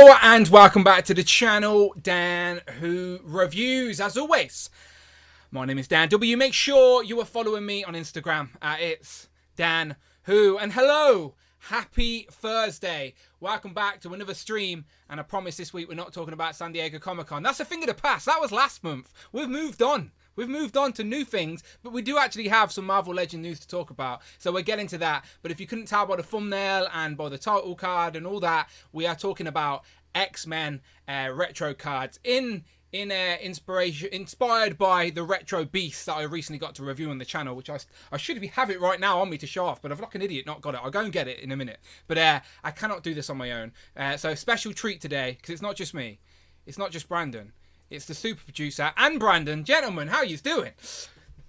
Hello and welcome back to the channel, Dan Who Reviews. As always, my name is Dan W. Make sure you are following me on Instagram at It's Dan Who. And hello, happy Thursday. Welcome back to another stream. And I promise this week we're not talking about San Diego Comic-Con. That's a thing of the past. That was last month. We've moved on. We've moved on to new things, but we do actually have some Marvel Legends news to talk about. So we'll get into that. But if you couldn't tell by the thumbnail and by the title card and all that, we are talking about X-Men retro cards inspired by the retro beast that I recently got to review on the channel, which I should have it right now on me to show off, but I've like an idiot not got it. I'll go and get it in a minute. But I cannot do this on my own. So special treat today, because it's not just me. It's not just Brandon. It's the super producer and Brandon. Gentlemen, how you doing?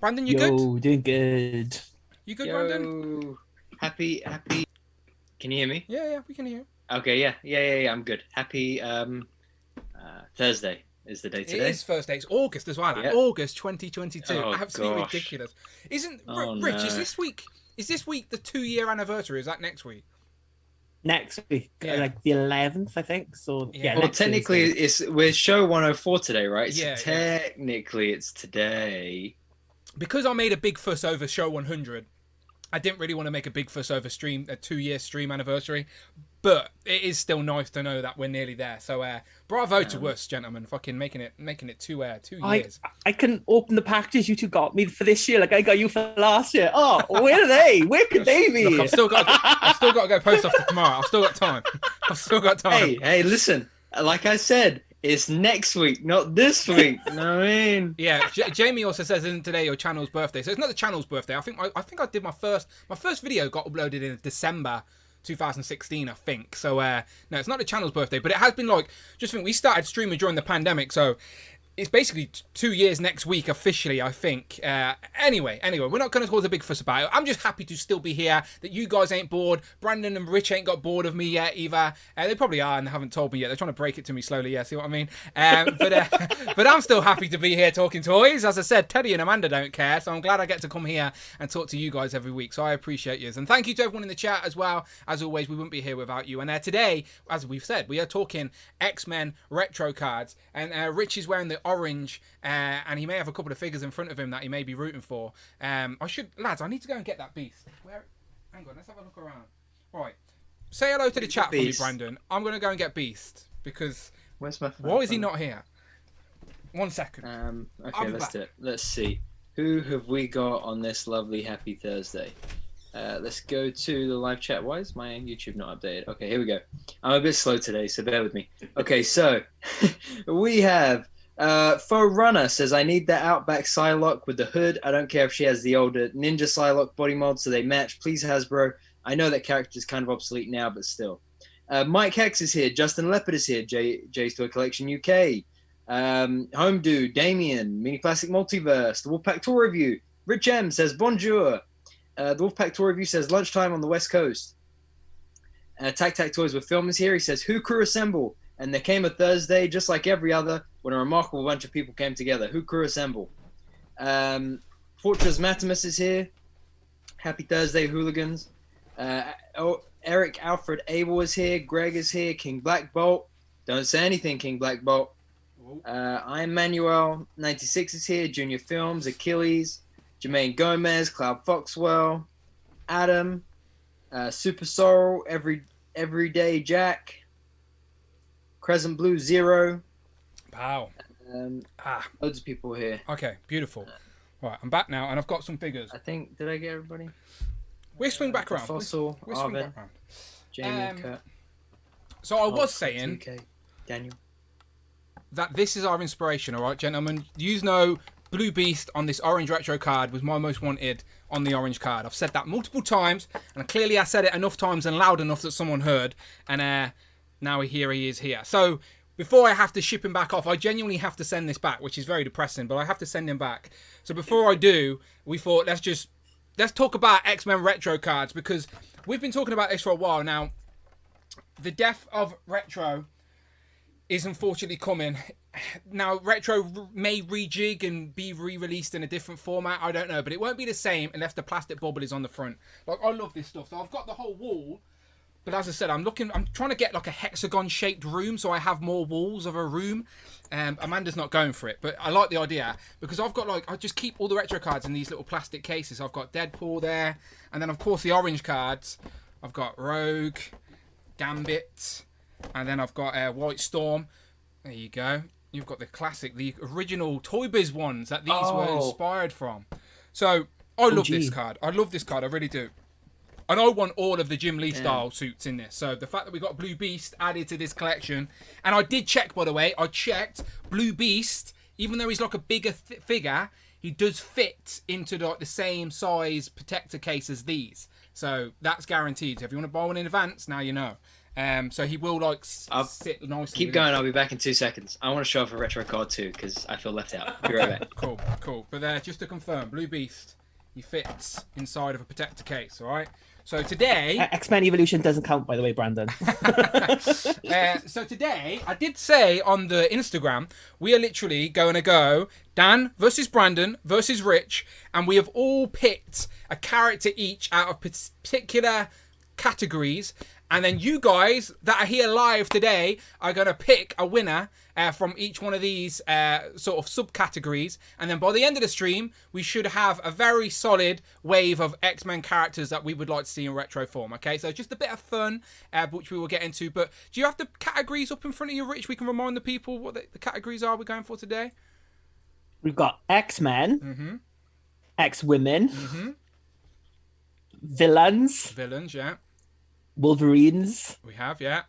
Brandon, you good? Yo, doing good. You good, Yo, Brandon? Happy. Can you hear me? Yeah, we can hear you. Okay, yeah, I'm good. Happy Thursday is the day today. It is Thursday. It's August as well. Yep. August 2022. Oh, Absolutely gosh. ridiculous. Isn't Oh, Rich? no. Is this week the 2-year anniversary? Or is that next week? Next week, Yeah. like the 11th, I think. So Yeah. Well, next technically, Tuesday. we're show 104 today, right? Yeah, So technically, it's today. Because I made a big fuss over show 100. I didn't really want to make a big fuss over a 2-year stream anniversary, but it is still nice to know that we're nearly there. So bravo to us, gentlemen, fucking making it 2 years. I couldn't open the packages you two got me for this year. Like I got you for last year. Oh, where are they? Where could they be? Look, I've still got to go post office tomorrow. I've still got time. Hey, listen. Like I said, it's next week, not this week. You know what I mean? Yeah, Jamie also says, "Isn't today your channel's birthday?" So it's not the channel's birthday. I think I did my first video got uploaded in December 2016, I think. So no, it's not the channel's birthday, but it has been just think we started streaming during the pandemic, so it's basically 2 years next week officially, I think. Anyway, we're not going to cause a big fuss about it. I'm just happy to still be here, that you guys ain't bored. Brandon and Rich ain't got bored of me yet either. They probably are and they haven't told me yet. They're trying to break it to me slowly, yeah, see what I mean? But I'm still happy to be here talking toys. As I said, Teddy and Amanda don't care, so I'm glad I get to come here and talk to you guys every week. So I appreciate you. And thank you to everyone in the chat as well. As always, we wouldn't be here without you. And today, as we've said, we are talking X-Men retro cards. And Rich is wearing the orange, and he may have a couple of figures in front of him that he may be rooting for. Lads, I need to go and get that beast. Hang on, let's have a look around. Right, say hello to the chat for me, Brandon. I'm going to go and get Beast, because Where's my phone? why is he not here? 1 second. Okay, let's do it. Let's see. Who have we got on this lovely happy Thursday? Let's go to the live chat. Why is my YouTube not updated? Okay, here we go. I'm a bit slow today, so bear with me. Okay, so we have Faux Runner says, I need the Outback Psylocke with the hood. I don't care if she has the older Ninja Psylocke body mod, so they match. Please, Hasbro. I know that character is kind of obsolete now, but still. Mike Hex is here. Justin Leopard is here. Jay's Toy Collection UK. Home Dude, Damien, Mini Classic Multiverse, the Wolfpack Tour Review. Rich M says, Bonjour. The Wolfpack Tour Review says, lunchtime on the West Coast. Tac Tac Toys with Film is here. He says, Who Crew Assemble? And there came a Thursday, just like every other, when a remarkable bunch of people came together. Who Crew Assemble? Fortress Matimus is here. Happy Thursday, hooligans. Eric Alfred Abel is here. Greg is here. King Black Bolt. Don't say anything, King Black Bolt. I'm Manuel. 96 is here. Junior Films. Achilles. Jermaine Gomez. Cloud Foxwell. Adam. Super Sorrel. Everyday Jack. Crescent Blue Zero. Wow. Loads of people here. Okay, beautiful. Right, I'm back now, and I've got some figures. I think, did I get everybody? We'll swing back around. Fossil, We'll swing Arvin, back around. Jamie, Kurt. So I was saying UK, Daniel. that this is our inspiration, all right, gentlemen? You know, Blue Beast on this orange retro card was my most wanted on the orange card. I've said that multiple times, and clearly I said it enough times and loud enough that someone heard, and now he is here. So before I have to ship him back off, I genuinely have to send this back, which is very depressing, but I have to send him back. So before I do, we thought let's talk about X-Men retro cards, because we've been talking about this for a while now. The death of retro is unfortunately coming. Now, retro may rejig and be re-released in a different format. I don't know, but it won't be the same unless the plastic bubble is on the front. Like, I love this stuff. So I've got the whole wall But as I said, I'm trying to get like a hexagon-shaped room, so I have more walls of a room. Amanda's not going for it, but I like the idea because I've got I just keep all the retro cards in these little plastic cases. I've got Deadpool there, and then of course the orange cards. I've got Rogue, Gambit, and then I've got White Storm. There you go. You've got the original Toy Biz ones that these were inspired from. So I love this card. I love this card. I really do. And I want all of the Jim Lee style suits in this. So the fact that we got Blue Beast added to this collection. And I did check, by the way. I checked Blue Beast. Even though he's like a bigger figure, he does fit into like the same size protector case as these. So that's guaranteed. So if you want to buy one in advance, now you know. So he will sit nicely. Keep going. I'll be back in 2 seconds. I want to show off a retro card too because I feel left out. Be right back. Cool. But just to confirm, Blue Beast, he fits inside of a protector case. All right. So today, X-Men Evolution doesn't count, by the way, Brandon. So today, I did say on the Instagram, we are literally going to go Dan versus Brandon versus Rich, and we have all picked a character each out of particular categories. And then you guys that are here live today are going to pick a winner from each one of these sort of subcategories. And then by the end of the stream, we should have a very solid wave of X-Men characters that we would like to see in retro form. Okay, so just a bit of fun, which we will get into. But do you have the categories up in front of you, Rich? We can remind the people what the categories are we're going for today. We've got X-Men, X-Women, Villains, yeah. Wolverines. We have, yeah.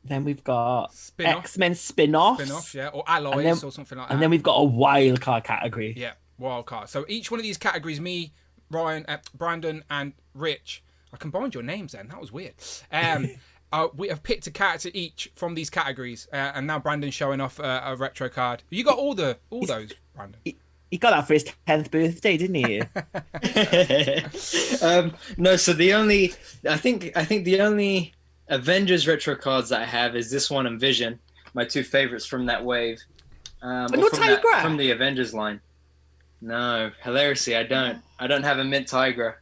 Then we've got Spin-off. X-Men spin-offs. Spin-offs, yeah. Or alloys or something like that. And then we've got a wild card category. Yeah, wild card. So each one of these categories, me, Ryan, Brandon, and Rich, I combined your names then. That was weird. We have picked a character each from these categories. And now Brandon's showing off a retro card. You got all those, Brandon. He got that for his 10th birthday, didn't he? No, so I think the only Avengers retro cards that I have is this one and Vision, my two favorites from that wave. But no Tigra? From the Avengers line. No, hilariously, I don't have a Mint Tigra.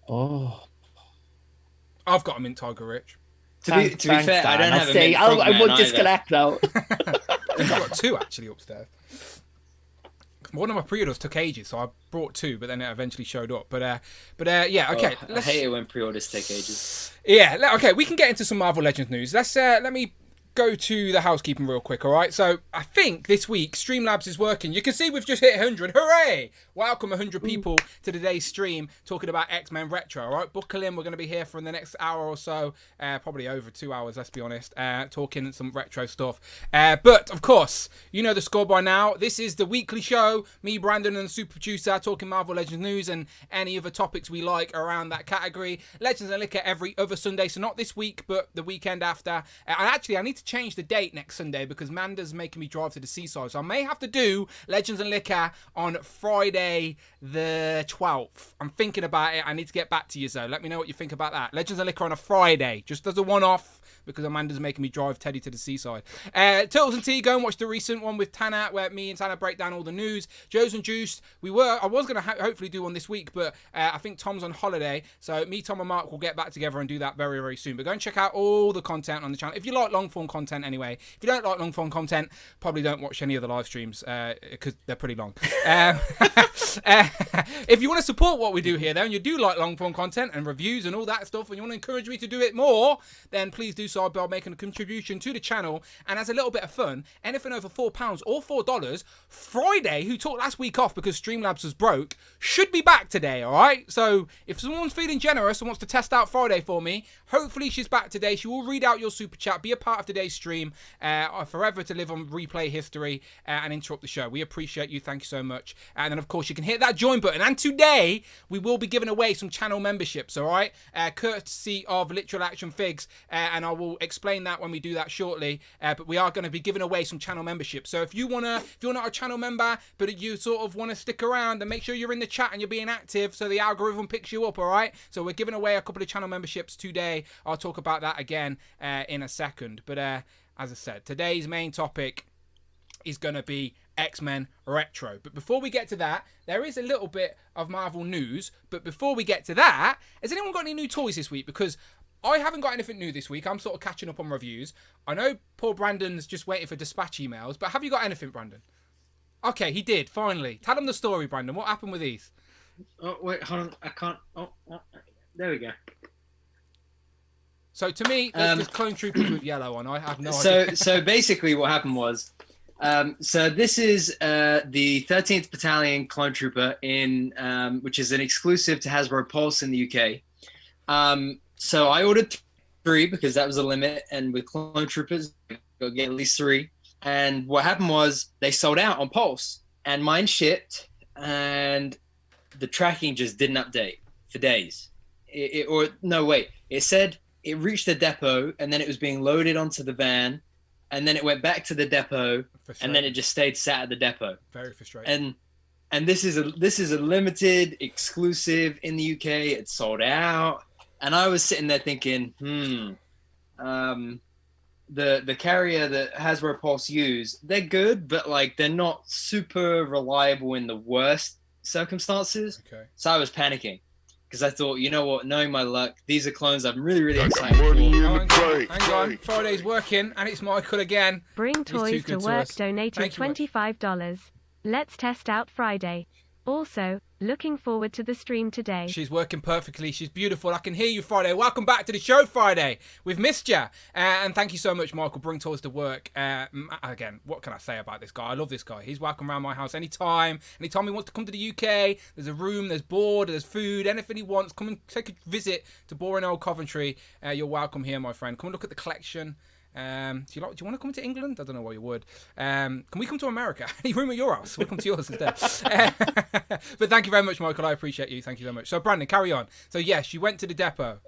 Oh. I've got a Mint Tiger, Rich. To be fair, Dan. I don't have a Mint I Frogman would either. disconnect now. I've got two actually upstairs. One of my pre-orders took ages, so I brought two, but then it eventually showed up. But yeah, okay. I hate it when pre-orders take ages. Yeah, okay, we can get into some Marvel Legends news. Let me go to the housekeeping real quick, all right? So I think this week Streamlabs is working. You can see we've just hit 100. Hooray! Welcome 100 people to today's stream talking about X-Men Retro, all right? Buckle in. We're going to be here for the next hour or so, probably over 2 hours, let's be honest, talking some retro stuff. But, of course, you know the score by now. This is the weekly show. Me, Brandon, and the super producer talking Marvel Legends news and any other topics we like around that category. Legends and Liquor every other Sunday, so not this week, but the weekend after. And actually, I need to change the date next Sunday because Manda's making me drive to the seaside, so I may have to do Legends and Liquor on Friday the 12th. I'm thinking about it. I need to get back to you, though. Let me know what you think about that. Legends and Liquor on a Friday, just as a one-off, because Amanda's making me drive Teddy to the seaside. Turtles and Tea, go and watch the recent one with Tanner, where me and Tanner break down all the news. Joe's and Juice, I was going to hopefully do one this week, but I think Tom's on holiday, so me, Tom, and Mark will get back together and do that very, very soon. But go and check out all the content on the channel. If you like long-form content anyway. If you don't like long-form content, probably don't watch any of the live streams, because they're pretty long. If you want to support what we do here, though, and you do like long-form content and reviews and all that stuff, and you want to encourage me to do it more, then please do so by making a contribution to the channel. And as a little bit of fun, anything over £4 or $4, Friday, who took last week off because Streamlabs was broke, should be back today, all right? So if someone's feeling generous and wants to test out Friday for me, hopefully she's back today. She will read out your super chat, be a part of today's stream, forever to live on replay history and interrupt the show. We appreciate you. Thank you so much. And then, of course, you can hit that join button. And today, we will be giving away some channel memberships, all right? Courtesy of Literal Action Figs, and I will explain that when we do that shortly. But we are going to be giving away some channel memberships. So if you're not a channel member, but you sort of want to stick around, and make sure you're in the chat and you're being active so the algorithm picks you up, all right? So we're giving away a couple of channel memberships today. I'll talk about that again in a second. But as I said, today's main topic is going to be X-Men Retro. But before we get to that, there is a little bit of Marvel news. But before we get to that, has anyone got any new toys this week? Because I haven't got anything new this week. I'm sort of catching up on reviews. I know poor Brandon's just waiting for dispatch emails, but have you got anything, Brandon? Okay, he did, finally. Tell him the story, Brandon. What happened with these? Oh, wait, hold on. I can't. Oh, there we go. So to me, there's clone troopers with yellow on. I have no idea. So basically what happened was, so this is the 13th Battalion Clone Trooper which is an exclusive to Hasbro Pulse in the UK. So I ordered 3 because that was the limit, and with Clone Troopers, go get at least 3. And what happened was they sold out on Pulse, and mine shipped, and the tracking just didn't update for days. It said it reached the depot, and then it was being loaded onto the van, and then it went back to the depot, and then it just stayed sat at the depot. Very frustrating. And this is a limited exclusive in the UK. It's sold out, and I was sitting there thinking, the carrier that Hasbro Pulse use, they're good, but like they're not super reliable in the worst circumstances. Okay. So I was panicking because I thought, you know what, knowing my luck, these are clones I'm really, really excited for. Hang on. Friday's working, and it's Michael again. Bring Toys to Work donated $25. Let's test out Friday. Also, looking forward to the stream today. She's working perfectly. She's beautiful. I can hear you, Friday. Welcome back to the show, Friday. We've missed you. And thank you so much, Michael. Bring Toys to Work. Again, what can I say about this guy? I love this guy. He's welcome around my house anytime. Anytime he wants to come to the UK, there's a room, there's board, there's food, anything he wants. Come and take a visit to boring old Coventry. You're welcome here, my friend. Come and look at the collection. Do you want to come to England? I don't know why you would. Can we come to America? Any room at your house? We'll come to yours instead. But thank you very much, Michael. I appreciate you. Thank you very much. So Brandon, carry on. So yes, you went to the depot.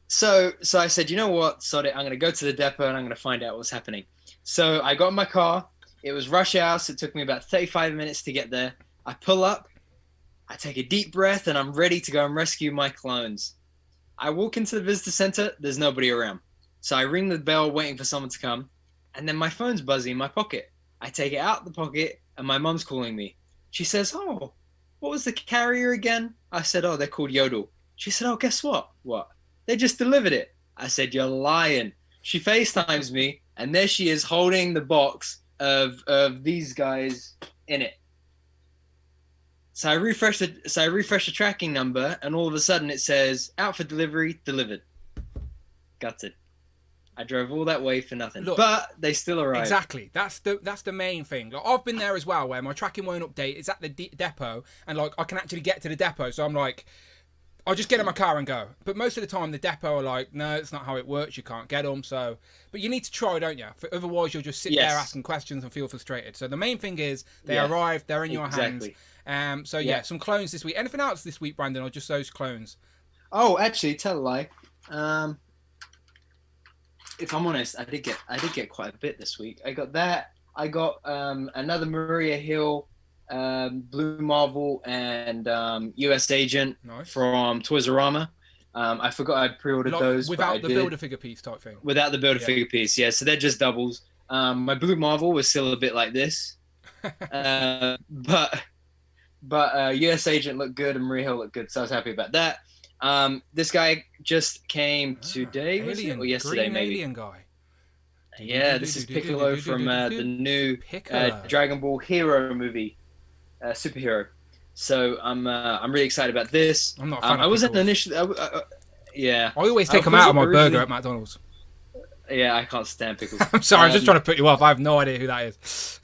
So I said, you know what? Sod it. I'm going to go to the depot and I'm going to find out what's happening. So I got in my car. It was rush hour. So it took me about 35 minutes to get there. I pull up. I take a deep breath and I'm ready to go and rescue my clones. I walk into the visitor center. There's nobody around. So I ring the bell waiting for someone to come, and then my phone's buzzing in my pocket. I take it out the pocket, and my mum's calling me. She says, oh, what was the carrier again? I said, oh, they're called Yodel. She said, oh, guess what? What? They just delivered it. I said, you're lying. She FaceTimes me, and there she is holding the box of these guys in it. So I refresh the tracking number, and all of a sudden it says, out for delivery, delivered. Gutted. I drove all that way for nothing. Look, but they still arrived. Exactly. That's the main thing. Like, I've been there as well, where my tracking won't update. It's at the depot, and like I can actually get to the depot. So I'm like, I'll just get in my car and go. But most of the time, the depot are like, no, it's not how it works. You can't get them. So, but you need to try, don't you? Otherwise, you'll just sit there asking questions and feel frustrated. So the main thing is they arrived. They're in your hands. So yeah, some clones this week. Anything else this week, Brandon, or just those clones? Oh, actually, tell a lie. If I'm honest, I did get quite a bit this week. I got that. I got another Maria Hill, Blue Marvel, and US Agent from Toys R Us. I forgot I'd pre-ordered those. Without the Build-A-Figure piece type thing. Without the Build-A-Figure piece, yeah. So they're just doubles. My Blue Marvel was still a bit like this. But US Agent looked good and Maria Hill looked good, so I was happy about that. This guy just came today, or yesterday, maybe. Alien guy. Yeah, this is Piccolo from the new Dragon Ball Hero movie, superhero. So I'm really excited about this. I'm not a fan I of wasn't pickles. initially. Yeah. I always take them out of my burger at McDonald's. Yeah, I can't stand pickles. I'm sorry, I'm just trying to put you off. I have no idea who that is.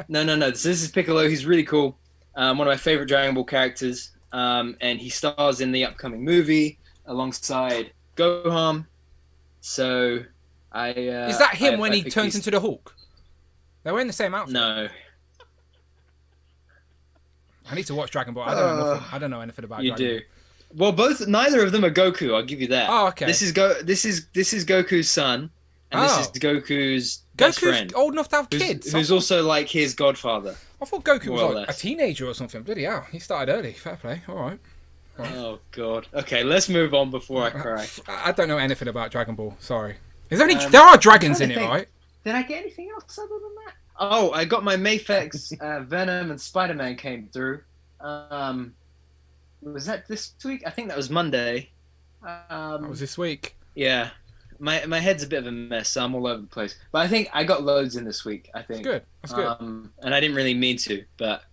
No. This is Piccolo. He's really cool. One of my favorite Dragon Ball characters. And he stars in the upcoming movie alongside Gohan. So is that him when he turns into the Hulk? They're wearing the same outfit. No. I need to watch Dragon Ball. I don't know anything about. You Dragon do. Ball. Well, neither of them are Goku. I'll give you that. Oh, okay. This is Goku's son, and this is Goku's best friend. Old enough to have kids. Who's also like his godfather. I thought Goku was like a teenager or something. Bloody hell, he started early. Fair play. All right. Oh God. Okay, let's move on before I cry. I don't know anything about Dragon Ball. Sorry. There are dragons in it, right? Did I get anything else other than that? Oh, I got my Mayfex Venom and Spider-Man came through. Was that this week? I think that was Monday. That was this week. Yeah. My head's a bit of a mess, so I'm all over the place. But I think I got loads in this week, I think. That's good. And I didn't really mean to, but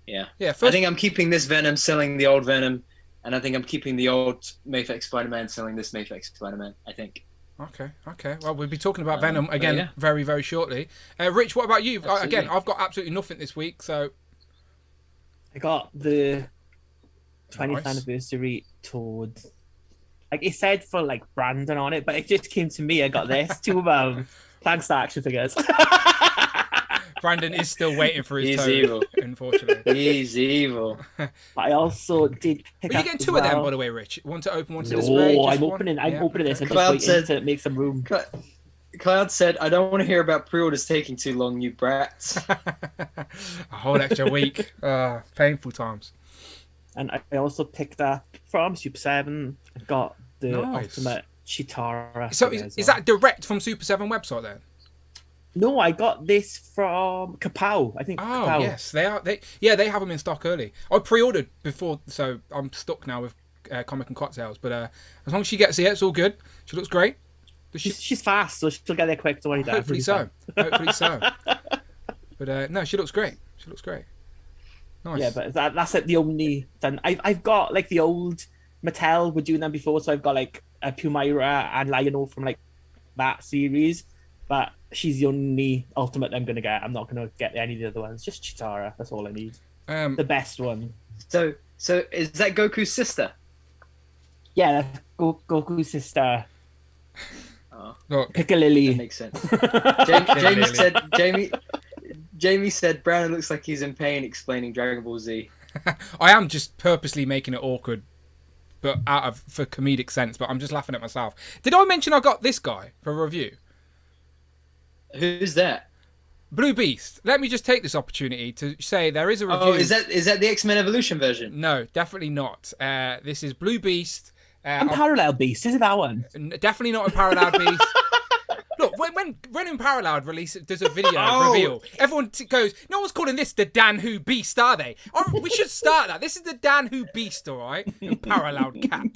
yeah. Yeah. I think I'm keeping this Venom, selling the old Venom, and I think I'm keeping the old Mayflex Spider-Man, selling this Mayflex Spider-Man, I think. Okay. Well, we'll be talking about Venom again very, very shortly. Rich, what about you? Again, I've got absolutely nothing this week, so... I got the 20th anniversary towards... Like, it said for, like, Brandon on it, but it just came to me. I got this. 2 Plankster action figures. Brandon is still waiting for his He's toad, evil. Unfortunately. He's evil. But I also did pick Are you up getting as 2 of them, well. by the way, Rich? One to open, one to display? No, Just I'm one? opening this. I'm Cloud just waiting said- to make some room. Cloud said, I don't want to hear about pre-orders taking too long, you brats. A whole extra week. Painful times. And I also picked up from Super 7. I got the Nice. Ultimate Chitara. So figure is as well. that direct from Super 7 website then? No, I got this from Kapow. I think. Oh Kapow. yes, they are. They have them in stock early. I pre-ordered before, so I'm stuck now with Comic and Cocktails. But as long as she gets here, it's all good. She looks great. She's fast, so she'll get there quick. Don't worry, Hopefully so. Hopefully so. But no, she looks great. She looks great. Nice. Yeah, but that's like the only. I've got like the old Mattel were doing them before, so I've got like a Pumaira and Lionel from like that series. But she's the only Ultimate I'm gonna get. I'm not gonna get any of the other ones. Just Chitara. That's all I need. The best one. So is that Goku's sister? Yeah, Goku's sister. Oh, Look, Piccolo. that makes sense. Jamie said Brandon looks like he's in pain explaining Dragon Ball Z. I am just purposely making it awkward, but for comedic sense. But I'm just laughing at myself. Did I mention I got this guy for a review? Who's that? Blue Beast. Let me just take this opportunity to say there is a review. Oh, is that the X-Men Evolution version? No, definitely not. This is Blue Beast. And Parallel Beast, is it that one? Definitely not a Parallel Beast. Look, when in Parallel does a video reveal, everyone goes, no one's calling this the Dan Who Beast, are they? We should start that. This is the Dan Who Beast, all right? In Parallel Cap.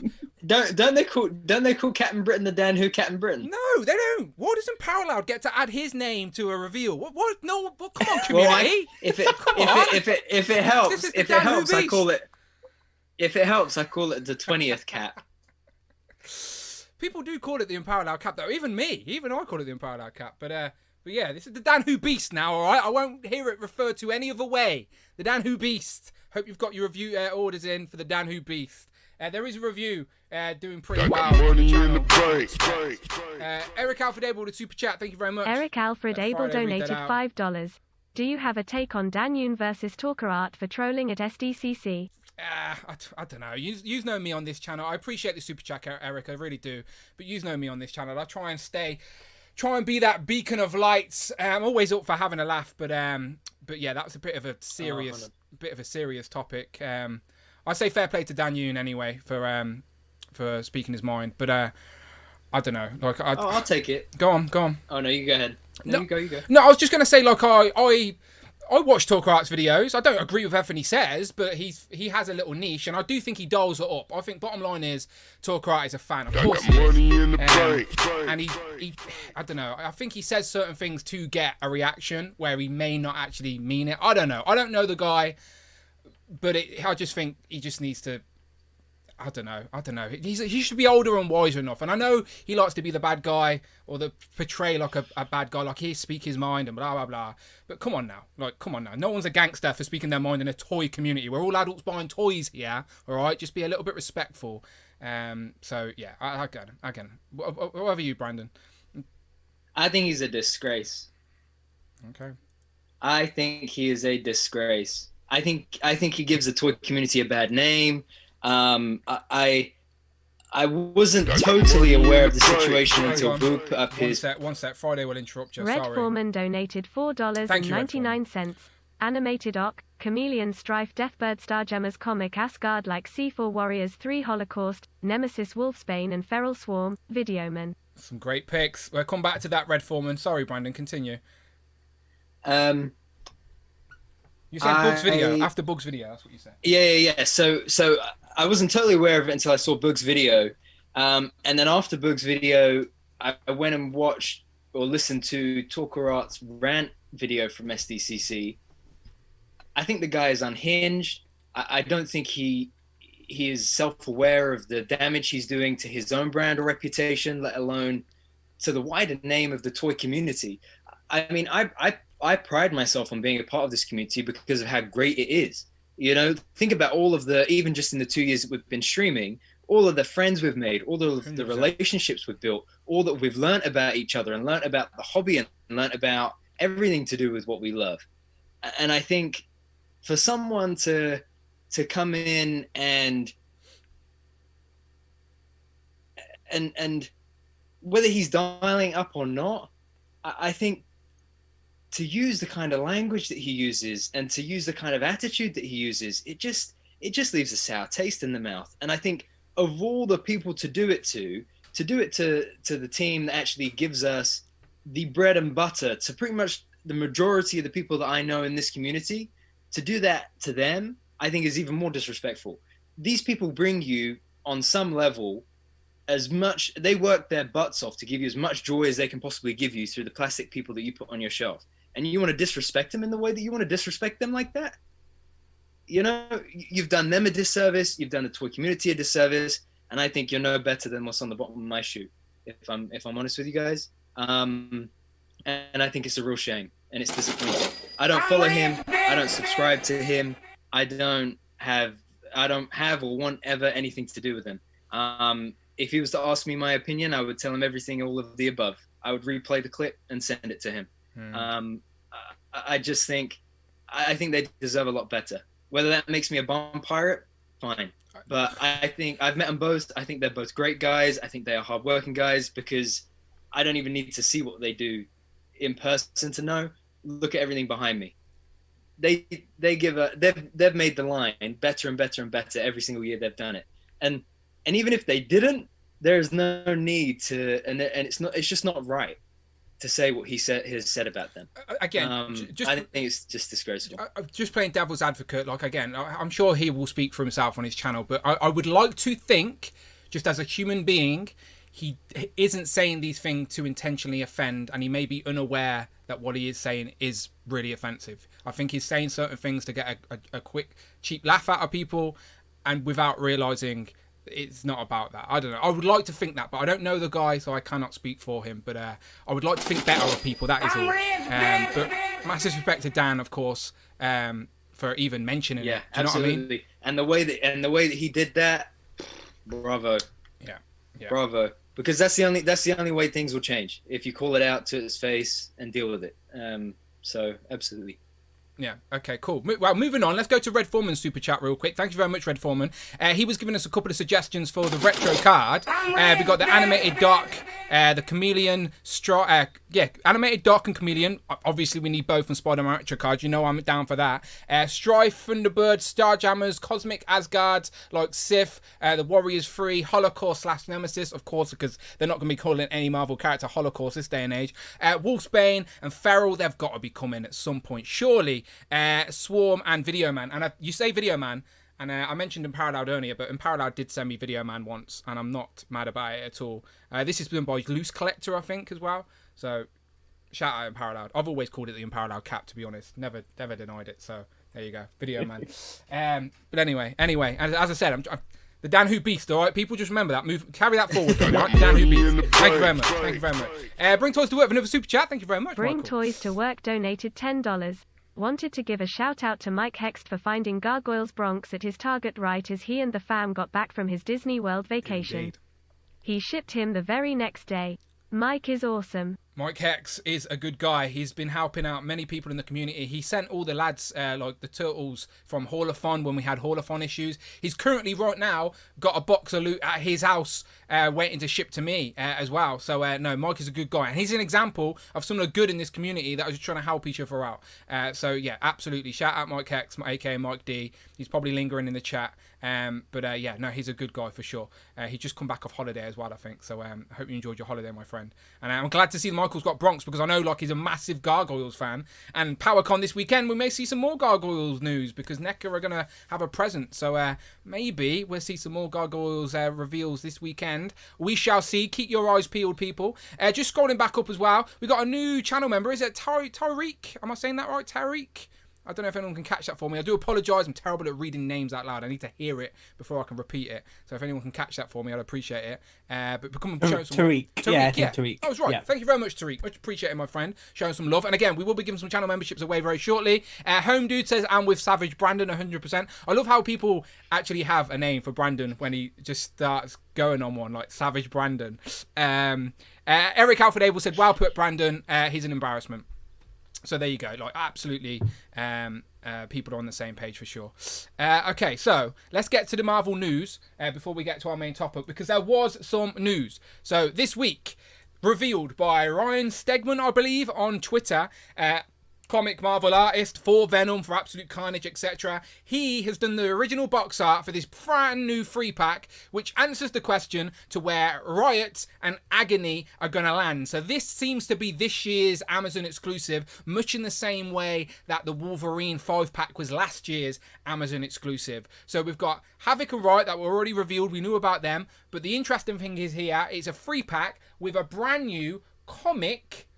Don't they call Captain Britain the Dan Who Captain Britain? No, they don't. Why doesn't Parallel get to add his name to a reveal? What? No. Come on, community. If it helps, I call it. If it helps, I call it the 20th Cap. People do call it the Unparalleled Cap, though. Even I call it the Unparalleled Cap. But yeah, this is the Dan Who Beast now, all right? I won't hear it referred to any other way. The Dan Who Beast. Hope you've got your review orders in for the Dan Who Beast. There is a review doing pretty well on the channel. Eric Alfred Abel, the super chat. Thank you very much. Eric Alfred Abel donated $5. Do you have a take on Danyun versus Talker Art for trolling at SDCC? I don't know. You know me on this channel. I appreciate the super chat, Eric. I really do. But you know me on this channel. I try and be that beacon of lights. I'm always up for having a laugh, but yeah, that's a bit of a serious topic. I say fair play to Dan Yoon anyway for speaking his mind, but I don't know. Like I'll take it. Go on. Oh no, you go ahead. No, you go. No, I was just gonna say, like, I watch Talker Art's videos. I don't agree with everything he says, but he has a little niche, and I do think he dials it up. I think bottom line is Talker Art is a fan, of course he is. And he I don't know. I think he says certain things to get a reaction where he may not actually mean it. I don't know. I don't know the guy, but I just think he just needs to. I don't know. He should be older and wiser enough. And I know he likes to be the bad guy or portray like a bad guy, like he speak his mind and blah, blah, blah. But come on now. No one's a gangster for speaking their mind in a toy community. We're all adults buying toys here, all right? Just be a little bit respectful. So, yeah, I get him. What about you, Brandon? I think he's a disgrace. Okay. I think he is a disgrace. I think he gives the toy community a bad name. I wasn't totally aware of the situation until Boo put up his... One sec. Friday will interrupt you. Red Sorry. Foreman donated $4.99. Animated Ock, Chameleon Strife Deathbird Starjammers Comic Asgard like C4 Warriors 3 Holocaust, Nemesis Wolfsbane and Feral Swarm, Videoman. Some great picks. We'll come back to that, Red Foreman. Sorry, Brandon, continue. You said Bug's video, after Bug's video, that's what you said. Yeah. So I wasn't totally aware of it until I saw Bug's video. And then after Boog's video, I went and watched or listened to Talker Art's rant video from SDCC. I think the guy is unhinged. I don't think he is self-aware of the damage he's doing to his own brand or reputation, let alone to the wider name of the toy community. I mean, I pride myself on being a part of this community because of how great it is. You know, think about all of the, even just in the 2 years that we've been streaming, all of the friends we've made, all the relationships we've built, all that we've learned about each other and learned about the hobby and learned about everything to do with what we love. And I think for someone to come in and whether he's dialing up or not, I think to use the kind of language that he uses and to use the kind of attitude that he uses, it just leaves a sour taste in the mouth. And I think of all the people to do it to the team that actually gives us the bread and butter to pretty much the majority of the people that I know in this community, to do that to them, I think is even more disrespectful. These people bring you on some level as much, they work their butts off to give you as much joy as they can possibly give you through the plastic people that you put on your shelf. And you want to disrespect them in the way that you want to disrespect them like that? You know, you've done them a disservice, you've done the toy community a disservice, and I think you're no better than what's on the bottom of my shoe, if I'm honest with you guys. And I think it's a real shame, and it's disappointing. I don't follow him, I don't subscribe to him, I don't have or want ever anything to do with him. If he was to ask me my opinion, I would tell him everything, all of the above. I would replay the clip and send it to him. I just think, I think they deserve a lot better. Whether that makes me a bomb pirate, fine. But I think I've met them both. I think they're both great guys. I think they are hardworking guys because I don't even need to see what they do in person to know. Look at everything behind me. They've made the line better and better and better every single year they've done it. And even if they didn't, there's no need to, and it's just not right to say what he has said about them. Again, I think it's just disgraceful. Just playing devil's advocate, like, again, I'm sure he will speak for himself on his channel, but I would like to think, just as a human being, he isn't saying these things to intentionally offend, and he may be unaware that what he is saying is really offensive. I think he's saying certain things to get a quick, cheap laugh out of people, and without realising it's not about that. I don't know. I would like to think that, but I don't know the guy, so I cannot speak for him. But I would like to think better of people. That is all. But massive respect to Dan, of course, for even mentioning it. Yeah, Do you know absolutely. what I mean? And the way that he did that, bravo. Yeah. Bravo. Because that's the only way things will change, if you call it out to its face and deal with it. So absolutely. Yeah, okay, cool. Well, moving on, let's go to Red Foreman's super chat real quick. Thank you very much, Red Foreman. He was giving us a couple of suggestions for the retro card. We got the animated Doc, the Chameleon, animated Doc and Chameleon. Obviously, we need both on Spider-Man retro cards. You know I'm down for that. Strife, Thunderbird, Starjammers, Cosmic Asgard, like Sif, the Warriors 3, Holocaust / Nemesis, of course, because they're not going to be calling any Marvel character Holocaust this day and age. Wolfsbane and Feral, they've got to be coming at some point, surely. Swarm and Video Man, and you say Video Man, and I mentioned Unparalleled earlier, but Unparalleled did send me Video Man once, and I'm not mad about it at all. This is done by Loose Collector, I think, as well. So shout out Unparalleled. I've always called it the Unparalleled Cap, to be honest. Never denied it. So there you go, Video Man. But anyway, as I said, I'm the Dan Who Beast. All right, people, just remember that. Carry that forward. Right? Dan Who Beast. Thank you very much. Thank you very much. Bring Toys to Work for another super chat. Thank you very much. Bring Michael. Toys to Work donated $10. Wanted to give a shout out to Mike Hext for finding Gargoyles Bronx at his Target right as he and the fam got back from his Disney World vacation. Indeed. He shipped him the very next day. Mike is awesome. Mike Hex is a good guy. He's been helping out many people in the community. He sent all the lads, like the Turtles, from Hall of Fun when we had Hall of Fun issues. He's currently, right now, got a box of loot at his house waiting to ship to me as well. So, no, Mike is a good guy. And he's an example of some of the good in this community that are just trying to help each other out. So, yeah, absolutely. Shout out Mike Hex, a.k.a. Mike D. He's probably lingering in the chat. But yeah, no, he's a good guy for sure. He's just come back off holiday as well, I think. So I hope you enjoyed your holiday, my friend. And I'm glad to see the Michael's got Bronx because I know like he's a massive Gargoyles fan. And PowerCon this weekend, we may see some more Gargoyles news because NECA are going to have a present. So maybe we'll see some more Gargoyles reveals this weekend. We shall see. Keep your eyes peeled, people. Just scrolling back up as well, we got a new channel member. Is it Tariq? Am I saying that right? Tariq? I don't know if anyone can catch that for me. I do apologise. I'm terrible at reading names out loud. I need to hear it before I can repeat it. So if anyone can catch that for me, I'd appreciate it. But become show some Tariq. Yeah, Tariq. I was right. Yeah. Thank you very much, Tariq. Much appreciated, my friend. Showing some love. And again, we will be giving some channel memberships away very shortly. Home Dude says, I'm with Savage Brandon 100%. I love how people actually have a name for Brandon when he just starts going on one, like Savage Brandon. Eric Alfred Abel said, well put, Brandon. He's an embarrassment. So there you go. Like, absolutely, people are on the same page for sure. Okay, so let's get to the Marvel news before we get to our main topic, because there was some news. So this week, revealed by Ryan Stegman, I believe, on Twitter, comic Marvel artist for Venom, for Absolute Carnage, etc. He has done the original box art for this brand new free pack, which answers the question to where Riot and Agony are going to land. So this seems to be this year's Amazon exclusive, much in the same way that the Wolverine 5-pack was last year's Amazon exclusive. So we've got Havoc and Riot that were already revealed. We knew about them. But the interesting thing is here, it's a free pack with a brand new comic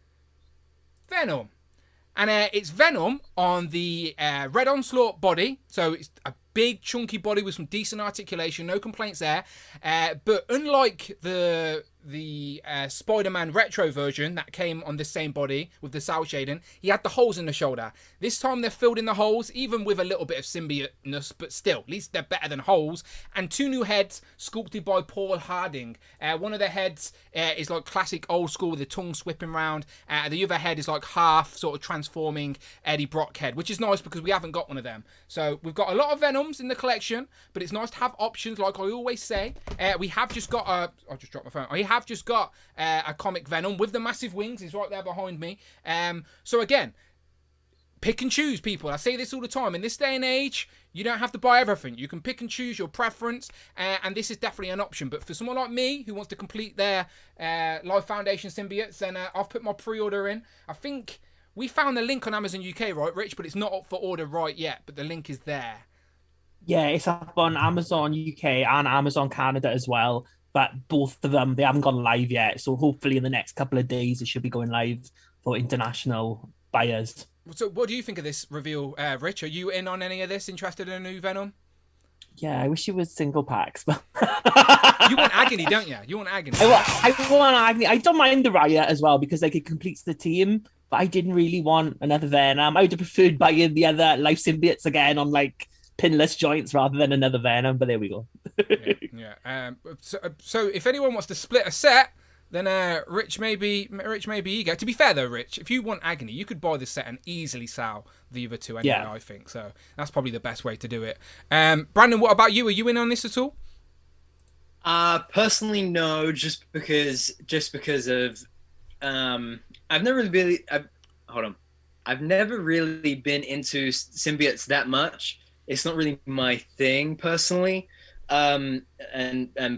Venom. And it's Venom on the Red Onslaught body. So it's a big, chunky body with some decent articulation. No complaints there. But unlike the Spider-Man retro version that came on this same body with the cell shading, he had the holes in the shoulder. This time they're filled in the holes, even with a little bit of symbioteness, but still, at least they're better than holes. And 2 new heads sculpted by Paul Harding. One of the heads is like classic old school with the tongue swipping round. The other head is like half sort of transforming Eddie Brock head, which is nice because we haven't got one of them. So we've got a lot of Venoms in the collection, but it's nice to have options, like I always say. We have just got a... I just dropped my phone. I have just got a comic Venom with the massive wings. He's right there behind me. So again, pick and choose, people. I say this all the time. In this day and age, you don't have to buy everything. You can pick and choose your preference, and this is definitely an option. But for someone like me who wants to complete their Life Foundation symbiotes, then I've put my pre-order in. I think we found the link on Amazon UK, right, Rich? But it's not up for order right yet, but the link is there. Yeah, it's up on Amazon UK and Amazon Canada as well. But both of them, they haven't gone live yet. So hopefully in the next couple of days, it should be going live for international buyers. So what do you think of this reveal, Rich? Are you in on any of this? Interested in a new Venom? Yeah, I wish it was single packs. But you want Agony, don't you? You want Agony. I want Agony. I don't mind the Riot as well because like it completes the team. But I didn't really want another Venom. I would have preferred buying the other Life symbiotes again on like pinless joints rather than another Venom. But there we go. Yeah. So if anyone wants to split a set, then Rich may be eager. To be fair though, Rich, if you want Agony, you could buy this set and easily sell the other two anyway. Yeah. I think so. That's probably the best way to do it. Brandon, what about you? Are you in on this at all? Personally, no. Just because of I've never really been into symbiotes that much. It's not really my thing personally. And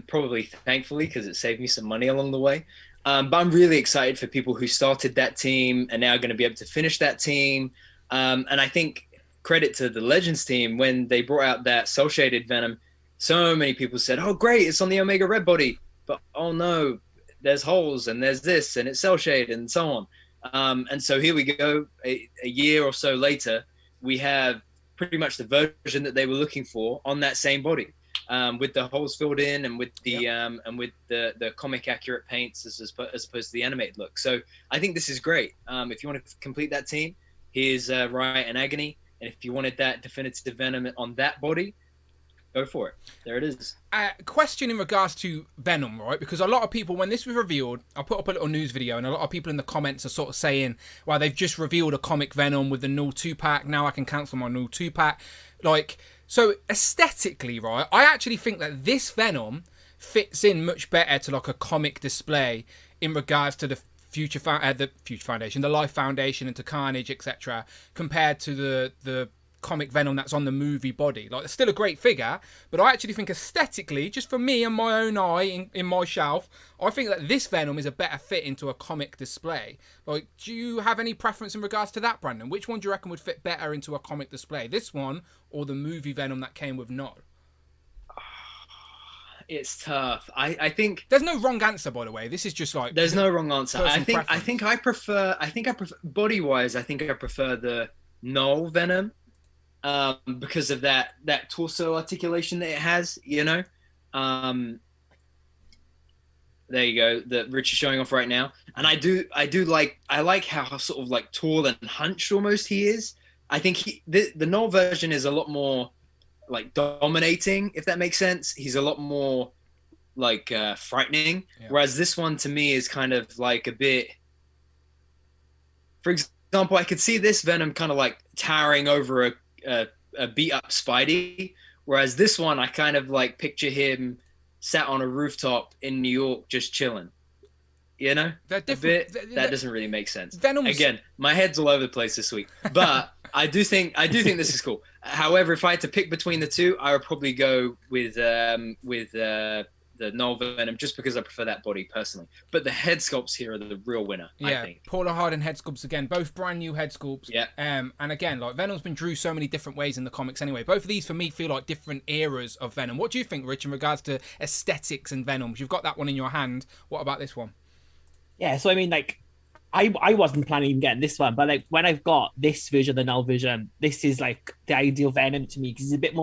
probably thankfully because it saved me some money along the way. But I'm really excited for people who started that team and now are going to be able to finish that team. And I think credit to the Legends team when they brought out that cell shaded Venom. So many people said, "Oh, great! It's on the Omega Red body," but oh no, there's holes and there's this and it's cell shaded and so on. And so here we go. A year or so later, we have pretty much the version that they were looking for on that same body. With the holes filled in and with the the comic accurate paints as opposed to the animated look. So I think this is great. If you want to complete that team, here's Riot and Agony. And if you wanted that definitive Venom on that body, go for it. There it is. Question in regards to Venom, right? Because a lot of people, when this was revealed, I put up a little news video and a lot of people in the comments are sort of saying, well, they've just revealed a comic Venom with the null 2-pack. Now I can cancel my null 2-pack. So aesthetically, right, I actually think that this Venom fits in much better to like a comic display in regards to the Future Foundation, the Life Foundation, and to Carnage, etc., compared to the comic Venom that's on the movie body. Like, it's still a great figure, but I actually think aesthetically, just for me and my own eye in my shelf, I think that this Venom is a better fit into a comic display. Like, do you have any preference in regards to that, Brandon? Which one do you reckon would fit better into a comic display? This one or the movie Venom that came with Nod? It's tough. I think there's no wrong answer, by the way. This is just like there's no wrong answer. I preference. think I prefer body wise. I think I prefer the Null Venom, because of that torso articulation that it has. You know, there you go. That Rich is showing off right now, and I like how sort of like tall and hunched almost he is. I think the Null version is a lot more like dominating, if that makes sense. He's a lot more like frightening, whereas this one to me is kind of like a bit, for example, I could see this Venom kind of like towering over a beat up Spidey, whereas this one I kind of like picture him sat on a rooftop in New York just chilling, you know. They're different. That doesn't really make sense. Again, my head's all over the place this week, but I do think this is cool. However, if I had to pick between the two, I would probably go with the Null Venom, just because I prefer that body personally. But the head sculpts here are the real winner, I think. Paula Hardin head sculpts again, both brand new head sculpts. Yeah. And again, like Venom's been drew so many different ways in the comics anyway. Both of these for me feel like different eras of Venom. What do you think, Rich, in regards to aesthetics and Venoms? You've got that one in your hand. What about this one? Yeah, so I mean, like, I wasn't planning on getting this one, but like when I've got this version, the Null version, this is like the ideal Venom to me, because he's a bit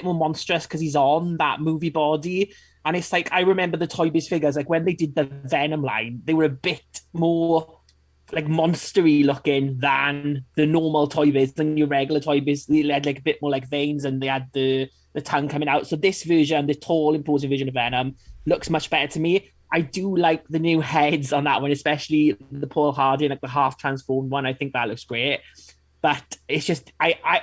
more monstrous because he's on that movie body. And it's like, I remember the Toy Biz figures, like when they did the Venom line, they were a bit more like monstery looking than the normal Toy Biz, than your regular Toy Biz. They had like a bit more like veins, and they had the tongue coming out. So this version, the tall, imposing version of Venom, looks much better to me. I do like the new heads on that one, especially the Paul Hardin, like the half transformed one. I think that looks great. But it's just,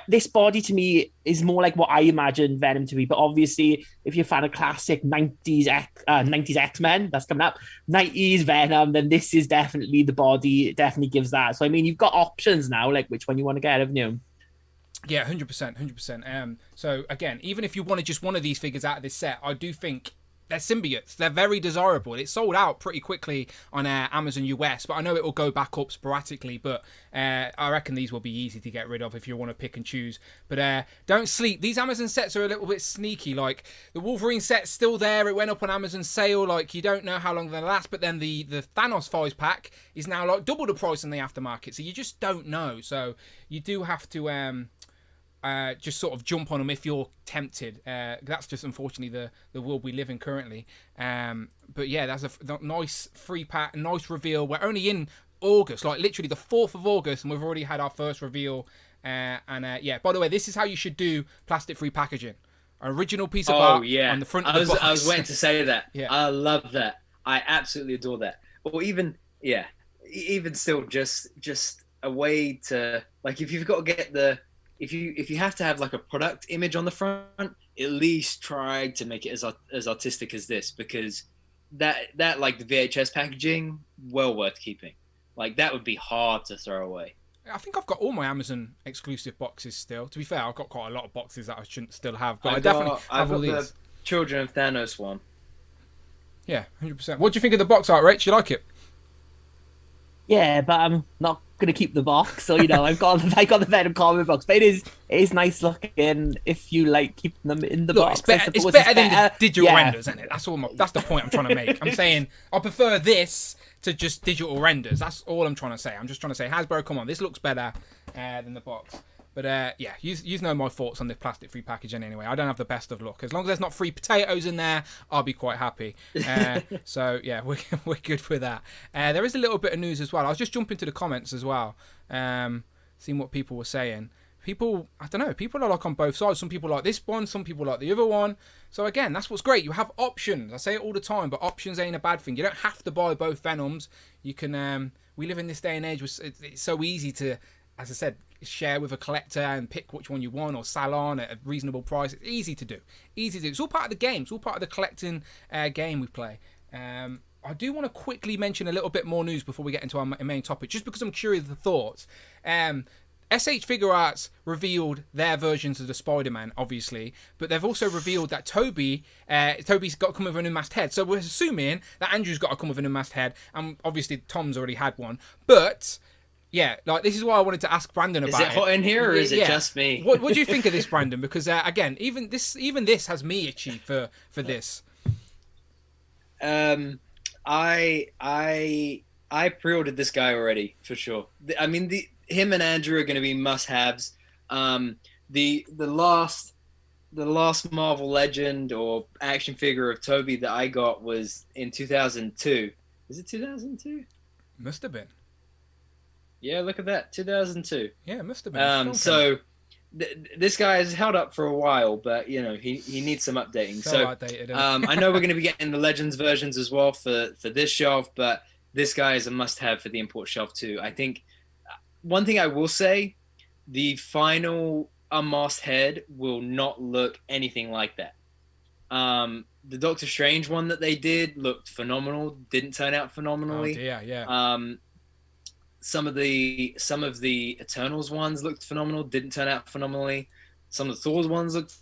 this body to me is more like what I imagine Venom to be. But obviously, if you're a fan of classic 90s X-Men, that's coming up, 90s Venom, then this is definitely the body. It definitely gives that. So, I mean, you've got options now, like which one you want to get, haven't you? Yeah, 100%. So, again, even if you wanted just one of these figures out of this set, I do think they're symbiotes. They're very desirable. It sold out pretty quickly on Amazon US, but I know it will go back up sporadically. But I reckon these will be easy to get rid of if you want to pick and choose. But don't sleep. These Amazon sets are a little bit sneaky. Like the Wolverine set's still there. It went up on Amazon sale. Like you don't know how long they'll last. But then the Thanos 5 pack is now like double the price in the aftermarket. So you just don't know. So you do have to just sort of jump on them if you're tempted. That's just unfortunately the world we live in currently. But yeah, that's a nice free pack, nice reveal. We're only in August, like literally the 4th of August, and we've already had our first reveal. Yeah, by the way, this is how you should do plastic-free packaging. An original piece of art on the front of the box. I was waiting to say that. Yeah. I love that. I absolutely adore that. Or even still, just a way to, like, if you've got to get if you have to have like a product image on the front, at least try to make it as artistic as this, because that like the VHS packaging, well worth keeping. Like that would be hard to throw away. I think I've got all my Amazon exclusive boxes still. To be fair, I've got quite a lot of boxes that I shouldn't still have, but I definitely have all these. The Children of Thanos one. Yeah, 100%. What do you think of the box art, Rich? You like it? Yeah, but I'm not gonna keep the box, so I got the Venom comic box, but it is nice looking if you like keeping them in the box. It's better than the digital renders, isn't it? That's the point I'm trying to make. I'm saying I prefer this to just digital renders. That's all I'm trying to say. I'm just trying to say, Hasbro, come on, this looks better than the box. But yeah, you know my thoughts on this plastic-free packaging anyway. I don't have the best of luck. As long as there's not free potatoes in there, I'll be quite happy. So yeah, we're good with that. There is a little bit of news as well. I was just jumping to the comments as well, seeing what people were saying. People, I don't know, people are like on both sides. Some people like this one, some people like the other one. So again, that's what's great. You have options. I say it all the time, but options ain't a bad thing. You don't have to buy both Venoms. You can. We live in this day and age where it's so easy to, as I said, share with a collector and pick which one you want, or salon at a reasonable price. It's easy to do. It's all part of the game. It's all part of the collecting game we play. I do want to quickly mention a little bit more news before we get into our main topic, just because I'm curious of the thoughts. SH Figure Arts revealed their versions of the Spider-Man, obviously, but they've also revealed that Toby's got to come with an unmasked head. So we're assuming that Andrew's got to come with an unmasked head, and obviously Tom's already had one. But yeah, like this is why I wanted to ask Brandon about it. Is it hot in here, or is it just me? What do you think of this, Brandon? Because again, even this has me itchy for this. I pre-ordered this guy already for sure. I mean, him and Andrew are going to be must-haves. The last Marvel Legend or action figure of Toby that I got was in 2002. Is it 2002? Must have been. Yeah, look at that, 2002. Yeah, it must have been. So this guy has held up for a while, but you know he needs some updating. So outdated, I know we're going to be getting the Legends versions as well for this shelf, but this guy is a must-have for the import shelf too. I think one thing I will say, the final unmasked head will not look anything like that. The Doctor Strange one that they did looked phenomenal. Didn't turn out phenomenally. Oh dear, yeah. Some of the Eternals ones looked phenomenal. Didn't turn out phenomenally. Some of the Thor's ones looked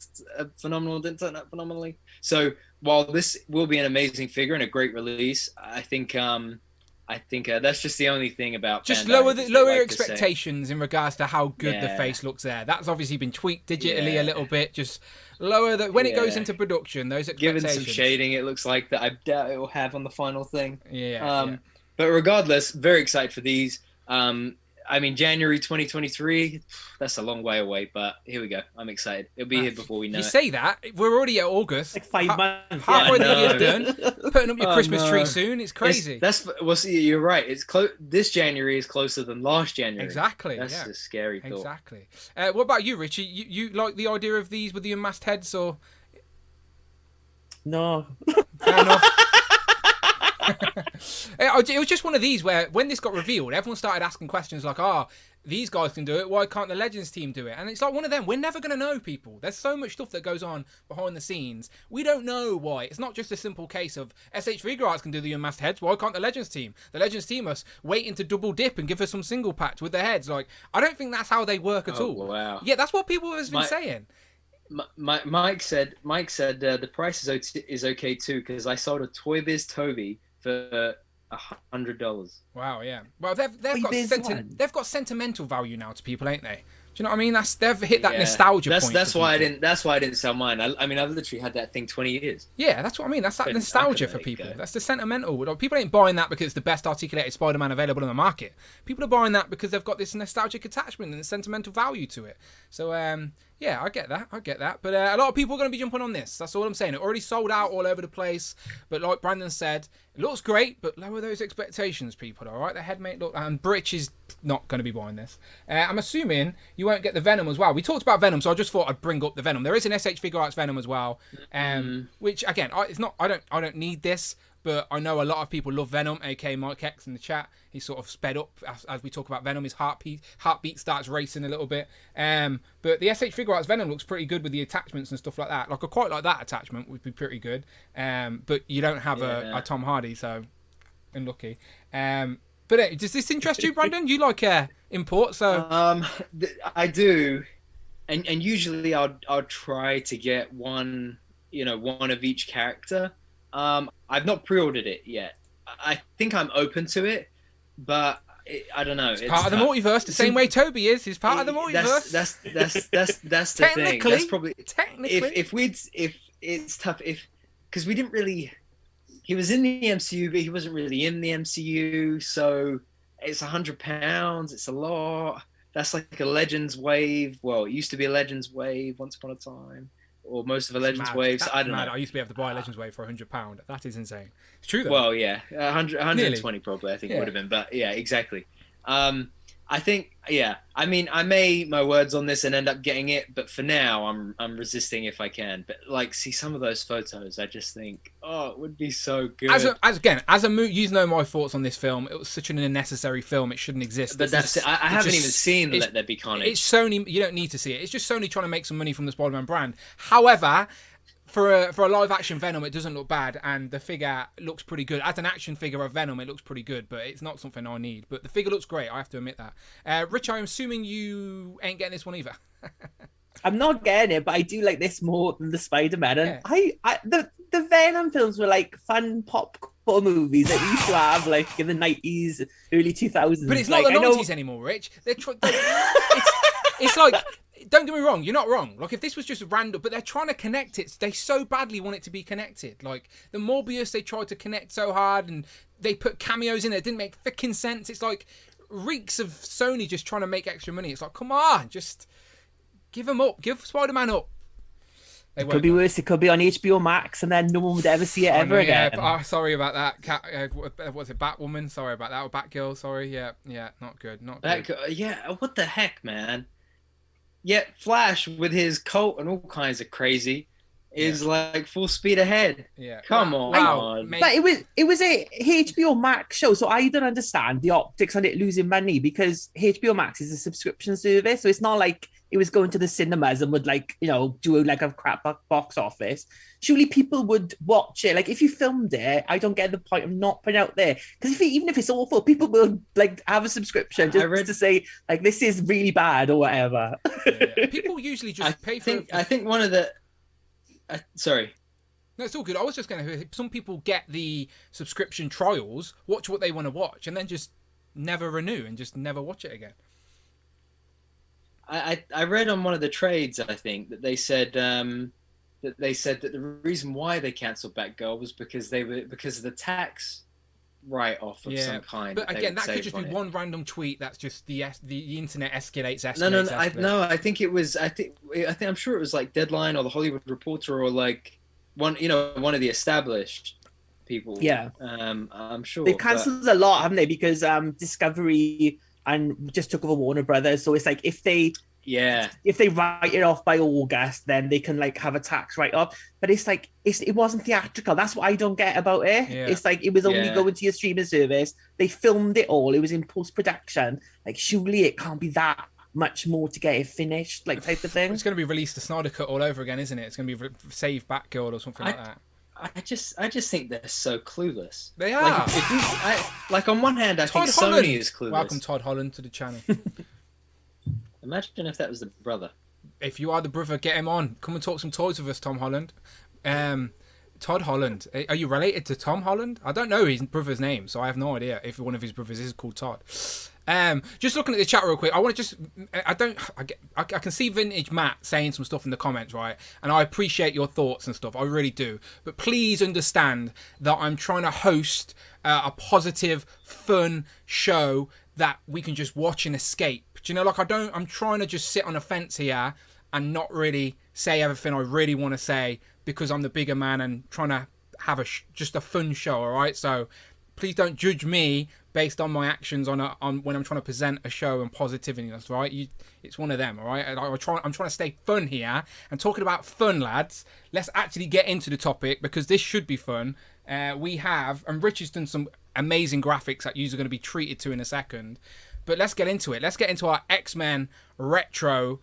phenomenal. Didn't turn out phenomenally. So while this will be an amazing figure and a great release, I think that's just the only thing about just Bandai lower your expectations in regards to how good the Yeah. face looks there. That's obviously been tweaked digitally a little bit. Just lower that when it goes into production. Those expectations. Given some shading, it looks like that. I doubt it will have on the final thing. Yeah. But regardless, very excited for these. I mean, January 2023, that's a long way away, but here we go. I'm excited. It'll be here before we know You it. say that, we're already at August. Like 5 months. Halfway Yeah, the I year's know. done. Putting up your Oh, Christmas no. tree soon. It's crazy. Well, see, you're right. It's this January is closer than last January. Exactly. That's a scary thought. Exactly. What about you, Richie? You like the idea of these with the unmasked heads, or No. fair enough? It was just one of these where when this got revealed, everyone started asking questions like, these guys can do it, why can't the Legends team do it? And it's like one of them, we're never going to know, people. There's so much stuff that goes on behind the scenes. We don't know why. It's not just a simple case of SH Figure Arts can do the unmasked heads, why can't the Legends team? The Legends team us waiting to double dip and give us some single packs with their heads. Like, I don't think that's how they work at all. Wow. Yeah, that's what people have been saying. Mike said the price is okay too, because I sold a Toy Biz Toby for $100. Wow, yeah. Well, they've got sentimental value now to people, ain't they? Do you know what I mean? They've hit that nostalgia point. That's why I didn't sell mine. I mean, I've literally had that thing 20 years. Yeah, that's what I mean. That's that nostalgia for people. That's the sentimental. People ain't buying that because it's the best articulated Spider-Man available in the market. People are buying that because they've got this nostalgic attachment and sentimental value to it. So, yeah, I get that. But a lot of people are going to be jumping on this. That's all I'm saying. It already sold out all over the place. But like Brandon said, it looks great, but lower those expectations, people, all right? The headmate look, and Britch is not going to be buying this. I'm assuming you won't get the Venom as well. We talked about Venom, so I just thought I'd bring up the Venom. There is an SH Figure Arts Venom as well, which, again, I don't need this. But I know a lot of people love Venom, aka Mike X in the chat. He's sort of sped up as we talk about Venom. His heartbeat starts racing a little bit. But the SH Figure Arts Venom looks pretty good with the attachments and stuff like that. Like I quite like that attachment, would be pretty good. But you don't have a Tom Hardy, so unlucky. But does this interest you, Brandon? You like import, so I do, and usually I'll try to get one of each character. I've not pre-ordered it yet. I think I'm open to it, but I don't know. It's part of the multiverse, the same way Toby is. He's part of the multiverse. That's the thing. That's probably technically. If it's tough because we didn't really. He was in the MCU, but he wasn't really in the MCU. So it's £100. It's a lot. That's like a Legends wave. Well, it used to be a Legends wave once upon a time. Or most of the Legends waves. I don't know. I used to be able to buy a Legends wave for £100. That is insane. It's true though. Well, yeah, 120 probably. I think it would have been, but yeah, exactly. I think, I mean, I may my words on this and end up getting it, but for now, I'm resisting if I can. But like, see some of those photos, I just think, it would be so good. As a movie, you know my thoughts on this film. It was such an unnecessary film; it shouldn't exist. But that's it. I haven't even seen Let There Be Carnage. It's Sony. You don't need to see it. It's just Sony trying to make some money from the Spider-Man brand. However, for a live action Venom, it doesn't look bad, and the figure looks pretty good. As an action figure of Venom, it looks pretty good, but it's not something I need. But the figure looks great, I have to admit that. Rich, I'm assuming you ain't getting this one either. I'm not getting it, but I do like this more than the Spider-Man. And Yeah. the Venom films were like fun popcorn movies that we used to have like in the 90s, early 2000s. But it's not like, the 90s anymore, Rich. It's like, don't get me wrong, you're not wrong. Like, if this was just random, but they're trying to connect it. They so badly want it to be connected. Like, the Morbius, they tried to connect so hard, and they put cameos in it. It didn't make freaking sense. It's like, reeks of Sony just trying to make extra money. It's like, come on, just give them up. Give Spider-Man up. It could be worse. It could be on HBO Max, and then no one would ever see it ever again. Sorry about that. What's it, Batwoman? Sorry about that. Or Batgirl? Sorry. Yeah, not good. Not good. Yeah, what the heck, man? Yet Flash, with his cult and all kinds of crazy, is like full speed ahead. Yeah. Come on. But it was a HBO Max show, so I don't understand the optics on it losing money, because HBO Max is a subscription service, so it's not like it was going to the cinemas and would do like a crap box office. Surely people would watch it. Like, if you filmed it, I don't get the point of not putting it out there, because even if it's awful, people will like have a subscription just to say like this is really bad or whatever. Yeah. People usually just pay for. I think one of the. Sorry. No, it's all good. I was just going to. Some people get the subscription trials, watch what they want to watch, and then just never renew and just never watch it again. I read on one of the trades, I think, that they said that the reason why they cancelled Batgirl was because of the tax write-off of some kind. But again, that could just be one random tweet. That's just the internet escalates. No. I think it was. I'm sure it was like Deadline or the Hollywood Reporter or like one of the established people. Yeah. I'm sure they've cancelled a lot, haven't they? Because Discovery and just took over Warner Brothers. So it's like if they write it off by August, then they can like have a tax write-off. But it's like it wasn't theatrical. That's what I don't get about it. Yeah. It's like it was only going to your streaming service. They filmed it all. It was in post-production. Like, surely it can't be that much more to get it finished, like, type of thing. It's going to be released the Snyder Cut all over again, isn't it? It's going to be Save Batgirl or something like that. I just think they're so clueless. They are. Like on one hand, I think Holland. Sony is clueless. Welcome, Todd Holland, to the channel. Imagine if that was the brother. If you are the brother, get him on. Come and talk some toys with us, Tom Holland. Todd Holland. Are you related to Tom Holland? I don't know his brother's name, so I have no idea if one of his brothers is called Todd. Just looking at the chat real quick, I can see Vintage Matt saying some stuff in the comments, right? And I appreciate your thoughts and stuff, I really do. But please understand that I'm trying to host a positive, fun show that we can just watch and escape. Do you know, like, I'm trying to just sit on a fence here and not really say everything I really want to say because I'm the bigger man and trying to have just a fun show, all right? So please don't judge me based on my actions on when I'm trying to present a show and positivity. That's right. It's one of them, all right? I'm trying to stay fun here. And talking about fun, lads, let's actually get into the topic because this should be fun. We have, and Rich has done some amazing graphics that you're going to be treated to in a second. But let's get into it. Let's get into our X-Men retro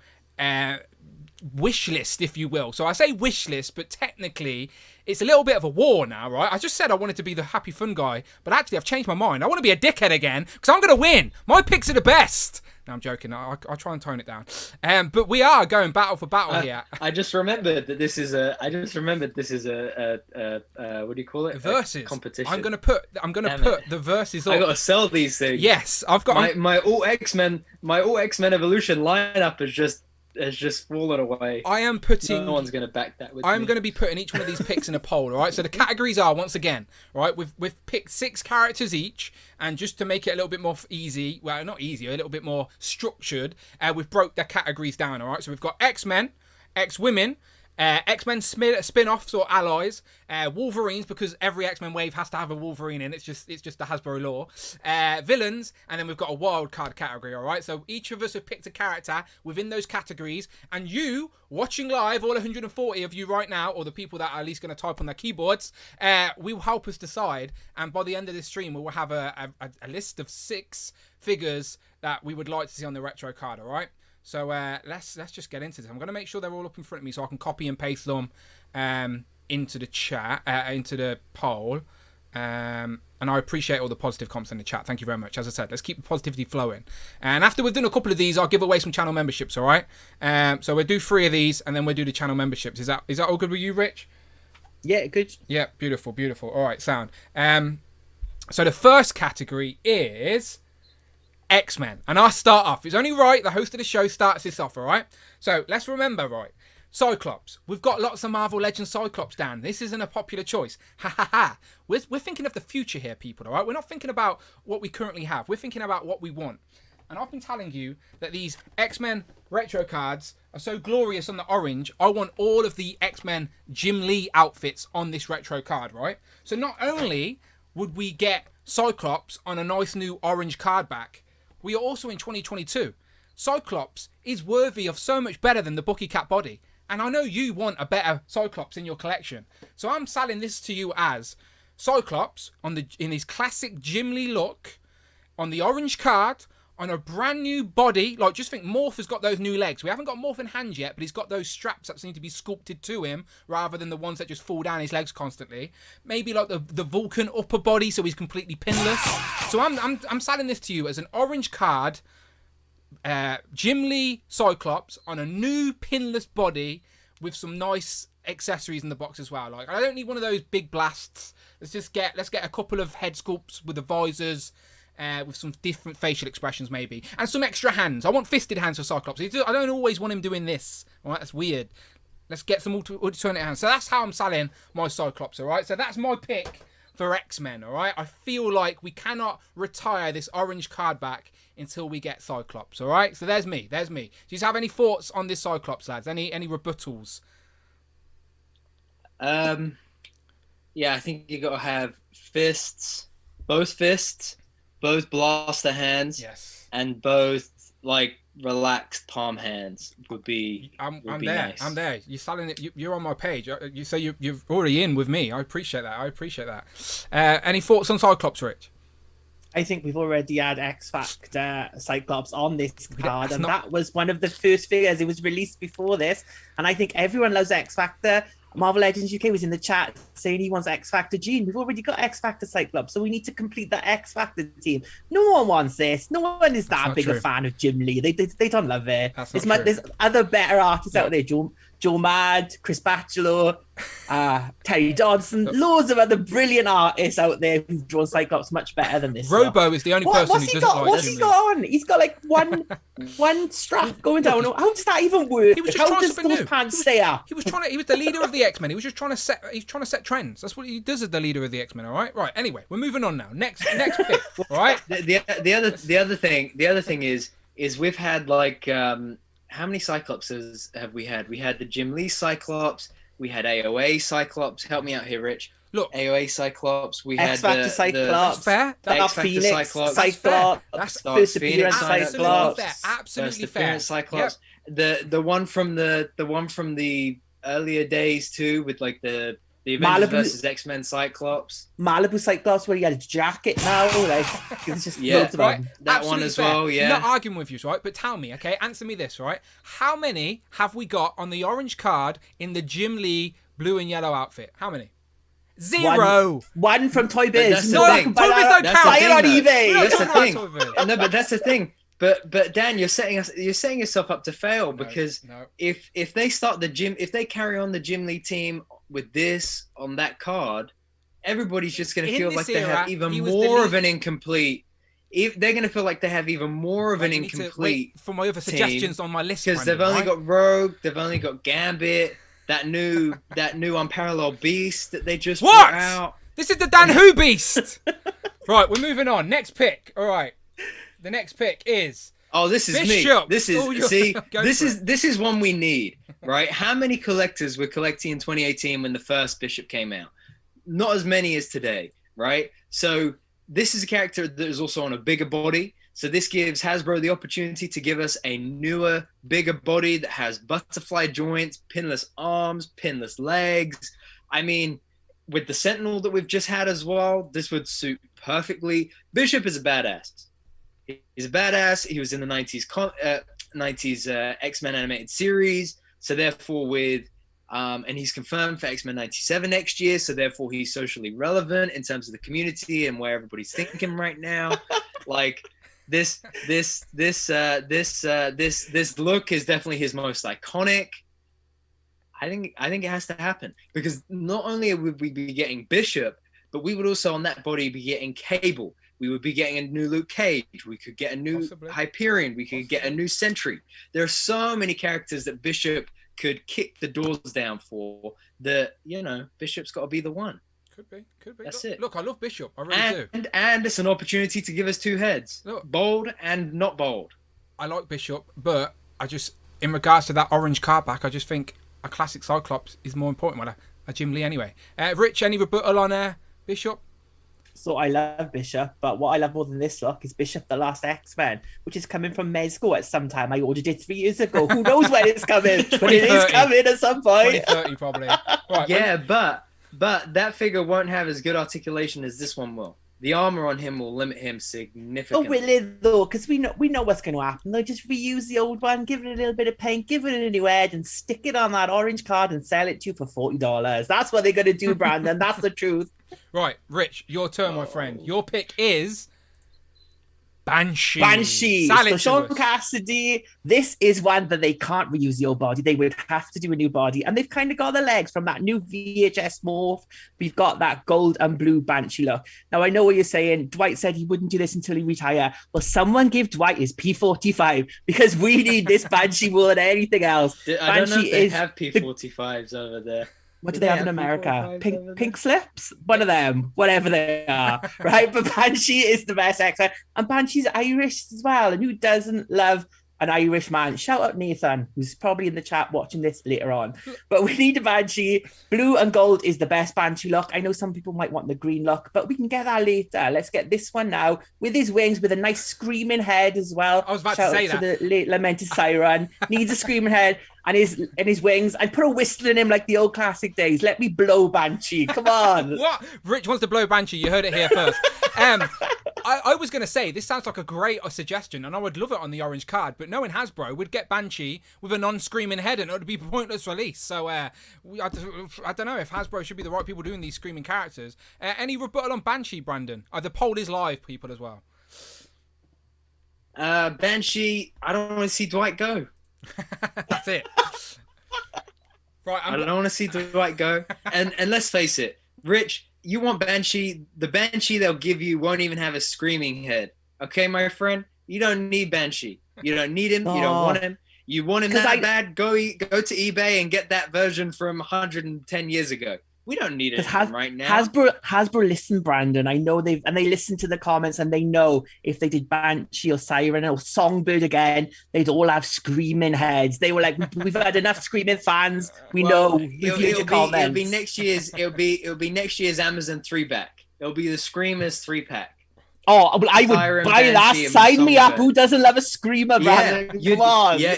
wish list, if you will. So I say wish list, but technically it's a little bit of a war now, right? I just said I wanted to be the happy fun guy, but actually I've changed my mind. I want to be a dickhead again because I'm going to win. My picks are the best. No, I'm joking. I'll try and tone it down. But we are going battle for battle here. I just remembered that this is a what do you call it? Versus a competition. I'm gonna put the verses up. I gotta sell these things. Yes, I've got my all X-Men Evolution lineup has just fallen away. I am putting. No one's going to back that with me. I'm going to be putting each one of these picks in a poll, all right? So the categories are, once again, right, we've picked 6 characters each, and just to make it a little bit more easy, well, not easier, a little bit more structured, we've broke the categories down, all right? So we've got X-Men, X-Women, X-Men spin-offs or allies, Wolverines, because every X-Men wave has to have a Wolverine in. It's just the Hasbro lore. Villains, and then we've got a wild card category, all right? So each of us have picked a character within those categories, and you, watching live, all 140 of you right now, or the people that are at least going to type on their keyboards, will help us decide, and by the end of this stream, we will have a list of 6 figures that we would like to see on the retro card, all right? So let's just get into this. I'm going to make sure they're all up in front of me so I can copy and paste them into the chat, into the poll. And I appreciate all the positive comments in the chat. Thank you very much. As I said, let's keep the positivity flowing. And after we've done a couple of these, I'll give away some channel memberships, all right? So we'll do 3 of these, and then we'll do the channel memberships. Is that all good with you, Rich? Yeah, good. Yeah, beautiful. All right, sound. So the first category is X-Men. And I'll start off. It's only right, the host of the show starts this off, all right? So let's remember, right? Cyclops. We've got lots of Marvel Legends Cyclops, Dan. This isn't a popular choice. Ha ha ha. We're thinking of the future here, people, all right? We're not thinking about what we currently have. We're thinking about what we want. And I've been telling you that these X-Men retro cards are so glorious on the orange. I want all of the X-Men Jim Lee outfits on this retro card, right? So not only would we get Cyclops on a nice new orange card back, we are also in 2022. Cyclops is worthy of so much better than the Bucky Cat body. And I know you want a better Cyclops in your collection. So I'm selling this to you as Cyclops in his classic Jim Lee look, on the orange card, on a brand new body. Like, just think, Morph has got those new legs. We haven't got Morph in hand yet, but he's got those straps that seem to be sculpted to him rather than the ones that just fall down his legs constantly. Maybe like the Vulcan upper body, so he's completely pinless. So I'm selling this to you as an orange card, Jim Lee Cyclops on a new pinless body with some nice accessories in the box as well. Like, I don't need one of those big blasts. Let's get a couple of head sculpts with the visors, with some different facial expressions maybe, and some extra hands. I want fisted hands for Cyclops. I don't always want him doing this. All right, that's weird. Let's get some alternate hands. So that's how I'm selling my Cyclops. All right, so that's my pick for X-Men. All right, I feel like we cannot retire this orange card back until we get Cyclops. All right, so there's me. Do you have any thoughts on this Cyclops, lads? Any rebuttals? Yeah, I think you got to have fists, both blaster hands, yes, and both like relaxed palm hands would be. I'm there. Nice. I'm there. You're selling it. You're on my page. You say you're already in with me. I appreciate that. Any thoughts on Cyclops, Rich? I think we've already had X Factor Cyclops on this card, and that was one of the first figures. It was released before this, and I think everyone loves X Factor. Marvel Legends UK was in the chat saying he wants X Factor Gene. We've already got X Factor Cyclops, so we need to complete the X Factor team. No one wants this. No one is that big a fan of Jim Lee. They don't love it. There's other better artists out there. Joe Mad, Chris Bachelor, Terry Dodson, loads of other brilliant artists out there who've drawn Cyclops much better than this. Robo is the only person who doesn't like What's he got on? He's got like one strap going down. How does that even work? How does those pants stay up? He was the leader of the X-Men. He was just trying to set trends. That's what he does as the leader of the X-Men. All right. Right. Anyway, we're moving on now. Next pick. All right. The other thing is we've had like. How many Cyclopses have we had? We had the Jim Lee Cyclops. We had AOA Cyclops. Help me out here, Rich. Look, AOA Cyclops. We X had Factor Cyclops. That's fair. X Factor Cyclops. Cyclops. That's first appearance Cyclops. Absolutely fair. Cyclops. Yep. The one from the earlier days too, with like the Avengers versus X-Men Cyclops. Malibu Cyclops, where he had a jacket now. Like, it's just loads of right. them. That Absolutely one as fair. well, yeah. I'm not arguing with you, right? But tell me, okay? Answer me this, right? How many have we got on the orange card in the Jim Lee blue and yellow outfit? How many? Zero. One from Toy Biz. No, Toy Biz don't count. Buy it on eBay. That's the thing. No, but that's the thing. But Dan, you're setting yourself up to fail because if they start if they carry on the Jim Lee team with this on that card, everybody's just going to feel like they have even more of an incomplete. They're going to feel like they have even more of an incomplete. For my other suggestions on my list, because they've only got Rogue, they've only got Gambit, that new Unparalleled Beast that they just brought out. This is the Dan Who Beast. Right, we're moving on. Next pick. All right. The next pick is this is Bishop. Me. This is this is one we need, right? How many collectors were collecting in 2018 when the first Bishop came out? Not as many as today, right? So this is a character that is also on a bigger body. So this gives Hasbro the opportunity to give us a newer, bigger body that has butterfly joints, pinless arms, pinless legs. I mean, with the Sentinel that we've just had as well, this would suit perfectly. Bishop is a badass. He's a badass. He was in the 90s 90s X-Men animated series. So therefore and he's confirmed for X-Men 97 next year. So therefore he's socially relevant in terms of the community and where everybody's thinking right now. Like this look is definitely his most iconic. I think it has to happen, because not only would we be getting Bishop, but we would also on that body be getting Cable. We would be getting a new Luke Cage. We could get a new Hyperion. We could get a new Sentry. There are so many characters that Bishop could kick the doors down for, that, Bishop's got to be the one. Could be. That's it. Look, I love Bishop. I really do. And it's an opportunity to give us two heads. Look, bold and not bold. I like Bishop, but I just, in regards to that orange card back, I just think a classic Cyclops is more important than a Jim Lee anyway. Rich, any rebuttal on Bishop? So I love Bishop, but what I love more than this look is Bishop the Last X-Men, which is coming from Mezco at some time. I ordered it 3 years ago. Who knows when it's coming? But it is coming at some point. 2030 probably. Right, yeah, but that figure won't have as good articulation as this one will. The armor on him will limit him significantly. Oh, will it though? Because we know what's going to happen. They'll just reuse the old one, give it a little bit of paint, give it a new head, and stick it on that orange card and sell it to you for $40. That's what they're going to do, Brandon. That's the truth. Right, Rich, your turn, my friend. Your pick is Banshee. So Sean Cassidy, this is one that they can't reuse the old body. They would have to do a new body. And they've kind of got the legs from that new VHS morph. We've got that gold and blue Banshee look. Now, I know what you're saying. Dwight said he wouldn't do this until he retire. Well, someone give Dwight his P45, because we need this Banshee more than anything else. I don't know if they have P45s over there. What do they have in America? Pink slips? One of them, whatever they are, right? But Banshee is the best X-Men. And Banshee's Irish as well. And who doesn't love an Irish man? Shout out Nathan, who's probably in the chat watching this later on. But we need a Banshee. Blue and gold is the best Banshee look. I know some people might want the green look, but we can get that later. Let's get this one now with his wings, with a nice screaming head as well. I was about to say that. To the late lamented Siren. Needs a screaming head. And his wings, and put a whistle in him like the old classic days. Let me blow Banshee. Come on. What? Rich wants to blow Banshee. You heard it here first. I was going to say, this sounds like a great suggestion, and I would love it on the orange card, but knowing Hasbro would get Banshee with a non-screaming head, and it would be a pointless release. So I don't know if Hasbro should be the right people doing these screaming characters. Any rebuttal on Banshee, Brandon? The poll is live, people, as well. Banshee, I don't want to see Dwight go. That's it. Right, I don't want to see Dwight go. And let's face it, Rich, you want Banshee. The Banshee they'll give you won't even have a screaming head. Okay, my friend? You don't need Banshee. You don't need him. You don't want him. You want him that bad? Go to eBay and get that version from 110 years ago. We don't need it right now. Hasbro listen, Brandon. I know they listen to the comments, and they know if they did Banshee or Siren or Songbird again, they'd all have screaming heads. They were like, we've had enough screaming fans. It'll be next year's. It'll be next year's Amazon 3-pack. It'll be the Screamers 3-pack. Oh, I would Siren, buy that. Sign me up. Who doesn't love a screamer, Brandon? Come on. Yeah,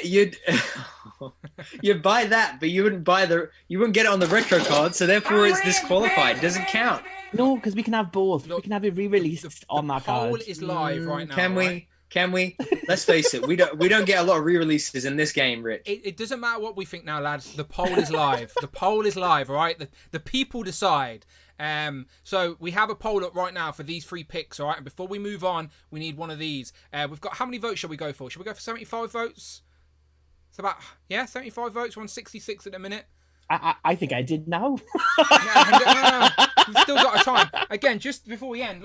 you'd buy that, but you wouldn't get it on the retro card, so therefore it's disqualified. It doesn't count. No, because we can have both. Look, we can have it re-released on that card. The poll is live right now. Can we? Let's face it. We don't get a lot of re-releases in this game, Rich. It doesn't matter what we think now, lads. The poll is live. The poll is live, all right? The people decide. So we have a poll up right now for these 3 picks, all right? And before we move on, we need one of these. We've got, how many votes shall we go for? Should we go for 75 votes? It's about, 75 votes. We're on 66 at the minute. I think I did now. No. We've still got a time. Again, just before we end,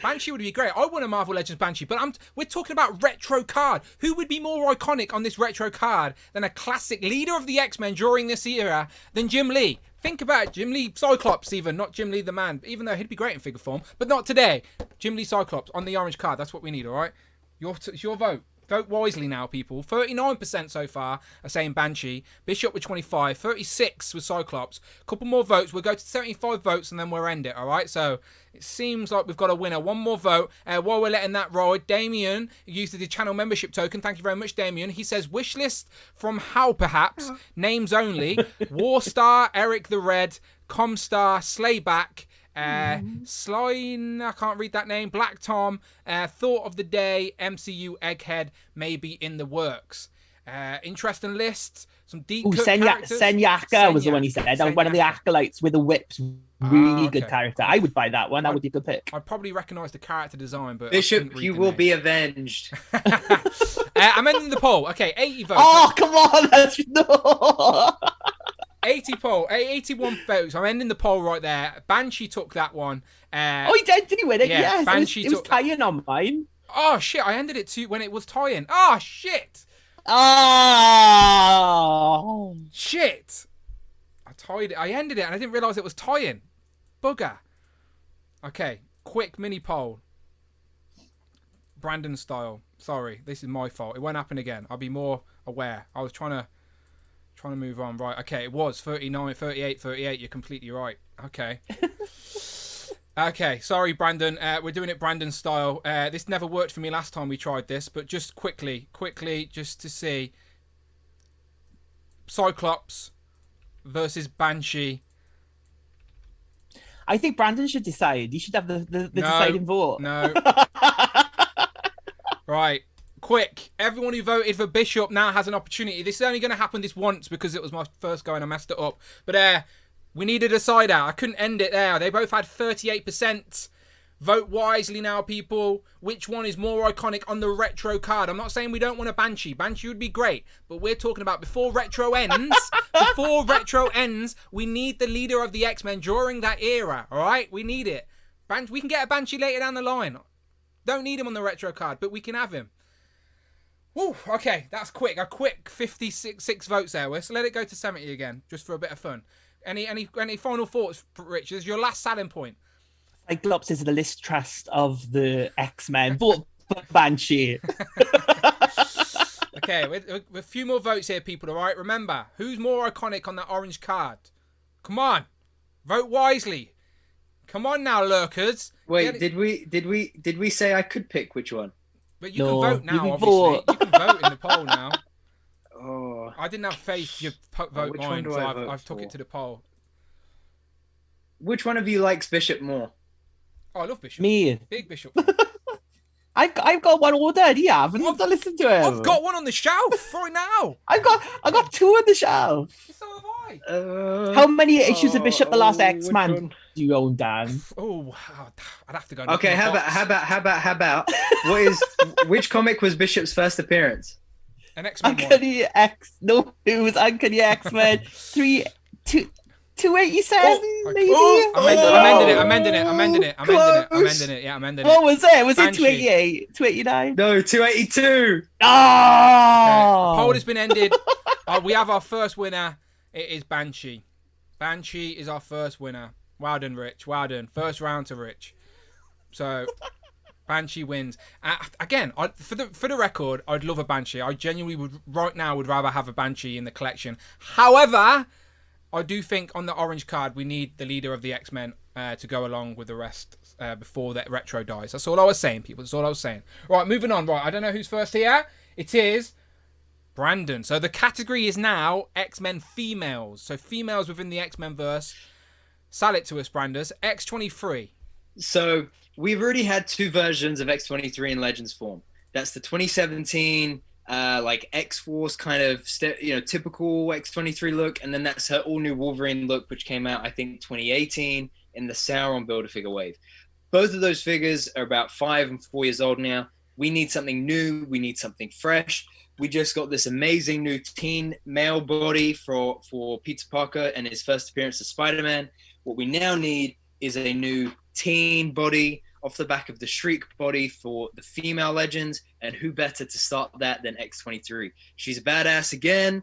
Banshee would be great. I want a Marvel Legends Banshee, but we're talking about retro card. Who would be more iconic on this retro card than a classic leader of the X-Men during this era than Jim Lee? Think about it. Jim Lee Cyclops even, not Jim Lee the man, even though he'd be great in figure form, but not today. Jim Lee Cyclops on the orange card. That's what we need, all right? It's your vote. Vote wisely now, people. 39% so far are saying Banshee. Bishop with 25. 36 with Cyclops. A couple more votes. We'll go to 75 votes and then we'll end it, all right? So it seems like we've got a winner. One more vote. While we're letting that ride, Damien used the channel membership token. Thank you very much, Damien. He says, wish list from Hal, perhaps. Names only. Warstar, Eric the Red, Comstar, Slayback, Slime, I can't read that name. Black Tom, thought of the day, MCU Egghead may be in the works. Interesting lists. Some deep characters. Senyaka was the one he said. One of the acolytes with the whips. Really good character. I would buy that one. That would be a good pick. I'd probably recognise the character design, but Bishop, you will be avenged. I'm ending the poll. Okay, 80 votes. Oh, come on! No. 81 votes. I'm ending the poll right there. Banshee took that one. He did. Did he win it? Yeah, yes. Banshee it was tying on mine. Oh shit! I ended it when it was tying. Oh shit! Oh shit! I tied it. I ended it, and I didn't realise it was tying. Bugger. Okay, quick mini poll. Brandon style. Sorry, this is my fault. It won't happen again. I'll be more aware. I was trying to move on. Right. Okay, it was 39, 38, 38. You're completely right. Okay. Okay, sorry, Brandon. We're doing it Brandon style. This never worked for me last time we tried this, but just quickly, just to see. Cyclops versus Banshee. I think Brandon should decide. He should have the deciding vote. No. Right. Quick. Everyone who voted for Bishop now has an opportunity. This is only going to happen this once because it was my first go and I messed it up. But we need a decider. I couldn't end it there. They both had 38%. Vote wisely now, people. Which one is more iconic on the retro card? I'm not saying we don't want a Banshee. Banshee would be great. But we're talking about before retro ends. We need the leader of the X-Men during that era. All right? We need it. We can get a Banshee later down the line. Don't need him on the retro card, but we can have him. Woo, okay, that's quick. A quick 56 votes there. Let's let it go to 70 again, just for a bit of fun. Any final thoughts, Rich? This is your last selling point. Cyclops is the list trust of the X-Men. Vote for Banshee. Okay, with a few more votes here, people. All right, remember who's more iconic on that orange card? Come on, vote wisely. Come on now, lurkers. Wait, did we say I could pick which one? But you can vote now, obviously. You can vote in the poll now. Oh, I didn't have faith you'd vote mine, so I've took it to the poll. Which one of you likes Bishop more? Oh, I love Bishop. Me. Big Bishop. I've got one ordered. You haven't listened to him. I've got one on the shelf right now. I got two on the shelf. So have I. How many issues of Bishop the Last X-Man do you own, Dan? Oh, I'd have to go. Okay, how about which comic was Bishop's first appearance? An X-Men Uncanny one. it was Uncanny X-Men 287, maybe? I'm ending it. Yeah, I'm ending it. What was it? Was Banshee. It 288? 289? No, 282. Oh! Okay. The poll has been ended. We have our first winner. It is Banshee. Banshee is our first winner. Well done, Rich. Well done. First round to Rich. So, Banshee wins. Again, for the record, I'd love a Banshee. I genuinely would rather have a Banshee in the collection. However, I do think on the orange card, we need the leader of the X-Men to go along with the rest before that retro dies. That's all I was saying, people. That's all I was saying. Right, moving on. Right, I don't know who's first here. It is Brandon. So the category is now X-Men females. So females within the X-Men verse. Sell it to us, Brandon. X-23. So we've already had two versions of X-23 in Legends form. That's the 2017... like X-Force kind of typical X-23 look, and then that's her all new Wolverine look, which came out I think 2018 in the Sauron Build-A-Figure wave. Both of those figures are about 5 and 4 years old now. We need something new. We need something fresh. We just got this amazing new teen male body for Peter Parker and his first appearance as Spider-Man. What we now need is a new teen body off the back of the Shriek body for the female Legends, and who better to start that than X-23? She's a badass again.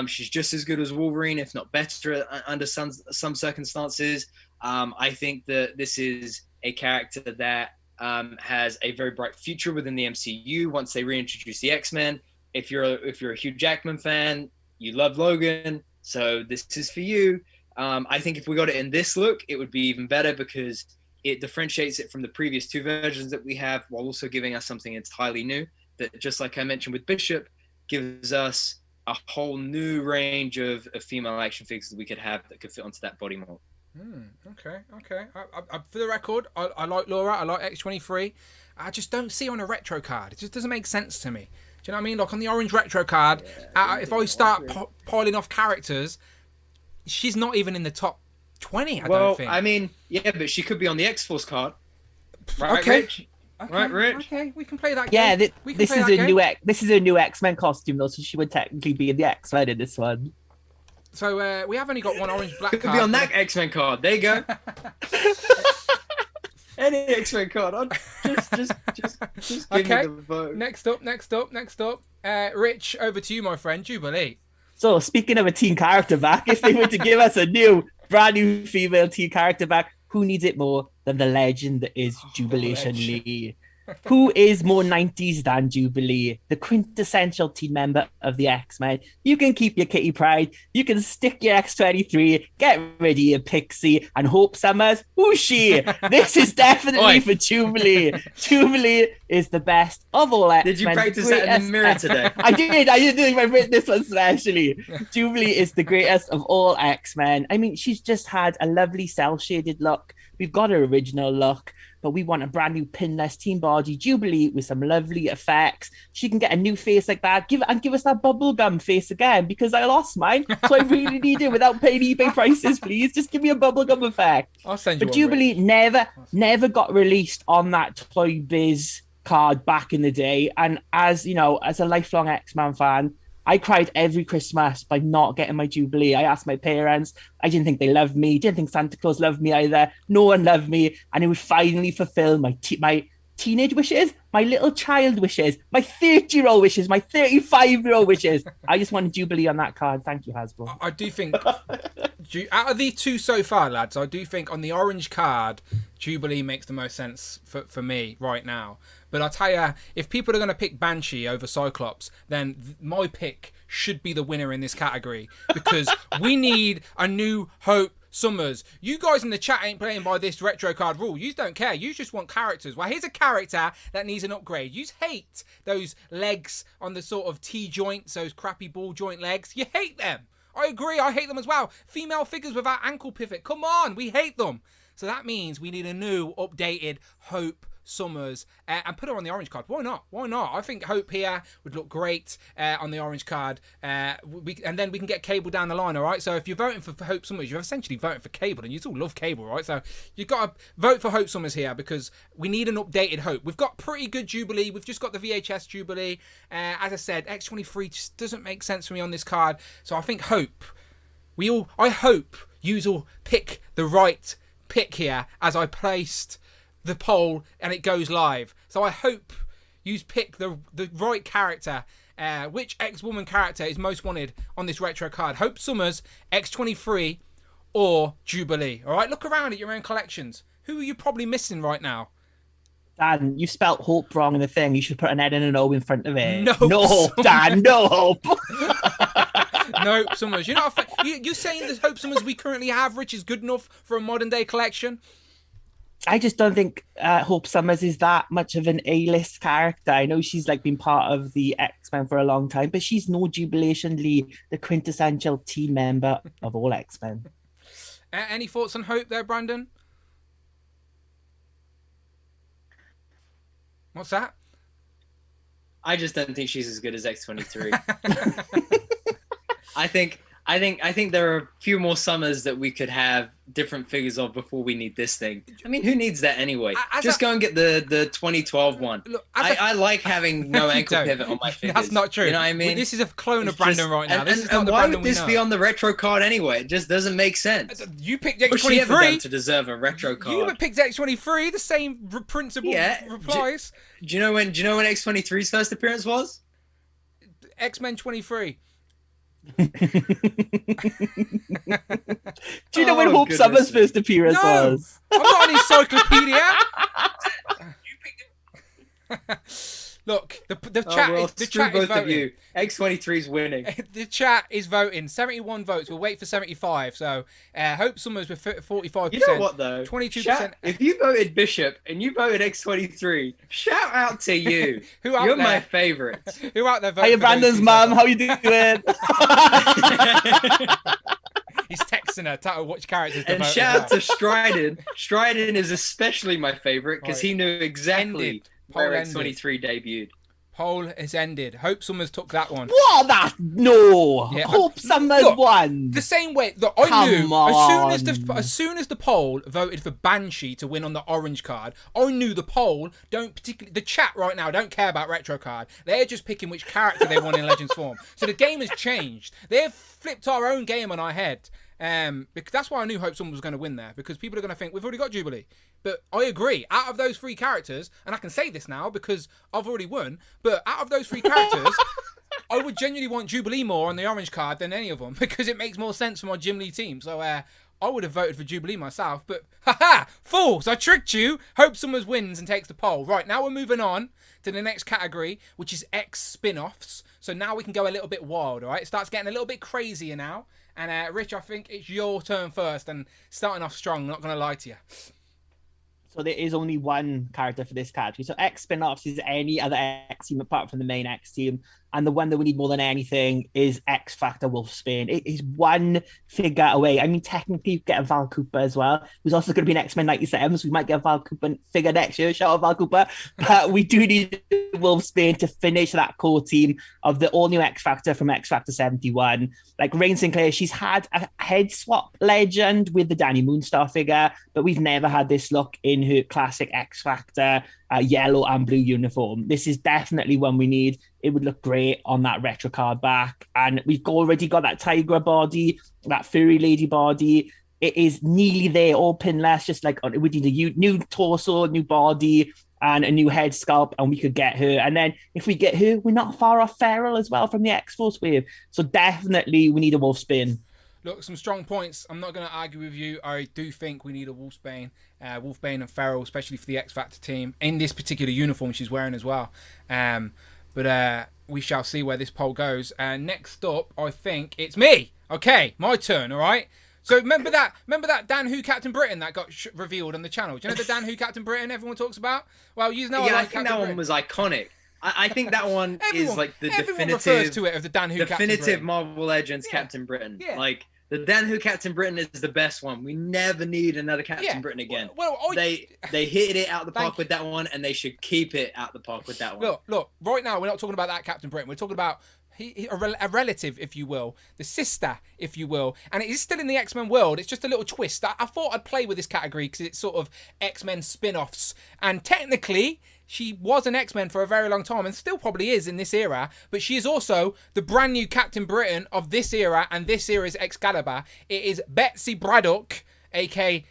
She's just as good as Wolverine, if not better under some circumstances. I think that this is a character that has a very bright future within the MCU once they reintroduce the X-Men. If you're a Hugh Jackman fan, you love Logan, so this is for you. I think if we got it in this look, it would be even better because it differentiates it from the previous two versions that we have, while also giving us something entirely new that, just like I mentioned with Bishop, gives us a whole new range of female action figures that we could have that could fit onto that body mold. Okay. For the record, I like Laura. I like X-23. I just don't see her on a retro card. It just doesn't make sense to me. Do you know what I mean? Like on the orange retro card, if I start piling off characters, she's not even in the top 20, I don't think. Well, I mean, yeah, but she could be on the X-Force card. Right, Okay. Rich? Right, Rich? Okay, we can play that Yeah, game. this is a new X-Men costume though, so she would technically be in the X-Men in this one. So we have only got one orange black Could card. be on that X-Men card. There you go. Any X-Men card. Just give me the vote. Next up. Rich, over to you, my friend. Jubilee. So speaking of a teen character back, if they were to give us a brand new female teen character back, who needs it more than the legend that is Jubilee Lee? Who is more 90s than Jubilee, the quintessential team member of the X-Men? You can keep your Kitty Pryde, you can stick your X-23, get rid of your Pixie, and Hope Summers. Who's she? This is definitely for Jubilee. Jubilee is the best of all X-Men. Did you practice that in the mirror today? I did. I've written this one especially. Jubilee is the greatest of all X-Men. I mean, she's just had a lovely cel-shaded look. We've got her original look, but we want a brand new pinless team body Jubilee with some lovely effects. She can get a new face like that. Give us that bubblegum face again, because I lost mine, so I really need it without paying eBay prices, please. Just give me a bubblegum effect. I'll send you But one, Jubilee never got released on that Toy Biz card back in the day. And as you know, as a lifelong X-Men fan, I cried every Christmas by not getting my Jubilee. I asked my parents. I didn't think they loved me. Didn't think Santa Claus loved me either. No one loved me. And it would finally fulfill my teenage wishes, my little child wishes, my 30-year-old wishes, my 35-year-old wishes. I just wanted Jubilee on that card. Thank you, Hasbro. I do think, out of the two so far, lads, I do think on the orange card, Jubilee makes the most sense for me right now. But I'll tell you, if people are going to pick Banshee over Cyclops, then my pick should be the winner in this category, because we need a new Hope Summers. You guys in the chat ain't playing by this retro card rule. You don't care. You just want characters. Well, here's a character that needs an upgrade. You hate those legs on the sort of T-joints, those crappy ball joint legs. You hate them. I agree. I hate them as well. Female figures without ankle pivot. Come on. We hate them. So that means we need a new, updated Hope Summers and put her on the orange card. Why not? I think Hope here would look great on the orange card, and then we can get Cable down the line. All right, so if you're voting for Hope Summers, you're essentially voting for Cable, and you all love Cable, right? So you've got to vote for Hope Summers here, because we need an updated Hope. We've got pretty good Jubilee. We've just got the VHS Jubilee. As I said, X-23 just doesn't make sense for me on this card. So I think Hope. I hope you all pick the right pick here as I placed the poll and it goes live. So I hope you pick the right character. Which X-Woman character is most wanted on this retro card? Hope Summers, X-23, or Jubilee? All right, look around at your own collections. Who are you probably missing right now? Dan, you spelt hope wrong in the thing. You should put an N and an O in front of it. No hope, Dan. No hope. No Hope Summers. You're saying the Hope Summers we currently have, Rich, is good enough for a modern day collection? I just don't think Hope Summers is that much of an A-list character. I know she's been part of the X-Men for a long time, but she's no Jubilation Lee, the quintessential team member of all X-Men. Any thoughts on Hope there, Brandon? What's that? I just don't think she's as good as X-23. I think there are a few more Summers that we could have different figures of before we need this thing. I mean, who needs that anyway? Just go and get the 2012 one. Look, I like having no ankle pivot on my fingers. That's not true. You know what I mean? This is a clone of Brandon right now. This is not and the why Brandon would this be on the retro card anyway? It just doesn't make sense. You picked What's she ever done X-23 to deserve a retro card? You picked X-23. The same principle applies. Do you know when X-23's first appearance was? X-Men 23. Do you know when Hope Summers' first appearance was? I'm not an encyclopedia. Look, the chat is voting. X-23's winning. The chat is voting. 71 votes. We'll wait for 75. So Hope Summers with 45%. You know what though? 22%. If you voted Bishop and you voted X-23, shout out to you. You're my favourite. Who out there voting? Hiya, Brandon's mum. How you doing? He's texting listener, which characters to And vote shout as out well. to Stryden. Stryden is especially my favorite because he knew exactly where X-23 debuted. Poll is ended. Hope Summers took that one. What? That no. Yeah, Hope Summers look, won. The same way that I knew on. as soon as the poll voted for Banshee to win on the orange card, I knew the poll the chat right now don't care about retro card. They're just picking which character they want in Legends form. So the game has changed. They've flipped our own game on our head. Because that's why I knew Hope Summers was going to win there, because people are going to think we've already got Jubilee. But I agree, out of those 3 characters, and I can say this now because I've already won, but out of those 3 characters, I would genuinely want Jubilee more on the orange card than any of them, because it makes more sense for my Jim Lee team. So I would have voted for Jubilee myself, but haha, fools, I tricked you. Hope Summers wins and takes the poll. Right, now we're moving on to the next category, which is X spin-offs. So now we can go a little bit wild, all right? It starts getting a little bit crazier now. And Rich, I think it's your turn first, and starting off strong, not going to lie to you. So there is only one character for this category. So X spin-offs is any other X team apart from the main X team. And the one that we need more than anything is X Factor Wolfsbane. It is one figure away. I mean, technically, you get a Val Cooper as well, who's also going to be an X-Men 97, so we might get a Val Cooper figure next year. Shout out Val Cooper. But we do need Wolfsbane to finish that core team of the all-new X Factor from X Factor 71. Like Rain Sinclair, she's had a head swap legend with the Danny Moonstar figure, but we've never had this look in her classic X Factor yellow and blue uniform. This is definitely one we need. It would look great on that retro card back. And we've already got that Tigra body, that furry lady body. It is nearly there, all pinless, just like we need a new torso, new body, and a new head sculpt, and we could get her. And then if we get her, we're not far off Feral as well from the X-Force wave. So definitely we need a Wolfsbane. Look, some strong points. I'm not going to argue with you. I do think we need a Wolfsbane and Feral, especially for the X Factor team, in this particular uniform she's wearing as well. But we shall see where this poll goes. Next up, I think it's me. Okay, my turn, all right? So remember that Dan Who Captain Britain that got revealed on the channel? Do you know the Dan Who Captain Britain everyone talks about? Well, you know, I think that one was iconic. I think that one is like the refers to it as the Dan Who definitive Captain Marvel Legends Captain Britain. Yeah. Like the Dan Who Captain Britain is the best one. We never need another Captain Britain again. They hit it out the park with that one, and they should keep it out the park with that one. Look. Right now, we're not talking about that Captain Britain. We're talking about a relative, if you will, the sister, if you will, and it is still in the X-Men world. It's just a little twist. I thought I'd play with this category because it's sort of X-Men spin-offs, and technically she was an X-Men for a very long time and still probably is in this era, but she is also the brand new Captain Britain of this era, and this era's Excalibur. It is Betsy Braddock, aka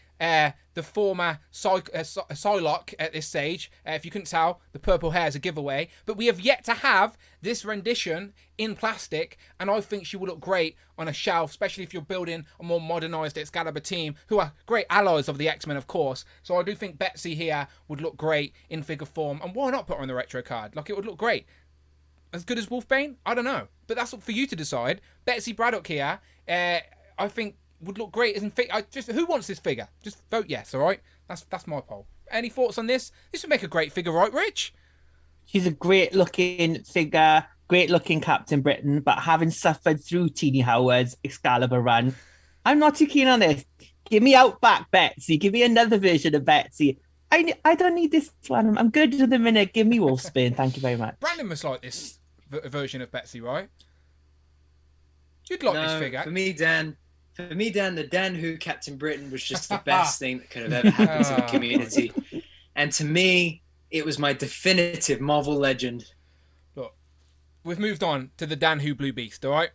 the former Psylocke at this stage. If you couldn't tell, the purple hair is a giveaway. But we have yet to have this rendition in plastic, and I think she will look great on a shelf, especially if you're building a more modernised Excalibur team, who are great allies of the X-Men, of course. So I do think Betsy here would look great in figure form, and why not put her on the retro card? Like, it would look great. As good as Wolfsbane? I don't know. But that's up for you to decide. Betsy Braddock here, I think would look great as in figure. Who wants this figure? Just vote yes, all right? That's my poll. Any thoughts on this? This would make a great figure, right, Rich? She's a great looking figure, great looking Captain Britain, but having suffered through Teeny Howard's Excalibur run, I'm not too keen on this. Give me Outback Betsy. Give me another version of Betsy. I don't need this one. I'm good for the minute. Give me Wolfsbane. Thank you very much. Brandon must like this version of Betsy, right? You'd like this figure. For me, Dan, the Dan Who Captain Britain was just the best thing that could have ever happened to the community. And to me, it was my definitive Marvel legend. Look, we've moved on to the Dan Who Blue Beast, all right?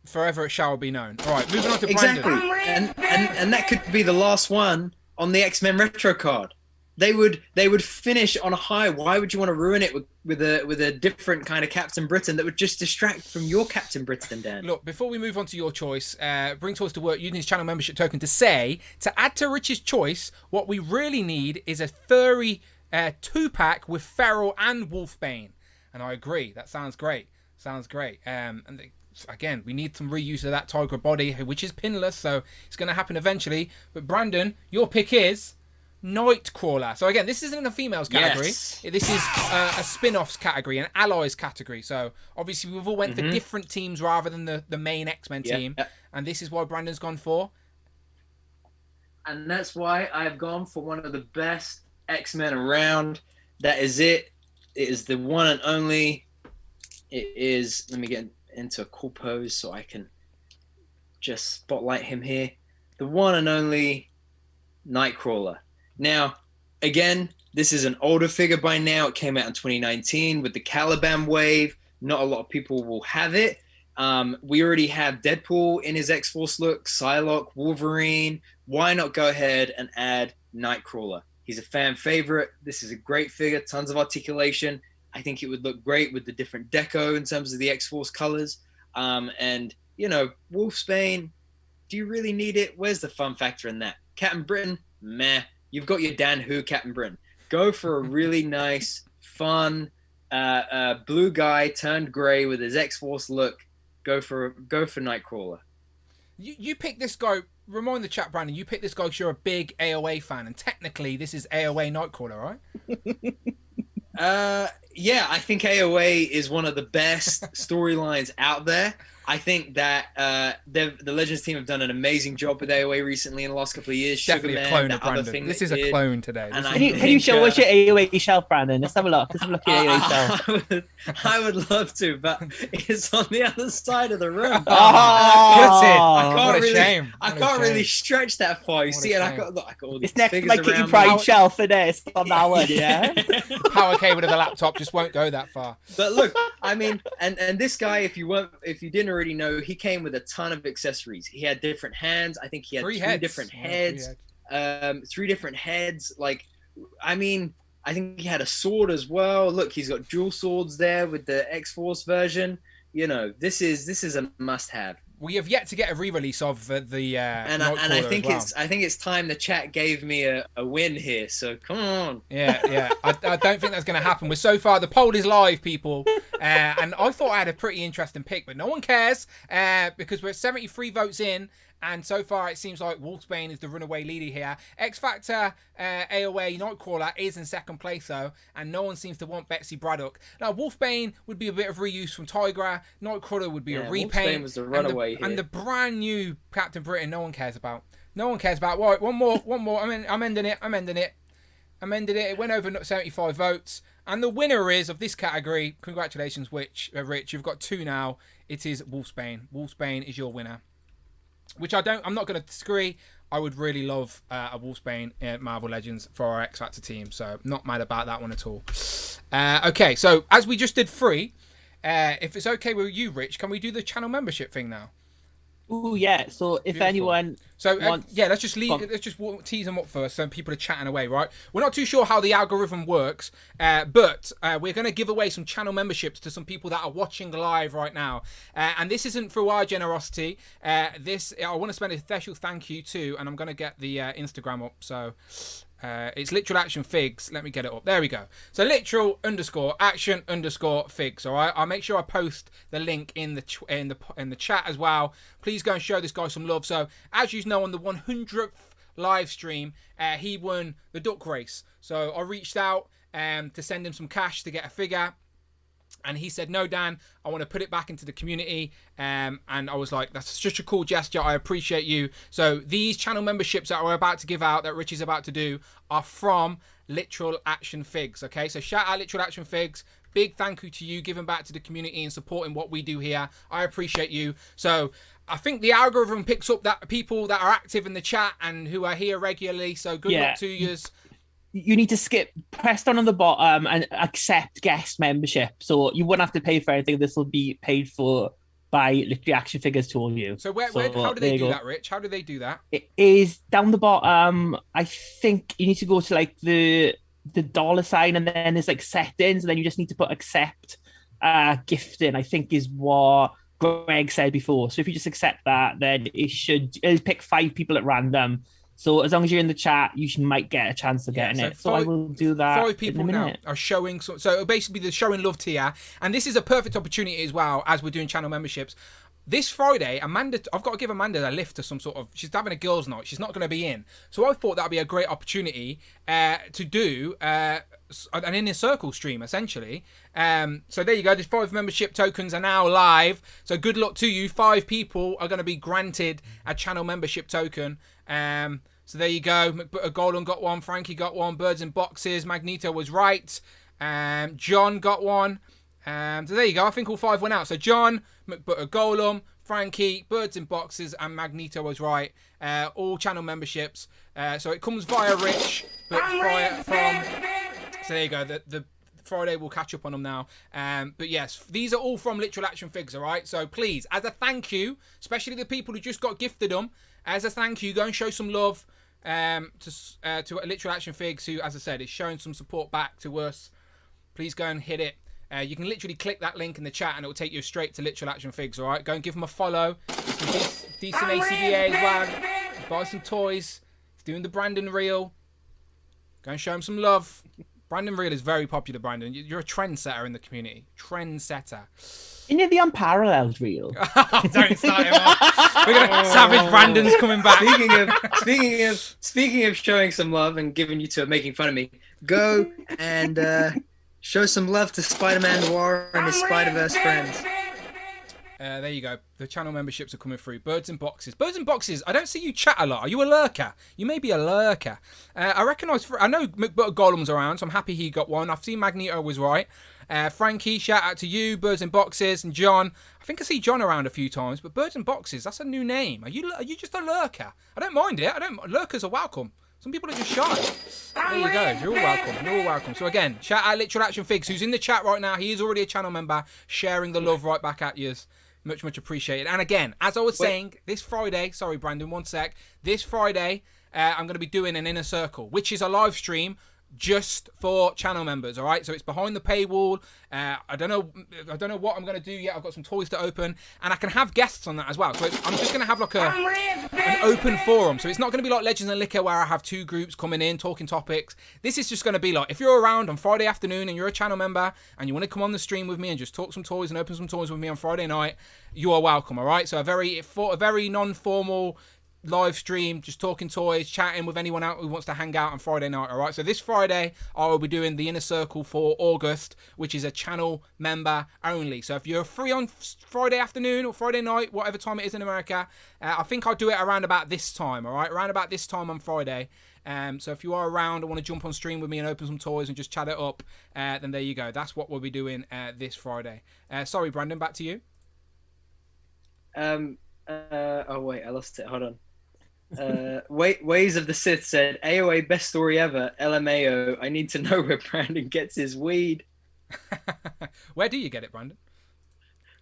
Forever it shall be known. All right, moving on to Brandon. Exactly. And that could be the last one on the X-Men retro card. They would finish on a high. Why would you want to ruin it with a different kind of Captain Britain that would just distract from your Captain Britain, Dan? Look, before we move on to your choice, Bring Toys to Work using his channel membership token to say, to add to Rich's choice, what we really need is a furry 2-pack with Feral and Wolfsbane. And I agree. That sounds great. Again, we need some reuse of that Tigra body, which is pinless, so it's going to happen eventually. But Brandon, your pick is Nightcrawler. So again, this isn't in a females category. Yes. This is a spin-offs category, an allies category. So obviously we've all went for different teams rather than the main X-Men team. And this is why Brandon's gone for and that's why I've gone for one of the best X-Men around. That is it. It is the one and only. It is. Let me get into a cool pose so I can just spotlight him here. The one and only Nightcrawler. Now, again, this is an older figure by now. It came out in 2019 with the Caliban wave. Not a lot of people will have it. We already have Deadpool in his X-Force look, Psylocke, Wolverine. Why not go ahead and add Nightcrawler? He's a fan favorite. This is a great figure, tons of articulation. I think it would look great with the different deco in terms of the X-Force colors. And, you know, Wolfsbane, do you really need it? Where's the fun factor in that? Captain Britain, meh. You've got your Dan Who Captain Britain. Go for a really nice, fun, blue guy turned gray with his X-Force look. Go for Nightcrawler. You picked this guy. Remind the chat, Brandon. You picked this guy because you're a big AOA fan, and technically this is AOA Nightcrawler, right? Yeah, I think AOA is one of the best storylines out there. I think that the Legends team have done an amazing job with AOA recently in the last couple of years. Definitely a clone of Brandon. This is a clone today. Can you show us your AOA shelf, Brandon? Let's have a look. Let's have a look at your AOA shelf. I would love to, but it's on the other side of the room. What a shame. I can't really stretch that far. You see it? I got all these it's next to my Kitty around Pryde me. shelf for this on that one, yeah? Power cable to the laptop just won't go that far. But look, I mean, and this guy, if you didn't already know, he came with a ton of accessories. He had different hands. I think he had three different heads. Three different heads. Like, I mean, I think he had a sword as well. Look, he's got dual swords there with the X-Force version. You know, this is a must-have. We have yet to get a re-release of the and I think it's time the chat gave me a win here. So come on. Yeah. I don't think that's going to happen. We're so far. The poll is live, people, and I thought I had a pretty interesting pick, but no one cares because we're 73 votes in. And so far, it seems like Wolfsbane is the runaway leader here. X Factor AOA Nightcrawler is in second place, though, and no one seems to want Betsy Braddock. Now, Wolfsbane would be a bit of reuse from Tigra. Nightcrawler would be a repaint. Wolfsbane was the runaway and the brand new Captain Britain, no one cares about. No one cares about. Right, one more. I'm ending it. It went over 75 votes. And the winner is of this category. Congratulations, Rich. You've got 2 now. It is Wolfsbane. Wolfsbane is your winner. Which I'm not going to disagree. I would really love a Wolfsbane Marvel Legends for our X Factor team. So not mad about that one at all. Okay, so as we just did 3, if it's okay with you, Rich, can we do the channel membership thing now? Ooh, yeah. So if Beautiful. Anyone wants... let's just tease them up first so people are chatting away, right? We're not too sure how the algorithm works, but we're going to give away some channel memberships to some people that are watching live right now. And this isn't through our generosity. I want to spend a special thank you to, and I'm going to get the Instagram up, so... it's literal action figs. Let me get it up. There we go. So literal_action_figs. All right. I'll make sure I post the link in the chat as well. Please go and show this guy some love. So as you know, on the 100th live stream, he won the duck race. So I reached out to send him some cash to get a figure. And he said, no, Dan, I want to put it back into the community. And I was like, that's such a cool gesture. I appreciate you. So these channel memberships that we're about to give out, that Rich is about to do, are from Literal Action Figs. Okay, so shout out Literal Action Figs. Big thank you to you giving back to the community and supporting what we do here. I appreciate you. So I think the algorithm picks up that people that are active in the chat and who are here regularly. So good luck to yous. You need to press down on the bottom and accept guest membership. So you wouldn't have to pay for anything. This will be paid for by Literally Action Figures to all you. So how do they do that, Rich? How do they do that? It is down the bottom. I think you need to go to like the $sign and then there's like settings and then you just need to put accept gifting, I think is what Greg said before. So if you just accept that, then it'll pick 5 people at random. So as long as you're in the chat, you might get a chance of getting it. So I will do that. 5 people now are showing. So basically, they're showing love to you. And this is a perfect opportunity as well, as we're doing channel memberships. This Friday, Amanda, I've got to give Amanda a lift to some sort of... She's having a girls' night. She's not going to be in. So I thought that would be a great opportunity to do an Inner Circle stream, essentially. So there you go. There's 5 membership tokens are now live. So good luck to you. 5 people are going to be granted a channel membership token. So there you go. Golden got one. Frankie got one. Birds in Boxes. Magneto was right. John got one. So there you go. I think all 5 went out. So John, Golem, Frankie, Birds in Boxes, and Magneto was right. All channel memberships. So it comes via Rich, but from. So there you go. The Friday we'll catch up on them now. But yes, these are all from Literal Action Figs, all right? So please, as a thank you, especially the people who just got gifted them, as a thank you, go and show some love to Literal Action Figs, who, as I said, is showing some support back to us. Please go and hit it. You can literally click that link in the chat and it will take you straight to Literal Action Figs, all right? Go and give them a follow. Decent ACDA as well. Buy some toys. He's doing the Brandon Reel. Go and show him some love. Brandon Reel is very popular, Brandon. You're a trendsetter in the community. Trendsetter. Isn't it the Unparalleled Reel? Don't start him off. We're gonna Savage Brandon's coming back. Speaking of showing some love and giving you to making fun of me, go and show some love to Spider-Man Noir and his Spider-Verse friends. There you go. The channel memberships are coming through. Birds in Boxes. Birds in Boxes. I don't see you chat a lot. Are you a lurker? You may be a lurker. I know Golem's around, so I'm happy he got one. I've seen Magneto was right. Frankie, shout out to you. Birds in Boxes. And John. I think I see John around a few times, but Birds in Boxes, that's a new name. Are you just a lurker? I don't mind it. Lurkers are welcome. Some people are just shy. There you go. You're all welcome. You're all welcome. So again, shout out Literal Action Figs, who's in the chat right now. He is already a channel member, sharing the love right back at you. Much, much appreciated. And again, as I was saying, this Friday, sorry, Brandon, one sec. This Friday, I'm going to be doing an Inner Circle, which is a live stream just for channel members, all right? So it's behind the paywall. I don't know what I'm going to do yet. I've got some toys to open, and I can have guests on that as well. So I'm just going to have like an open forum. So it's not going to be like Legends and Liquor where I have 2 groups coming in, talking topics. This is just going to be like, if you're around on Friday afternoon and you're a channel member and you want to come on the stream with me and just talk some toys and open some toys with me on Friday night, you are welcome, all right? So a very non-formal live stream, just talking toys, chatting with anyone out who wants to hang out on Friday night, all right? So this Friday, I will be doing the Inner Circle for August, which is a channel member only. So if you're free on Friday afternoon or Friday night, whatever time it is in America, I think I'll do it around about this time, all right? Around about this time on Friday. So if you are around and want to jump on stream with me and open some toys and just chat it up, then there you go. That's what we'll be doing this Friday. Sorry, Brandon, back to you. Oh, wait, I lost it. Hold on. Ways of the Sith said, AOA best story ever, LMAO, I need to know where Brandon gets his weed. Where do you get it, Brandon?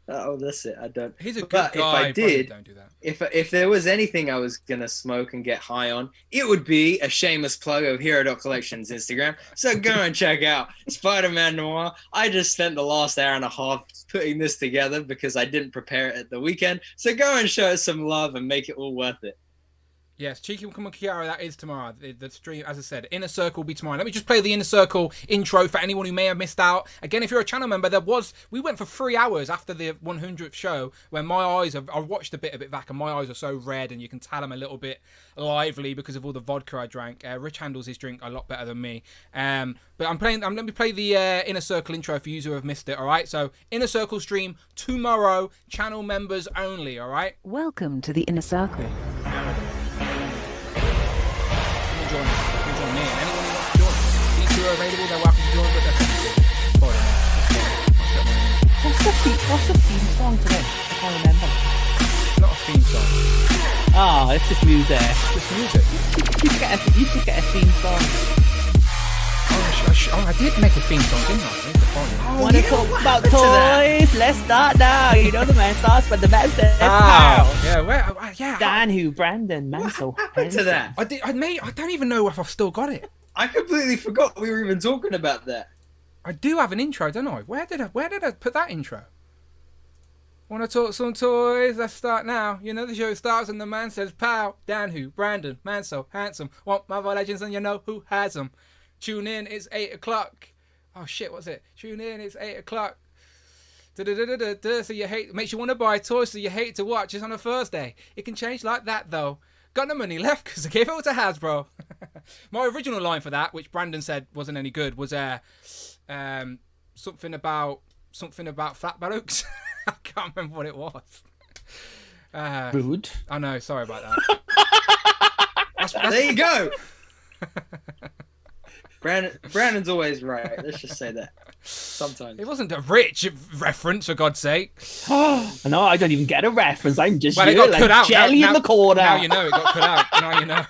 Oh, that's it. I don't. He's a good guy. If I did, don't do that. If there was anything I was gonna smoke and get high on, it would be a shameless plug of Hero.Collections Instagram. So go and check out Spider-Man Noir. I just spent the last hour and a half putting this together because I didn't prepare it at the weekend. So go and show us some love and make it all worth it. Yes, Cheeky will come on Kiara, that is tomorrow. The stream, as I said, Inner Circle will be tomorrow. Let me just play the Inner Circle intro for anyone who may have missed out. Again, if you're a channel member, we went for 3 hours after the 100th show where I watched a bit of it back and my eyes are so red and you can tell I'm a little bit lively because of all the vodka I drank. Rich handles his drink a lot better than me. But let me play the Inner Circle intro for you who have missed it, all right? So, Inner Circle stream tomorrow, channel members only, all right? Welcome to the Inner Circle. Join me. Anyone who wants to join. These 2 are available, they're welcome to join, but they're What's the theme song today? I can't remember. It's not a theme song. Oh, it's just music. It's just music. You should get a theme song. I did make a theme song, didn't I? Want to talk about toys? Let's start now. You know the man starts, but the man says, Yeah. Dan, who, Brandon, Mansell. What happened to that? I don't even know if I've still got it. I completely forgot we were even talking about that. I do have an intro, don't I? Where did I put that intro? Want to talk some toys? Let's start now. You know the show starts and the man says, "Pow, Dan, who, Brandon, Mansell, handsome. Want Marvel Legends and you know who has them. Tune in, it's 8 o'clock. Oh shit, what's it? Tune in, it's 8 o'clock. So you hate, makes you want to buy toys so you hate to watch. It's on a Thursday. It can change like that though. Got no money left because I gave it all to Hasbro." My original line for that, which Brandon said wasn't any good, was something about fat blokes. I can't remember what it was. Rude. I know, sorry about that. There you go. Brandon's always right. Let's just say that. Sometimes. It wasn't a rich reference, for God's sake. No, I don't even get a reference. I'm just Well, it got cut out. jelly in the corner. Now you know it got cut out. Now you know.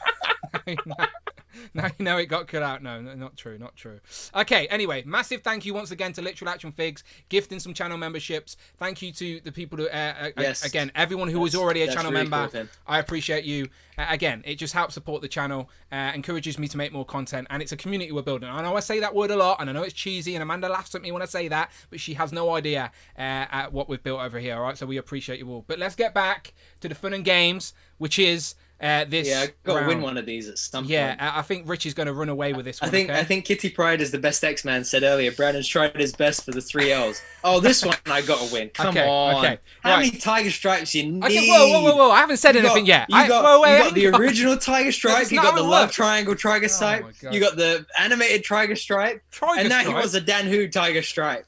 Now you know it got cut out. No, not true. Not true. Okay, anyway, massive thank you once again to Literal Action Figs, gifting some channel memberships. Thank you to the people who, Yes. again, everyone who was already a channel really member. cool, Tim. I appreciate you. Again, it just helps support the channel, encourages me to make more content, and it's a community we're building. I know I say that word a lot, and I know it's cheesy, and Amanda laughs at me when I say that, but she has no idea at what we've built over here, all right? So we appreciate you all. But let's get back to the fun and games, which is this Yeah, I've got to win round. one of these at some point. Yeah, I think Rich is going to run away with this one. I think Kitty Pryde is the best X-Man said earlier. Brandon's tried his best for the 3 L's. Oh, this one I got to win. Come on. Okay, How right. many Tiger Stripes you need? Okay, whoa. I haven't said anything yet. You got the hang on. original Tiger Stripe. That's You not got how the it Love works. Triangle Tiger Stripe. my God. You got the animated Tiger Stripe. Tiger and now he Stripe? wants a Dan Who Tiger Stripe.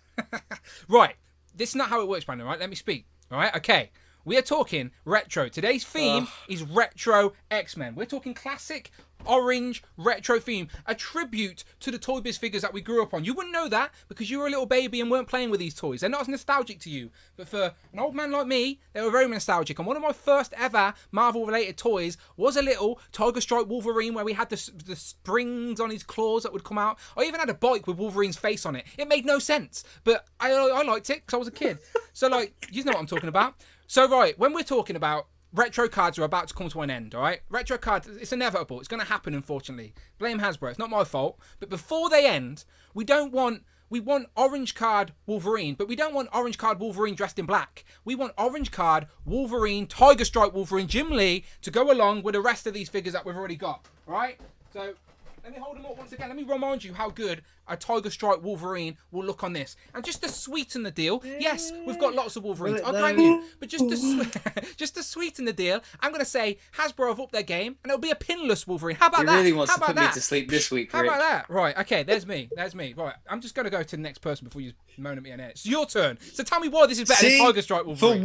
Right. This is not how it works, Brandon, right? Let me speak. All right? Okay. We are talking retro. Today's theme is retro X-Men. We're talking classic orange retro theme, a tribute to the Toy Biz figures that we grew up on. You wouldn't know that because you were a little baby and weren't playing with these toys. They're not as nostalgic to you. But for an old man like me, they were very nostalgic. And one of my first ever Marvel-related toys was a little Tiger Stripe Wolverine where we had the springs on his claws that would come out. I even had a bike with Wolverine's face on it. It made no sense. But I liked it because I was a kid. So, like, you know what I'm talking about. So, right, when we're talking about retro cards are about to come to an end, all right? Retro cards, it's inevitable. It's going to happen, unfortunately. Blame Hasbro. It's not my fault. But before they end, we want orange card Wolverine, but we don't want orange card Wolverine dressed in black. We want orange card Wolverine, Tiger Stripe Wolverine, Jim Lee to go along with the rest of these figures that we've already got, all right? So let me hold them up once again. Let me remind you how good a Tiger Stripe Wolverine will look on this. And just to sweeten the deal, yes, we've got lots of Wolverines, I'll grant you. But just to sweeten the deal, I'm going to say Hasbro have upped their game, and it'll be a pinless Wolverine. How about He that? really wants How to about put me that? to sleep this week, How Rich. about that? Right, okay, there's me. Right, I'm just going to go to the next person before you moan at me on air. It's your turn. So tell me why this is better than Tiger Stripe Wolverine.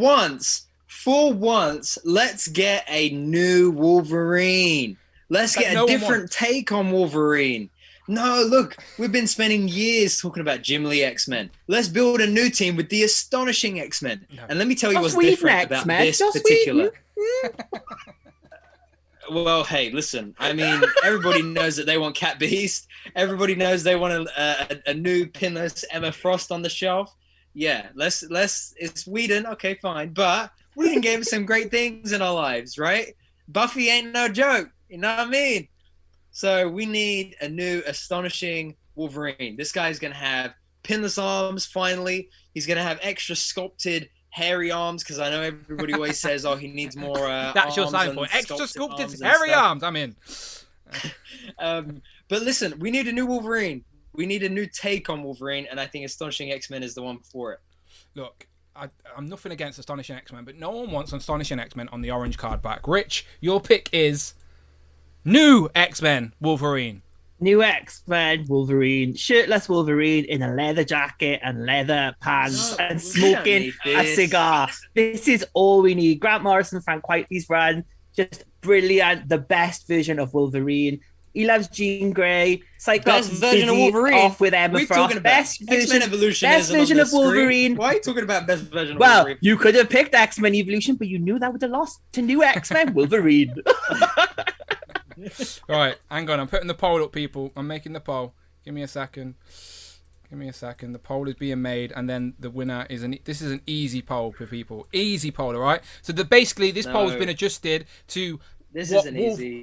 For once, let's get a new Wolverine. Let's get a different take on Wolverine. No, look, we've been spending years talking about Jim Lee X-Men. Let's build a new team with the astonishing X-Men. No. And let me tell you what's different about this particular. Well, hey, listen. I mean, everybody knows that they want Cat Beast. Everybody knows they want a new pinless Emma Frost on the shelf. Yeah, let's. It's Whedon. Okay, fine, but Whedon gave us some great things in our lives, right? Buffy ain't no joke. You know what I mean? So we need a new astonishing Wolverine. This guy's going to have pinless arms, finally. He's going to have extra sculpted hairy arms, because I know everybody always says, oh, he needs more That's your sign for it. Extra sculpted hairy arms. I'm in. But listen, we need a new Wolverine. We need a new take on Wolverine, and I think Astonishing X-Men is the one for it. Look, I'm nothing against Astonishing X-Men, but no one wants Astonishing X-Men on the orange card back. Rich, your pick is new X-Men Wolverine. New X-Men Wolverine, shirtless Wolverine in a leather jacket and leather pants and smoking a cigar. This is all we need. Grant Morrison, Frank Whiteley's run, just brilliant. The best version of Wolverine. He loves Jean Grey. Cyclops best version of Wolverine. Off with Emma Frost. Talking about best X-Men Evolution. Best version of Wolverine. Why are you talking about best version of Wolverine? Wolverine? Well, you could have picked X-Men Evolution, but you knew that would have lost to new X-Men Wolverine. Right, hang on. I'm putting the poll up, people. I'm making the poll. Give me a second. The poll is being made, and then the winner is this is an easy poll for people. Easy poll, all right? So basically, this poll has been adjusted to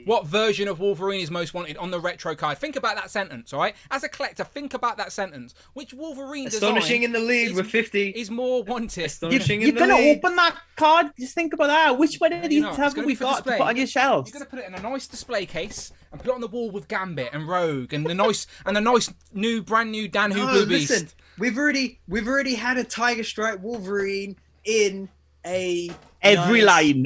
what version of Wolverine is most wanted on the retro card. Think about that sentence, all right? As a collector, think about that sentence. Which Wolverine Astonishing in the lead with 50 is more wanted? Astonishing You're in the lead. going to open that card? Just think about that. Which one of these have we got to put on your shelves? You're going to put it in a nice display case and put it on the wall with Gambit and Rogue and the nice brand new Dan Who Blue Beast. Listen, we've already had a Tiger Stripe Wolverine in every line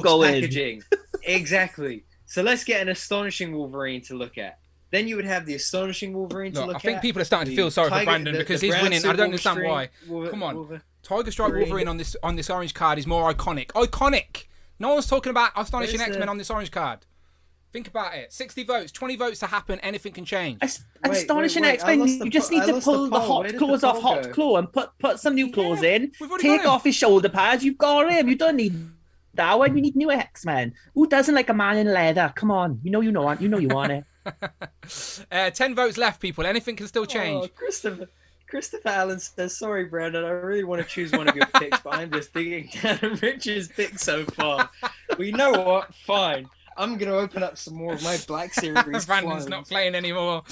going. Packaging. Exactly. So let's get an astonishing Wolverine to look at. Then you would have the astonishing Wolverine to look at. I think people are starting to feel sorry for Brandon because he's winning. I don't understand why. Come on. Tiger Stripe Wolverine on this orange card is more iconic. Iconic! No one's talking about Astonishing X-Men on this orange card. Think about it. 60 votes, 20 votes to happen. Anything can change. Astonishing X-Men. You just need to pull the hot clothes off Hot Claw and put some new clothes in. Take off his shoulder pads. You've got him. You don't need that one. We need new X-Men. Who doesn't like a man in leather? Come on. You know you want it. 10 votes left, people. Anything can still change. Oh, Christopher Allen says, sorry, Brandon, I really want to choose one of your picks, but I'm just thinking down Rich's pick so far. Well, you know what? Fine. I'm going to open up some more of my Black Series. Brandon's not playing anymore.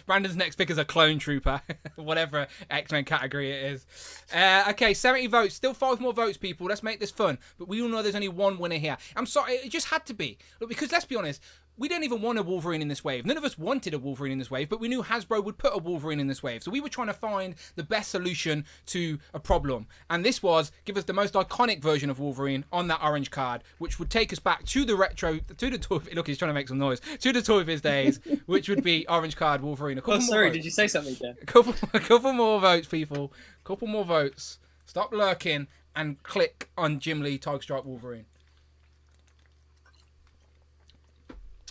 Brandon's next pick is a clone trooper, whatever X-Men category it is. Okay, 70 votes. Still 5 more votes, people. Let's make this fun. But we all know there's only one winner here. I'm sorry, it just had to be. Look, because let's be honest, we don't even want a Wolverine in this wave. None of us wanted a Wolverine in this wave, but we knew Hasbro would put a Wolverine in this wave. So we were trying to find the best solution to a problem. And this was, give us the most iconic version of Wolverine on that orange card, which would take us back to the retro, to the toy, look, he's trying to make some noise, to the Toy Biz days, which would be orange card Wolverine. Sorry, did you say something there? A couple more votes, people. Couple more votes. Stop lurking and click on Jim Lee Tiger Stripe Wolverine.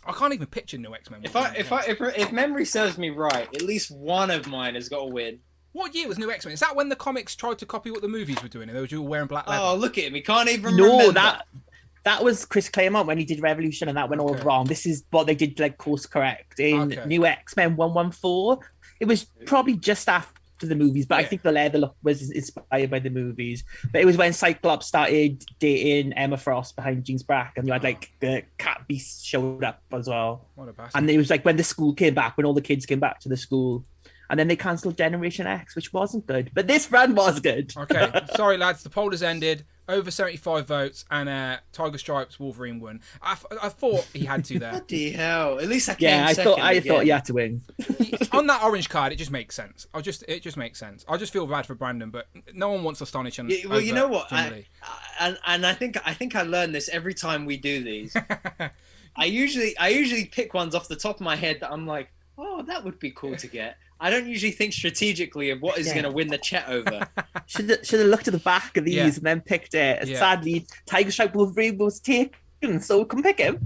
I can't even picture new X-Men. If memory serves me right, at least one of mine has got to win. What year was New X-Men? Is that when the comics tried to copy what the movies were doing and they were all wearing black leather? Oh, look at him. He can't even remember. No, that was Chris Claremont when he did Revolution and that went all wrong. This is what they did, like, course correct in New X-Men 114. It was probably just after the movies, but I think the leather look was inspired by the movies. But it was when Cyclops started dating Emma Frost behind Jean Sprague, and you had like the Cat Beast showed up as well. What a bastard. And it was like when the school came back, when all the kids came back to the school, and then they cancelled Generation X, which wasn't good. But this run was good. Okay, sorry lads, the poll has ended. Over 75 votes, and Tiger Stripes Wolverine won. I thought he had to there. Bloody hell! At least I came I second thought he had to win. On that orange card, it just makes sense. It just makes sense. I just feel bad for Brandon, but no one wants Astonish. Well, you know what? I think I learn this every time we do these. I usually pick ones off the top of my head that I'm like, oh, that would be cool to get. I don't usually think strategically of what is going to win the chat over. Should have looked at the back of these and then picked it. Yeah. Sadly, Tiger Stripe Wolverine was taken, so come pick him.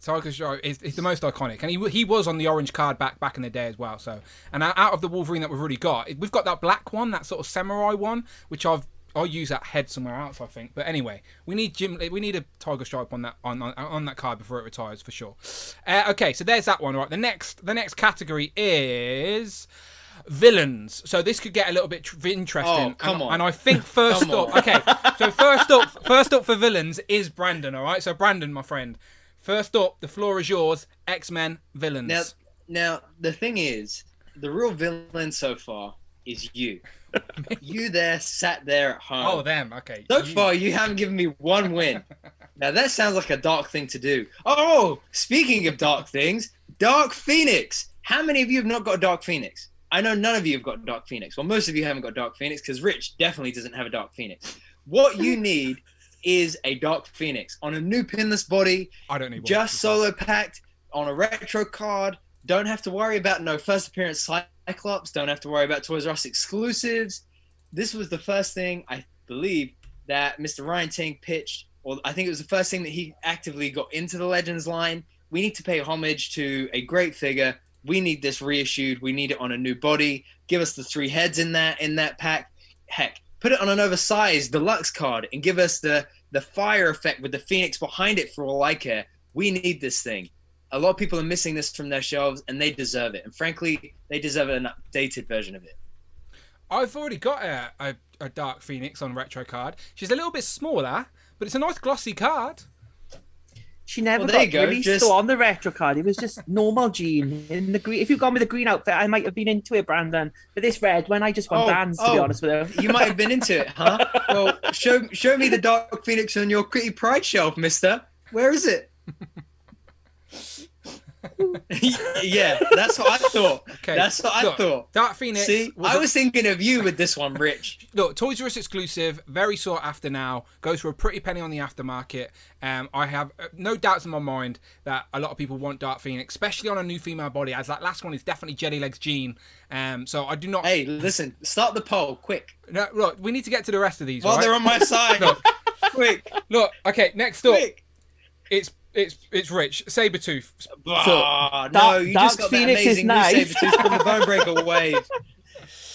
Tiger Stripe is the most iconic, and he was on the orange card back in the day as well. So, and out of the Wolverine that we've already got, we've got that black one, that sort of samurai one, which I'll use that head somewhere else, I think. But anyway, we need a Tiger Stripe on that card before it retires for sure. Okay, so there's that one. Right, the next category is villains. So this could get a little bit interesting. Oh, come on! And I think first up, okay. So first up for villains is Brandon. All right, so Brandon, my friend, first up, the floor is yours. X-Men villains. Now the thing is, the real villain so far is you. You sat there at home. Oh, them. Okay. So far, you haven't given me one win. Now, that sounds like a dark thing to do. Oh, speaking of dark things, Dark Phoenix. How many of you have not got a Dark Phoenix? I know none of you have got Dark Phoenix. Well, most of you haven't got Dark Phoenix because Rich definitely doesn't have a Dark Phoenix. What you need is a Dark Phoenix on a new pinless body. I don't need one. Just solo packed on a retro card. Don't have to worry about no first appearance Cyclops. Don't have to worry about Toys R Us exclusives. This was the first thing, I believe, that Mr. Ryan Ting pitched, or I think it was the first thing that he actively got into the Legends line. We need to pay homage to a great figure. We need this reissued. We need it on a new body. Give us the 3 heads in that pack. Heck, put it on an oversized deluxe card and give us the fire effect with the Phoenix behind it for all I care. We need this thing. A lot of people are missing this from their shelves, and they deserve it. And frankly, they deserve an updated version of it. I've already got a Dark Phoenix on retro card. She's a little bit smaller, but it's a nice glossy card. She never got released on the retro card. It was just normal Jean in the green. If you'd gone with the green outfit, I might have been into it, Brandon. But this red one, I just want bands, to be honest with you. You might have been into it, huh? Well, show me the Dark Phoenix on your Kitty Pride shelf, mister. Where is it? Yeah, that's what I thought. Okay. That's what I thought. Dark Phoenix. See, I was thinking of you with this one, Rich. Look, Toys R Us exclusive, very sought after now. Goes for a pretty penny on the aftermarket. I have no doubts in my mind that a lot of people want Dark Phoenix, especially on a new female body, as that last one is definitely Jelly Legs Jean. So I do not. Hey, listen, start the poll quick. No, look, we need to get to the rest of these. While they're on my side. Look, quick. Look, okay, next up. Quick. It's Rich. Saber-Tooth. No, you just got Phoenix that is amazing nice. new Saber-Tooth from the Bone Breaker wave.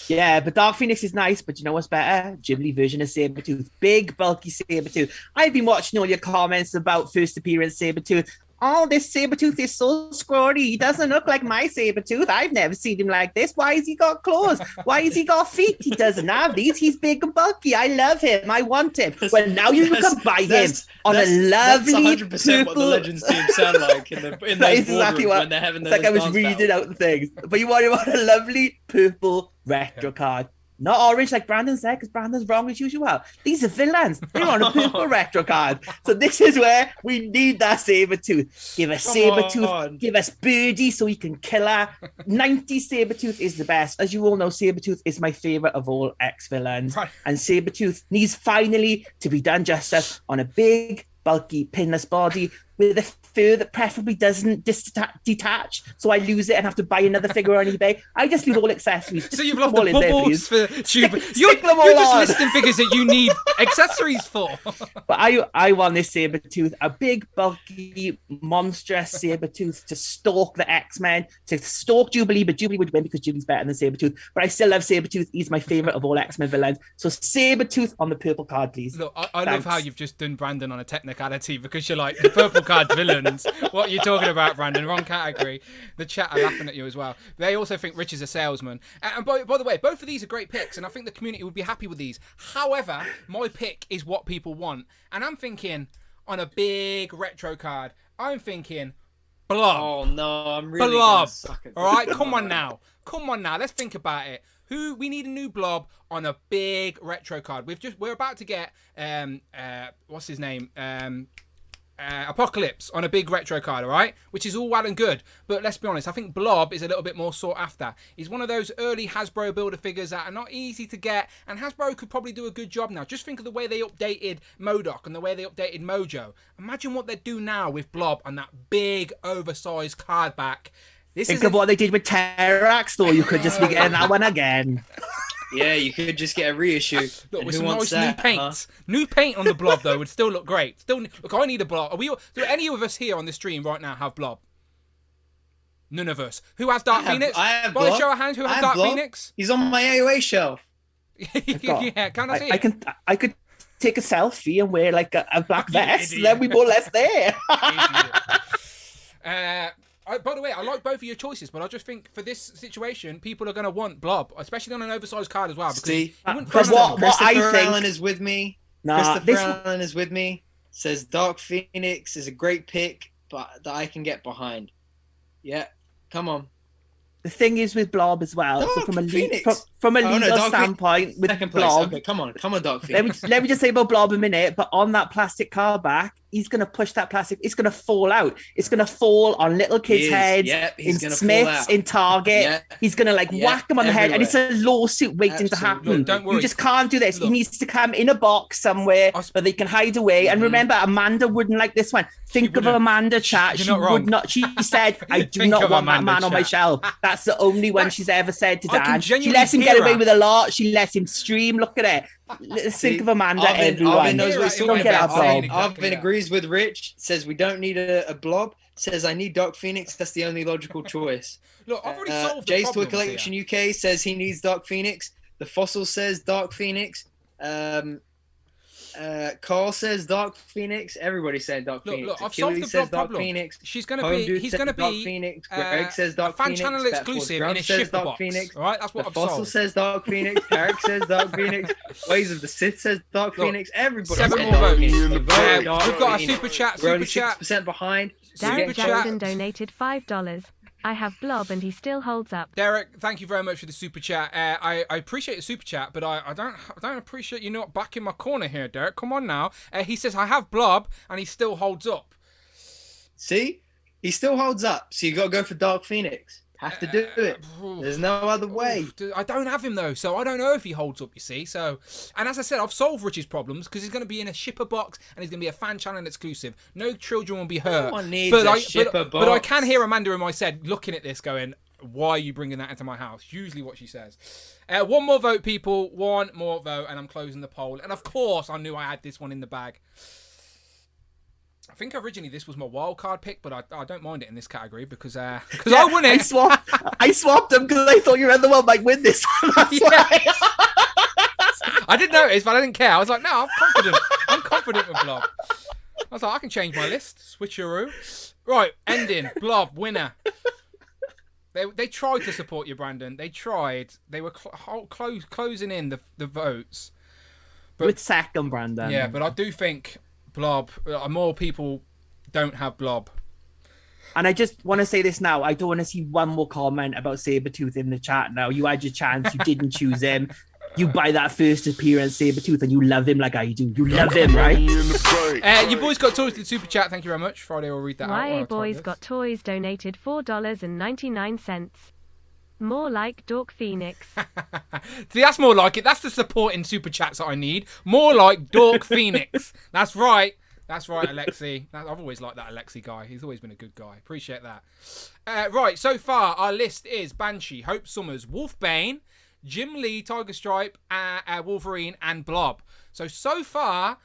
Yeah, but Dark Phoenix is nice, but you know what's better? Jubilee version of Saber-Tooth. Big, bulky Saber-Tooth. I've been watching all your comments about first appearance Saber-Tooth. Oh, this Saber-Tooth is so scrawny. He doesn't look like my Saber-Tooth. I've never seen him like this. Why has he got claws? Why has he got feet? He doesn't have these. He's big and bulky. I love him. I want him. Well, now you can buy him on a lovely That's 100% what the Legends team sound like in those exactly when they're having it's like I was reading out the things. But you want him on a lovely purple retro card. Not orange like Brandon said, because Brandon's wrong as usual. These are villains. They're on a purple retro card. So this is where we need that Saber-Tooth. Give us Saber-Tooth. Give us Birdie so we can kill her. 90 Saber-Tooth is the best. As you all know, Saber-Tooth is my favourite of all X-villains. Right. And Saber-Tooth needs finally to be done justice on a big, bulky, pinless body with a fur that preferably doesn't detach, so I lose it and have to buy another figure on eBay. I just leave all accessories. So you've loved the bubbles for you're just listing figures that you need accessories for. But I want this Saber-Tooth, a big, bulky, monstrous Saber-Tooth to stalk the X-Men, to stalk Jubilee, but Jubilee would win because Jubilee's better than Saber-Tooth. But I still love Saber-Tooth. He's my favourite of all X-Men villains. So Saber-Tooth on the purple card, please. Look, I love how you've just done Brandon on a technicality because you're like, the purple card villains. What are you talking about, Brandon? Wrong category. The chat are laughing at you as well. They also think Rich is a salesman. And by the way, both of these are great picks, and I think the community would be happy with these. However, my pick is what people want. And I'm thinking on a big retro card, I'm thinking Blob. Oh, no, I'm really Blob. suck at this. All right, come on now. Let's think about it. We need a new Blob on a big retro card. We're about to get what's his name? Apocalypse on a big retro card, all right? Which is all well and good. But let's be honest, I think Blob is a little bit more sought after. He's one of those early Hasbro builder figures that are not easy to get, and Hasbro could probably do a good job now. Just think of the way they updated MODOK and the way they updated Mojo. Imagine what they'd do now with Blob on that big, oversized card back. Think of what they did with Terrax, though. You could just be getting that one again. Yeah, you could just get a reissue. Look, with some nice new paint. Huh? New paint on the Blob, though, would still look great. Look, I need a Blob. Do any of us here on the stream right now have Blob? None of us. Who has Dark Phoenix? I have By Blob. a show of hands, who has Dark Blob. Phoenix? He's on my AOA shelf. Yeah, can I see it? I could take a selfie and wear like a black vest, and then we more or less there. By the way, I like both of your choices, but I just think for this situation, people are going to want Blob, especially on an oversized card as well. See, Christopher Allen is with me. Christopher Allen is with me. Says Dark Phoenix is a great pick, but that I can get behind. Yeah, come on. The thing is with Blob as well. Dark so from a Phoenix. legal standpoint, with second place. Blob, Okay, come on, Dark Phoenix. let me just say about Blob a minute. But on that plastic card back, he's going to push that plastic. It's going to fall out. It's going to fall on little kids' heads, in Smiths, in Target. He's going to whack them on the head, and it's a lawsuit waiting to happen. Look, don't worry. You just can't do this. Look, he needs to come in a box somewhere where they can hide away. And remember, Amanda wouldn't like this one. Think of Amanda, chat. She would not. She said, "I do not want that man on my shelf." That's the only one she's ever said to Dan. She lets him get away with a lot. She lets him stream. Look at it. Think of Amanda, everyone. Arvin knows what he's talking about. Arvin agrees with Rich. Says we don't need a Blob. Says I need Dark Phoenix. That's the only logical choice. Look, I've already solved the Jay's problem Toy Collection UK says he needs Dark Phoenix. The Fossil says Dark Phoenix. Carl says Dark Phoenix. Everybody's saying Dark Phoenix. Look, I've solved the problem. Phoenix. He's going to be. He's going to Dark be. Phoenix. Greg says Dark fan Phoenix. channel exclusive in a shipper Dark box. Phoenix. All right, that's what I've Fossil solved. says Dark Phoenix. Tarek says Dark Phoenix. Ways of the Sith says Dark Phoenix. Everybody. 7 said more Dark votes. Phoenix. We've got a super chat. We're only 6% behind. Derek Jackson donated $5. I have Blob and he still holds up. Derek, thank you very much for the super chat. I appreciate the super chat, but I don't appreciate you not back in my corner here, Derek. Come on now. He says I have Blob and he still holds up. See, he still holds up. So you got to go for Dark Phoenix. Have to do it. There's no other way. I don't have him though, so I don't know if he holds up. You see, so and as I said, I've solved Rich's problems because he's going to be in a shipper box and he's going to be a fan channel exclusive. No children will be hurt. No one needs a shipper box. But I can hear Amanda in my head looking at this, going, "Why are you bringing that into my house?" Usually, what she says. One more vote, people. One more vote, and I'm closing the poll. And of course, I knew I had this one in the bag. I think originally this was my wild card pick, but I don't mind it in this category because I won it. I swapped them because I thought your other one might win this one. That's why. I did notice, but I didn't care. I was like, no, I'm confident. I'm confident with Blob. I was like, I can change my list. Switcheroo. Right, ending. Blob, winner. They tried to support you, Brandon. They tried. They were closing in the votes. But, with second, Brandon. Yeah, but I do think Blob, more people don't have Blob. And I just want to say this now. I don't want to see one more comment about Saber-Tooth in the chat now. You had your chance. You didn't choose him. You buy that first appearance, Saber-Tooth, and you love him like I do. You love him, right? Your boys got toys to the super chat. Thank you very much. Friday will read that out. YA Boys got toys donated $4.99. More like Dork Phoenix. See, that's more like it. That's the supporting super chats that I need. More like Dork Phoenix. That's right. That's right, Alexi. I've always liked that Alexi guy. He's always been a good guy. Appreciate that. Right, so far our list is Banshee, Hope Summers, Wolfbane, Jim Lee, Tiger Stripe, Wolverine, and Blob. So far,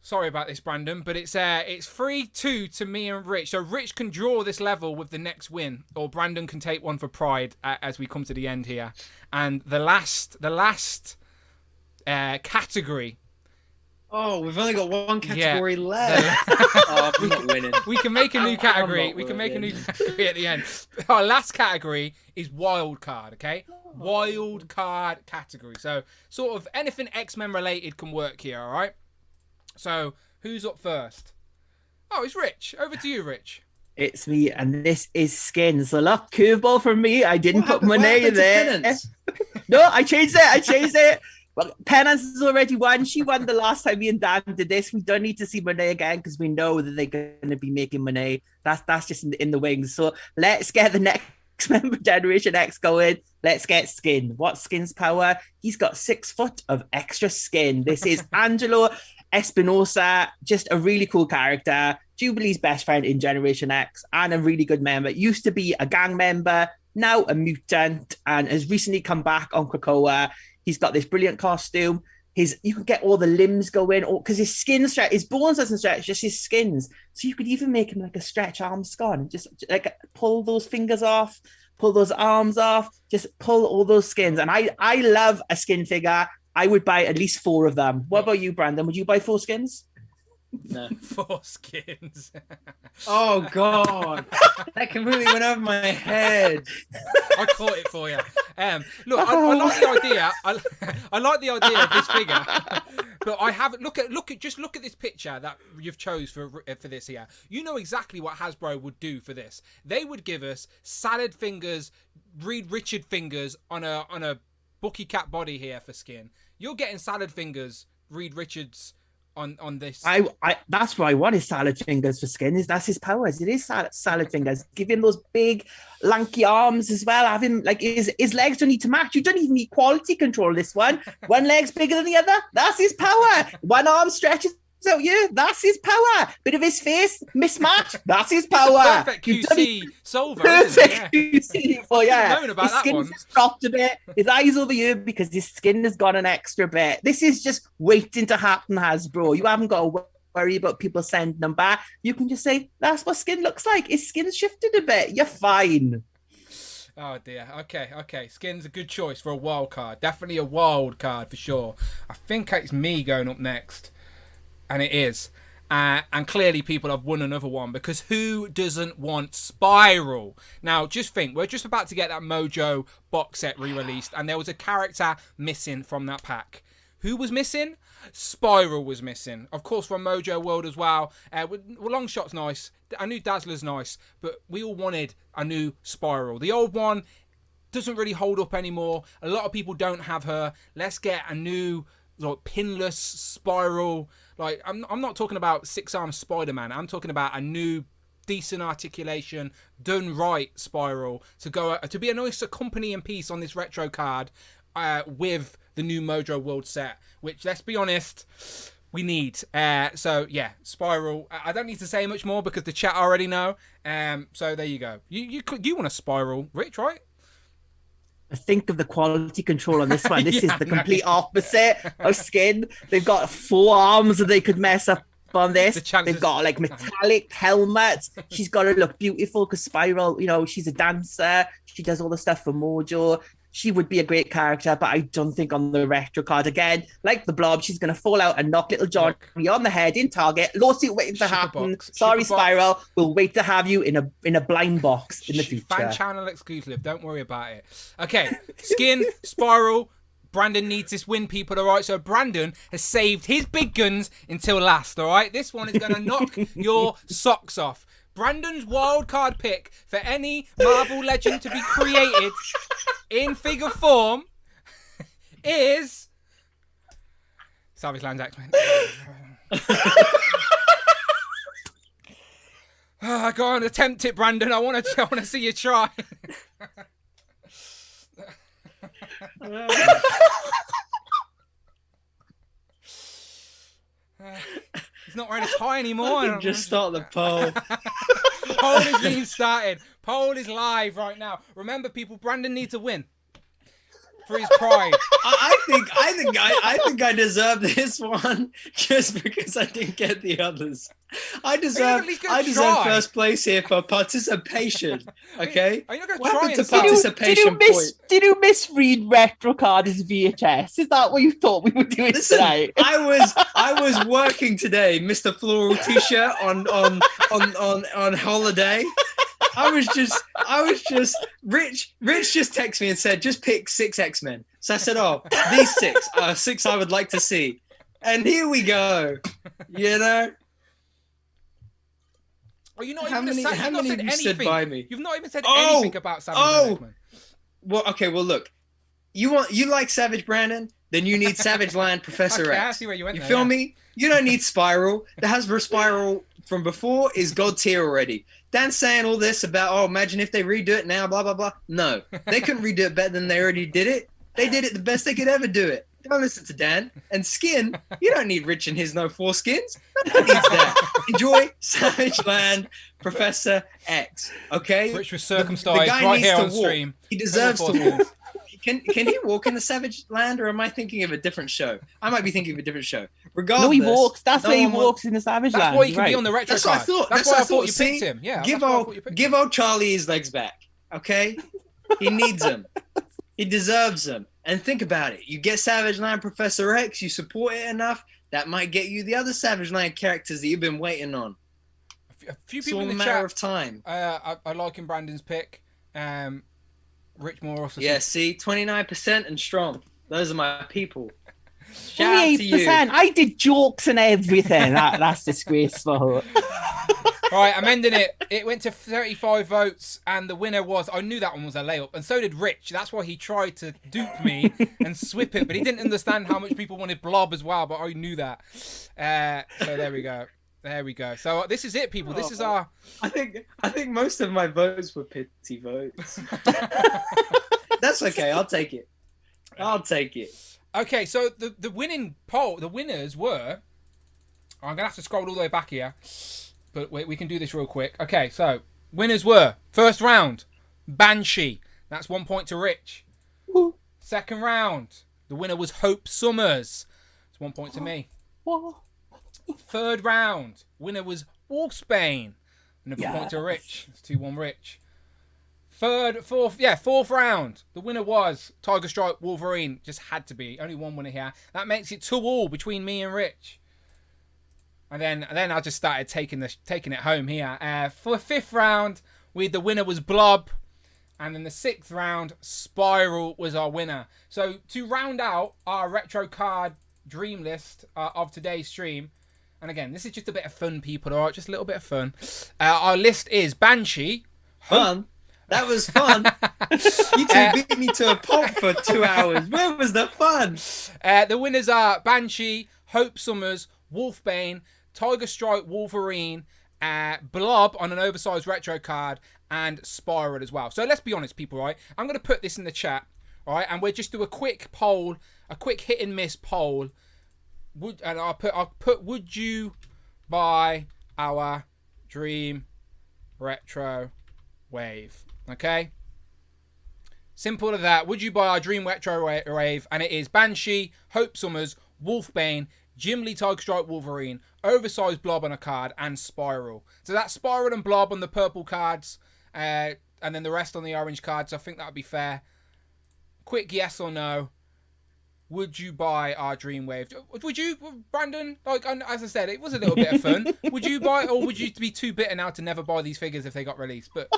sorry about this, Brandon, but it's 3-2 to me and Rich. So Rich can draw this level with the next win, or Brandon can take one for pride as we come to the end here. And the last category. Oh, we've only got one category left. I'm not winning. We can make a new category. We can make a new category at the end. Our last category is wild card, okay? Wild card category. So sort of anything X-Men related can work here, all right? So who's up first? Oh, it's Rich. Over to you, Rich. It's me, and this is skins. So look, curveball from me. I didn't put Monet in there. No, I changed it. Well, Penance has already won. She won the last time me and Dan did this. We don't need to see Monet again because we know that they're going to be making Monet. That's just in the wings. So let's get the next member, Generation X, going. Let's get Skin. What's Skin's power? He's got 6 foot of extra skin. This is Angelo Espinosa, just a really cool character. Jubilee's best friend in Generation X and a really good member. Used to be a gang member, now a mutant, and has recently come back on Krakoa. He's got this brilliant costume. You can get all the limbs going, because his skin stretch, his bones doesn't stretch, just his skins. So you could even make him like a stretch arm scan and just like pull those fingers off, pull those arms off, just pull all those skins. And I love a skin figure. I would buy at least 4 of them. What about you, Brandon? Would you buy 4 skins? No. 4 skins. Oh, God. That completely went over my head. I caught it for you. Look, I like the idea. I like the idea of this figure. But I haven't. Look at this picture that you've chose for this here. You know exactly what Hasbro would do for this. They would give us Salad Fingers, Reed Richard fingers on a Bucky Cat body here for skin. You're getting Salad Fingers, Reed Richards on this. That's what I want is Salad Fingers for skin. That's his powers. It is Salad Fingers. Give him those big lanky arms as well. Have him like his legs don't need to match. You don't even need quality control this one. One leg's bigger than the other. That's his power. One arm stretches out you. That's his power. Bit of his face mismatch. That's his power. Perfect QC solver. Perfect QC. Oh yeah. His skin's just dropped a bit. His eyes over you because his skin has got an extra bit. This is just waiting to happen, Hasbro. You haven't got to worry about people sending them back. You can just say that's what skin looks like. His skin's shifted a bit. You're fine. Oh dear. Okay. Skin's a good choice for a wild card. Definitely a wild card for sure. I think it's me going up next. And it is. And clearly people have won another one because who doesn't want Spiral? Now, just think, we're just about to get that Mojo box set re-released and there was a character missing from that pack. Who was missing? Spiral was missing. Of course, from Mojo World as well. Longshot's nice. I knew Dazzler's nice. But we all wanted a new Spiral. The old one doesn't really hold up anymore. A lot of people don't have her. Let's get a new pinless Spiral. Like I'm not talking about 6-arm Spider-Man. I'm talking about a new decent articulation, done right Spiral to be a nice accompanying piece on this retro card with the new Mojo World set, which let's be honest, we need. So yeah, Spiral. I don't need to say much more because the chat already know. So there you go. You want a Spiral, Rich, right? Think of the quality control on this one. This is the complete opposite of skin. They've got 4 arms that they could mess up on this. The chances- They've got like metallic helmets. She's got to look beautiful because Spiral, you know, she's a dancer. She does all the stuff for Mojo. She would be a great character, but I don't think on the retro card again, like the Blob, she's going to fall out and knock little Johnny on the head in Target. Lawsuit waiting to happen. Sorry, Spiral. We'll wait to have you in a blind box in the future. Fan channel exclusive. Don't worry about it. Okay, Skin, Spiral. Brandon needs this win, people, all right? So Brandon has saved his big guns until last, all right? This one is going to knock your socks off. Brandon's wild card pick for any Marvel Legend to be created in figure form is Savage Land's X-Men. Go on, attempt it, Brandon. I want to see you try. He's not wearing a tie anymore. I can just start the poll. Poll is being started. Poll is live right now. Remember, people, Brandon needs a win for his pride. I think I deserve this one just because I didn't get the others. I deserve first place here for participation. Okay. Are you not going What happened to to try participation point? Did you misread retro card as VHS? Is that what you thought we were doing today? I was working today, Mr. Floral T-shirt on holiday. I was just Rich just texted me and said, just pick 6 X-Men. So I said, oh, these 6 are 6 I would like to see. And here we go. You know? Well, you're not How even many of you anything. stood by me? You've not even said anything about Savage and X-Men. Well, okay, well look. You like Savage, Brandon? Then you need Savage Land Professor Okay, X. I see where you went You there, feel yeah. me? You don't need Spiral. The Hasbro Spiral from before is God tier already. Dan's saying all this about, oh, imagine if they redo it now, blah, blah, blah. No, they couldn't redo it better than they already did it. They did it the best they could ever do it. Don't listen to Dan. And Skin, you don't need Rich and his no foreskins. Nobody needs that. Enjoy Savage Land Professor X, okay? Rich was circumcised guy right needs here to on walk. stream. He deserves to walk. Can he walk in the Savage Land, or am I thinking of a different show? I might be thinking of a different show. Regardless, No, he walks. That's no where he one walks in the Savage That's Land. why you can right. be on the retro That's what I card. thought. That's why I thought you See? picked him. Yeah. Give that's why I thought you picked give old Charlie his legs back, okay? He needs them. He deserves them. And think about it. You get Savage Land Professor X, you support it enough, that might get you the other Savage Land characters that you've been waiting on. A few It's people all in a the matter chat. of time. I like him Brandon's pick. Rich Moore also. Yeah, says- see, 29% and strong. Those are my people. Shout out to you. 28%. I did jokes and everything. That's disgraceful. All right, I'm ending it. It went to 35 votes, and the winner was, I knew that one was a layup, and so did Rich. That's why he tried to dupe me and swip it, but he didn't understand how much people wanted Blob as well, but I knew that. So there we go. There we go. So this is it, people. This is our... I think most of my votes were pity votes. That's okay. I'll take it. I'll take it. Okay, so the winning poll, the winners were... I'm going to have to scroll all the way back here, but we can do this real quick. Okay, so winners were, first round, Banshee. That's 1 point to Rich. Second round, the winner was Hope Summers. It's 1 point to me. Third round, winner was Wolfsbane. Another point to Rich. It's 2-1 Rich. Fourth round, the winner was Tiger Stripe Wolverine. Just had to be. Only one winner here. That makes it 2-2 between me and Rich. And then I just started taking it home here. For fifth round, the winner was Blob. And then the sixth round, Spiral was our winner. So to round out our retro card dream list of today's stream, and again, this is just a bit of fun, people, all right? Just a little bit of fun. Our list is Banshee. Fun? That was fun. You two beat me to a pulp for 2 hours. Where was the fun? The winners are Banshee, Hope Summers, Wolfbane, Tiger Stripe Wolverine, Blob on an oversized retro card, and Spiral as well. So let's be honest, people, right? I'm going to put this in the chat, all right? And we'll just do a quick poll, a quick hit and miss poll. I'll put would you buy our Dream Retro Wave? Okay? Simple as that. Would you buy our Dream Retro Wave? And it is Banshee, Hope Summers, Wolfbane, Jim Lee Tiger Stripe Wolverine, oversized Blob on a card, and Spiral. So that's Spiral and Blob on the purple cards, and then the rest on the orange cards. I think that would be fair. Quick yes or no. Would you buy our Dreamwave? Would you, Brandon? Like, as I said, it was a little bit of fun. Would you buy, or would you be too bitter now to never buy these figures if they got released? But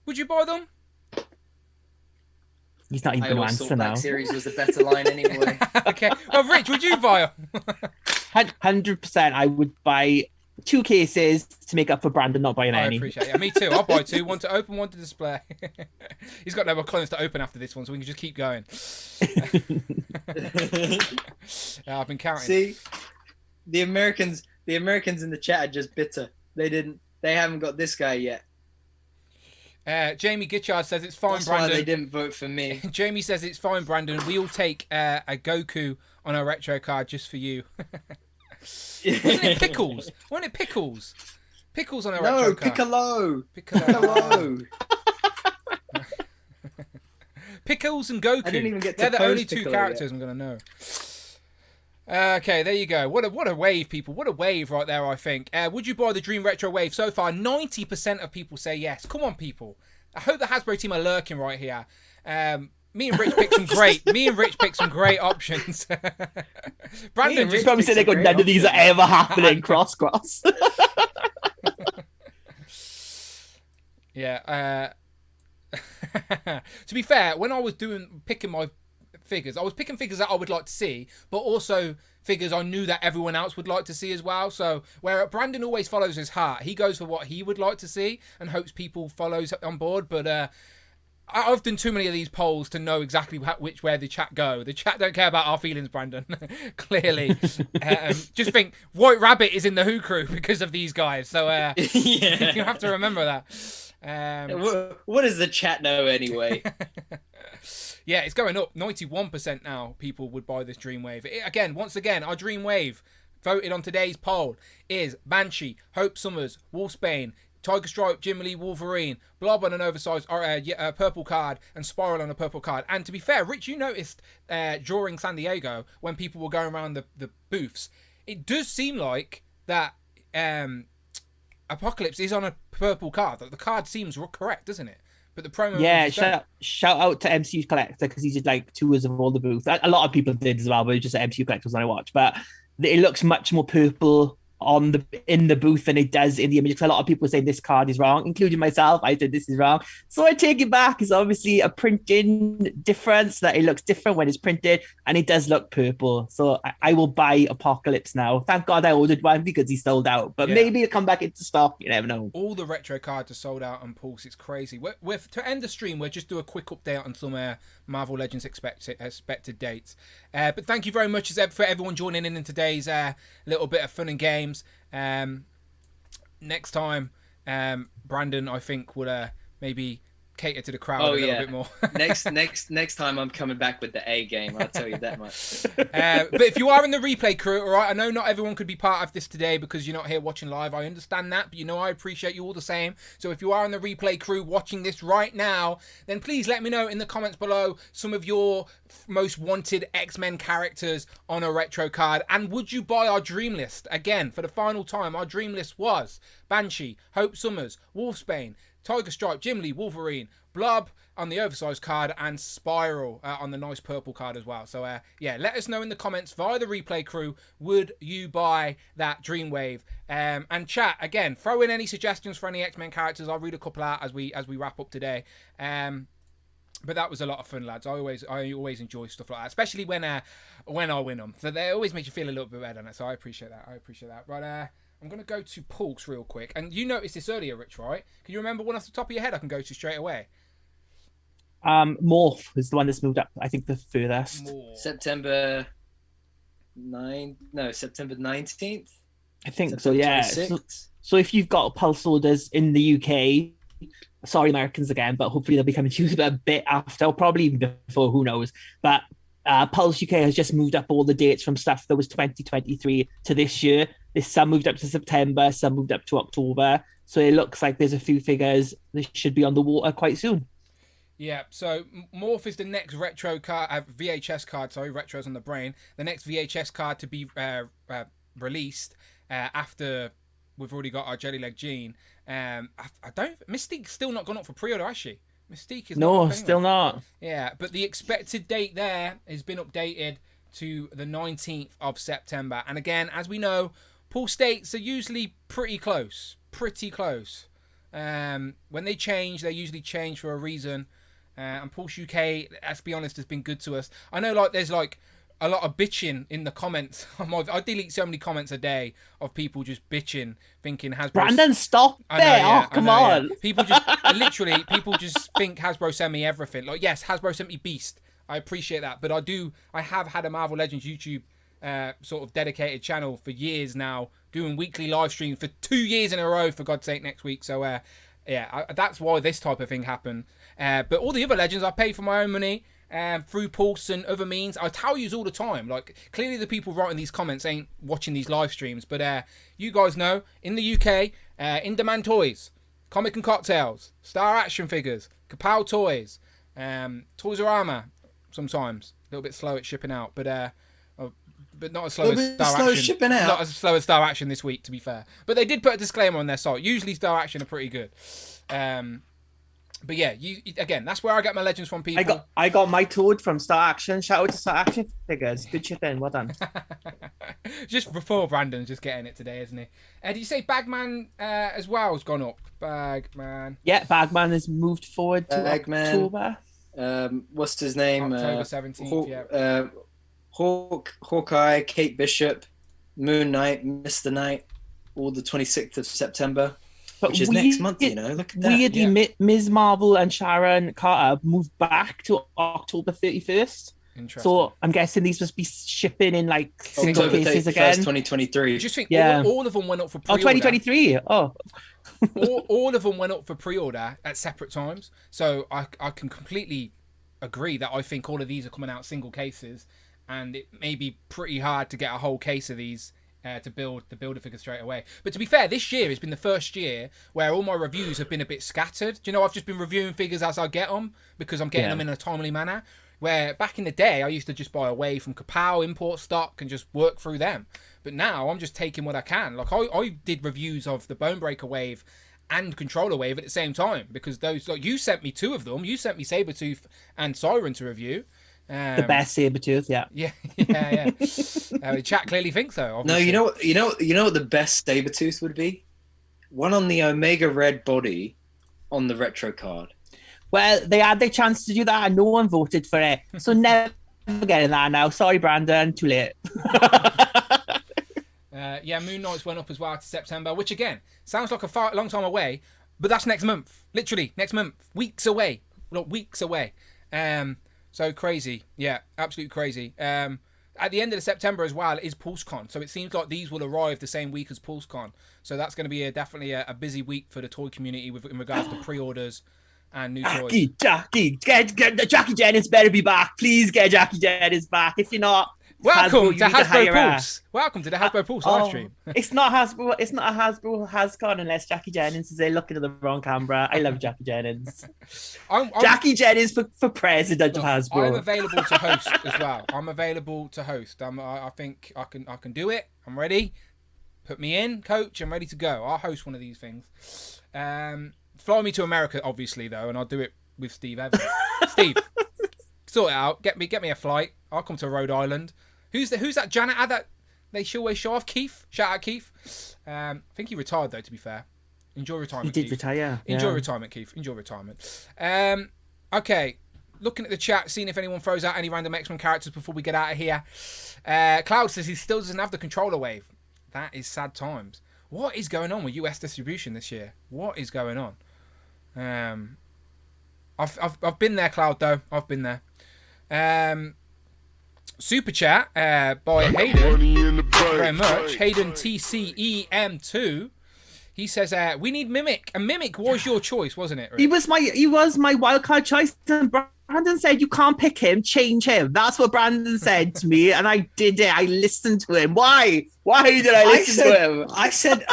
would you buy them? He's not even going to answer now. Black Series was a better line anyway. Okay. Well, Rich, would you buy them? 100%. I would buy 2 cases to make up for Brandon not buying any. I appreciate it. Yeah, me too. I'll buy 2. One to open, one to display. He's got no more clones to open after this one, so we can just keep going. I've been counting. See, the Americans in the chat are just bitter. They haven't got this guy yet. Jamie Gitchard says it's fine, That's Brandon. why they didn't vote for me. Jamie says it's fine, Brandon. We'll take a Goku on a retro card just for you. Wasn't it Pickles? Wasn't it Pickles? Pickles on a retro card. Piccolo. Piccolo. Pickles and Goku. I didn't even get to They're the pose only 2 Piccolo characters yet. I'm going to know. Okay, there you go. What a wave, people. What a wave right there, I think. Would you buy the Dream Retro Wave? So far, 90% of people say yes. Come on, people. I hope the Hasbro team are lurking right here. Me and Rich picked some great options. Brandon just probably said they got none of these are ever happening. Cross. Yeah. To be fair, when I was picking my figures, I was picking figures that I would like to see, but also figures I knew that everyone else would like to see as well. So where Brandon always follows his heart, he goes for what he would like to see and hopes people follows on board. But I've done too many of these polls to know exactly which way the chat go. The chat don't care about our feelings, Brandon. Clearly. Just think White Rabbit is in the Who crew because of these guys. So Yeah. you have to remember that. What does the chat know anyway? Yeah, it's going up. 91% now people would buy this Dreamwave. Once again, our Dreamwave voted on today's poll is Banshee, Hope Summers, Wolfsbane, Tiger Stripe, Jubilee, Wolverine, Blob on an oversized purple card, and Spiral on a purple card. And to be fair, Rich, you noticed during San Diego when people were going around the booths, it does seem like that Apocalypse is on a purple card. The card seems correct, doesn't it? But the promo... Yeah, shout out to MCU Collector because he did like tours of all the booths. A lot of people did as well, but it was just MCU Collectors when I watched. But it looks much more purple in the booth than it does in the image, because a lot of people say this card is wrong, including myself. I said this is wrong, so I take it back. It's obviously a printing difference that it looks different when it's printed, and it does look purple. So I will buy Apocalypse now. Thank God I ordered one because he sold out, but maybe it'll come back into stock. You never know. All the retro cards are sold out on Pulse. It's crazy. To end the stream, we'll just do a quick update on some Marvel Legends expected dates. But thank you very much for everyone joining in today's little bit of fun and games. Next time, Brandon, I think, would maybe cater to the crowd a little bit more. next time I'm coming back with the A game, I'll tell you that much. But if you are in the replay crew, all right, I know not everyone could be part of this today because you're not here watching live. I understand that, but I appreciate you all the same. So if you are in the replay crew watching this right now, then please let me know in the comments below some of your most wanted X-Men characters on a retro card, and would you buy our dream list? Again, for the final time, our dream list was Banshee, Hope Summers, Wolfsbane, Tiger Stripe, Jim Lee, Wolverine, Blob on the oversized card, and Spiral on the nice purple card as well. So let us know in the comments via the replay crew, would you buy that Dreamwave? And chat, again, throw in any suggestions for any X-Men characters. I'll read a couple out as we wrap up today. But that was a lot of fun, lads. I always enjoy stuff like that, especially when I win them. So they always make you feel a little bit better on it. So I appreciate that. But I'm going to go to Pulse real quick. And you noticed this earlier, Rich, right? Can you remember one off the top of your head I can go to straight away? Morph is the one that's moved up, I think, the furthest. September 19th? I think September so, yeah. So if you've got Pulse orders in the UK, sorry, Americans again, but hopefully they'll be coming to you a bit after, or probably even before, who knows. But Pulse UK has just moved up all the dates from stuff that was 2023 to this year. Some moved up to September, some moved up to October. So it looks like there's a few figures that should be on the water quite soon. Yeah, so Morph is the next retro card, VHS card, sorry, retro's on the brain. The next VHS card to be released after we've already got our Jelly Leg Jean. Mystique's still not gone up for pre-order, has she? Mystique is no, still not. Yeah, but the expected date there has been updated to the 19th of September. And again, as we know, pull states are usually pretty close. When they change, they usually change for a reason. And Pulse UK, let's be honest, has been good to us. I know, like, there's like a lot of bitching in the comments. I delete so many comments a day of people just bitching, thinking Hasbro. Brandon, stop there! Come on. Yeah. People just literally, people just think Hasbro sent me everything. Like, yes, Hasbro sent me Beast. I appreciate that, but I have had a Marvel Legends YouTube sort of dedicated channel for years now, doing weekly live streams for 2 years in a row, for God's sake, next week. So that's why this type of thing happened. But all the other Legends I pay for my own money through Pulse and other means. I tell you all the time, like, clearly the people writing these comments ain't watching these live streams, but you guys know, in the UK, In Demand Toys, Comic and Cocktails, Star Action Figures, Kapow Toys, Toys-R-Us, sometimes a little bit slow at shipping out, but not as slow as Star Action. Shipping out. Not as slow as Star Action this week, to be fair. But they did put a disclaimer on their site. Usually Star Action are pretty good. But yeah, again, that's where I get my Legends from, people. I got my Toad from Star Action. Shout out to Star Action Figures. Good shipping. Well done. Just before Brandon's just getting it today, isn't he? Did you say Bagman as well has gone up? Bagman. Yeah, Bagman has moved forward to October. What's his name? October 17th, Hawkeye, Kate Bishop, Moon Knight, Mr. Knight, all the 26th of September. Which is next month, you know. Look at that. Weirdly, Ms. Marvel and Sharon Carter moved back to October 31st. Interesting. So I'm guessing these must be shipping in like single October cases 31st, again. 2023. Just think, Yeah. all of them went up for pre-order. 2023. Oh. all of them went up for pre-order at separate times. So I can completely agree that I think all of these are coming out single cases, and it may be pretty hard to get a whole case of these to build the builder figure straight away. But to be fair, this year has been the first year where all my reviews have been a bit scattered. Do you know, I've just been reviewing figures as I get them, because I'm getting them in a timely manner. Where back in the day, I used to just buy away from Kapow, import stock, and just work through them. But now I'm just taking what I can. Like, I did reviews of the Bonebreaker Wave and Controller Wave at the same time, because those, like, you sent me 2 of them. You sent me Saber-Tooth and Siren to review. The best Saber-Tooth, yeah. Yeah. The chat clearly thinks so. Obviously. No, you know what the best Saber-Tooth would be? One on the Omega Red body on the retro card. Well, they had their chance to do that and no one voted for it. So never getting that now. Sorry, Brandon, too late. Moon Knights went up as well to September, which again sounds like a long time away, but that's next month. Literally next month. Weeks away. Look, weeks away. So crazy. Yeah, absolutely crazy. At the end of September as well is PulseCon. So it seems like these will arrive the same week as PulseCon. So that's going to be definitely a busy week for the toy community in regards to pre-orders and new toys. Jackie Jennings better be back. Please get Jackie Jennings back. If you're not, welcome to Hasbro Pulse. Welcome to the Hasbro Pulse live stream. It's not Hasbro. It's not a Hasbro Hascon unless Jackie Jennings is there looking at the wrong camera. I love Jackie Jennings. Jackie Jennings for president of Hasbro. I'm available to host as well. I'm available to host. I think I can do it. I'm ready. Put me in, coach. I'm ready to go. I'll host one of these things. Fly me to America, obviously, though, and I'll do it with Steve Evans. Steve, sort it out. Get me a flight. I'll come to Rhode Island. Who's that janitor that they always show off? Keith. Shout out Keith. I think he retired though. To be fair, enjoy retirement. He did Keith. retire. Enjoy retirement, Keith. Enjoy retirement. Okay. Looking at the chat, seeing if anyone throws out any random X-Men characters before we get out of here. Cloud says he still doesn't have the controller wave. That is sad times. What is going on with US distribution this year? What is going on? I've been there, Cloud, though. I've been there. Super chat by Hayden. Thank you very much. Hayden TCEM2. He says, we need Mimic. And Mimic was your choice, wasn't it, Rick? He was my wildcard choice. And Brandon said, you can't pick him, change him. That's what Brandon said to me. And I did it. I listened to him. Why? Why did I listen to him? I said,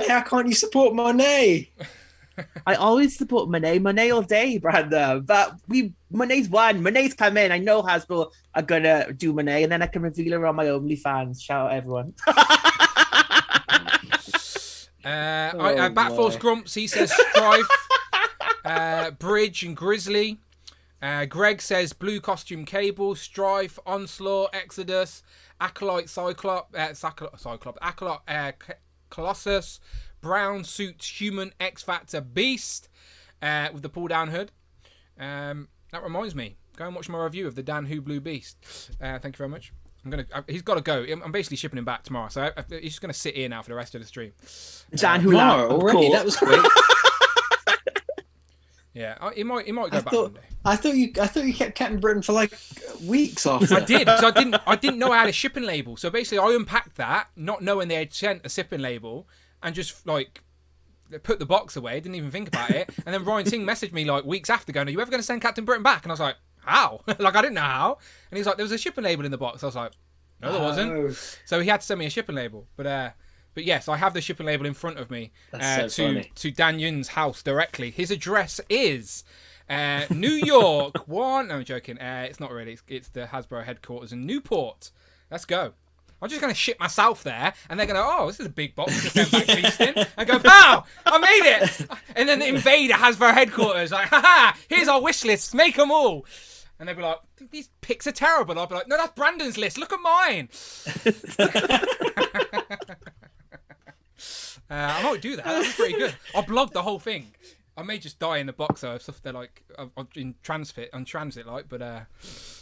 how can't you support Monet? I always support Monet. Monet all day, brother. But Monet's won. Monet's come in. I know Hasbro are gonna do Monet, and then I can reveal her on my OnlyFans. Shout out everyone. Batforce Grumps, he says Strife, Bridge and Grizzly. Greg says Blue Costume Cable, Strife, Onslaught, Exodus, Acolyte Cyclops, Acolyte Colossus, Brown Suit Human, X Factor Beast, with the pull down hood. That reminds me, go and watch my review of the Dan Who Blue Beast. Thank you very much. He's got to go. I'm basically shipping him back tomorrow, so he's just going to sit here now for the rest of the stream. Dan Who already? Cool. That was quick. Yeah, he might go back one day. I thought you kept Captain Britain for like weeks after. I did, because I didn't know I had a shipping label. So basically, I unpacked that, not knowing they had sent a shipping label, and just like put the box away. Didn't even think about it. And then Ryan Singh messaged me like weeks after, going, "Are you ever going to send Captain Britain back?" And I was like, "How?" Like I didn't know how. And he's like, "There was a shipping label in the box." I was like, "No, there wasn't." So he had to send me a shipping label, But yes, I have the shipping label in front of me to Dan Yun's house directly. His address is New York 1. No, I'm joking. It's not really. It's the Hasbro headquarters in Newport. Let's go. I'm just going to ship myself there, and they're going to, oh, this is a big box to send back to Easton. And go, pow, I made it. And then invade Hasbro headquarters. Like, haha, here's our wish list. Make them all. And they'll be like, these pics are terrible. I'll be like, no, that's Brandon's list. Look at mine. I might do that. That's pretty good. I'll blog the whole thing. I may just die in the box though. Stuff they're like in transit, like, but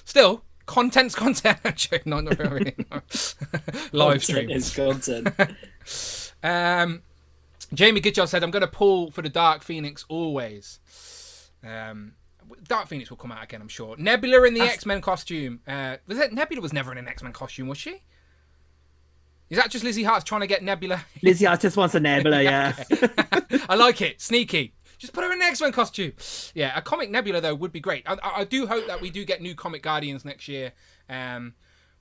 still, content's content. Actually, not really. No. Live stream is content. Jamie Goodchild said, "I'm going to pull for the Dark Phoenix always." Dark Phoenix will come out again, I'm sure. Nebula in the X-Men costume. Nebula was never in an X-Men costume, was she? Is that just Lizzie Hart's trying to get Nebula? Lizzie Hart just wants a Nebula, yeah. I like it. Sneaky. Just put her in an X-Men costume. Yeah, a comic Nebula, though, would be great. I do hope that we do get new comic Guardians next year.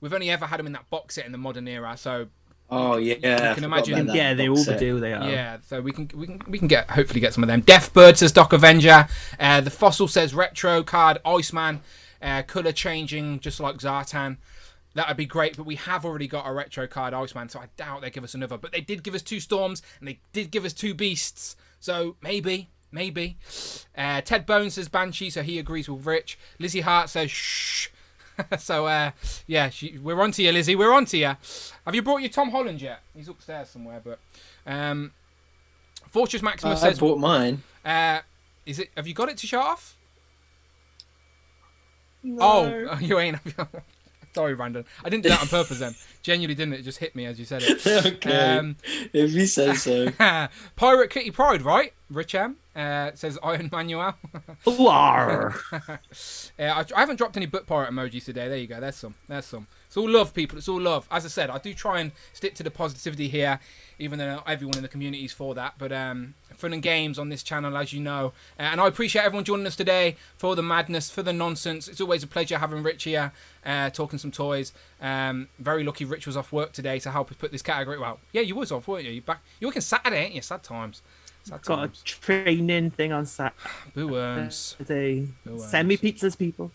We've only ever had them in that box set in the modern era, so... Oh, yeah. You can imagine. Yeah, they overdue, they are. Yeah, so we can hopefully get some of them. Deathbird says Doc Avenger. The Fossil says Retro Card Iceman. Colour changing, just like Zartan. That would be great, but we have already got a Retro Card Iceman, so I doubt they give us another. But they did give us 2 Storms, and they did give us 2 Beasts, so maybe. Ted Bones says Banshee, so he agrees with Rich. Lizzie Hart says shh. So, we're on to you, Lizzie. We're on to you. Have you brought your Tom Holland yet? He's upstairs somewhere, but... Fortress Maximus says... I bought mine. Is it? Have you got it to show off? No. Oh, you ain't... Sorry, Brandon. I didn't do that on purpose then. Genuinely didn't. It just hit me as you said it. Okay. If you say so. Pirate Kitty Pride, right? Rich M says Iron Manuel. I haven't dropped any book pirate emojis today. There you go. There's some. It's all love, people. It's all love. As I said, I do try and stick to the positivity here, even though not everyone in the community is for that. But fun and games on this channel, as you know. And I appreciate everyone joining us today for the madness, for the nonsense. It's always a pleasure having Rich here, talking some toys. Very lucky Rich was off work today to help us put this category. Well, yeah, you was off, weren't you? You're working Saturday, ain't you? Sad times. Got a training thing on Saturday. Boo worms. Send me pizzas, people.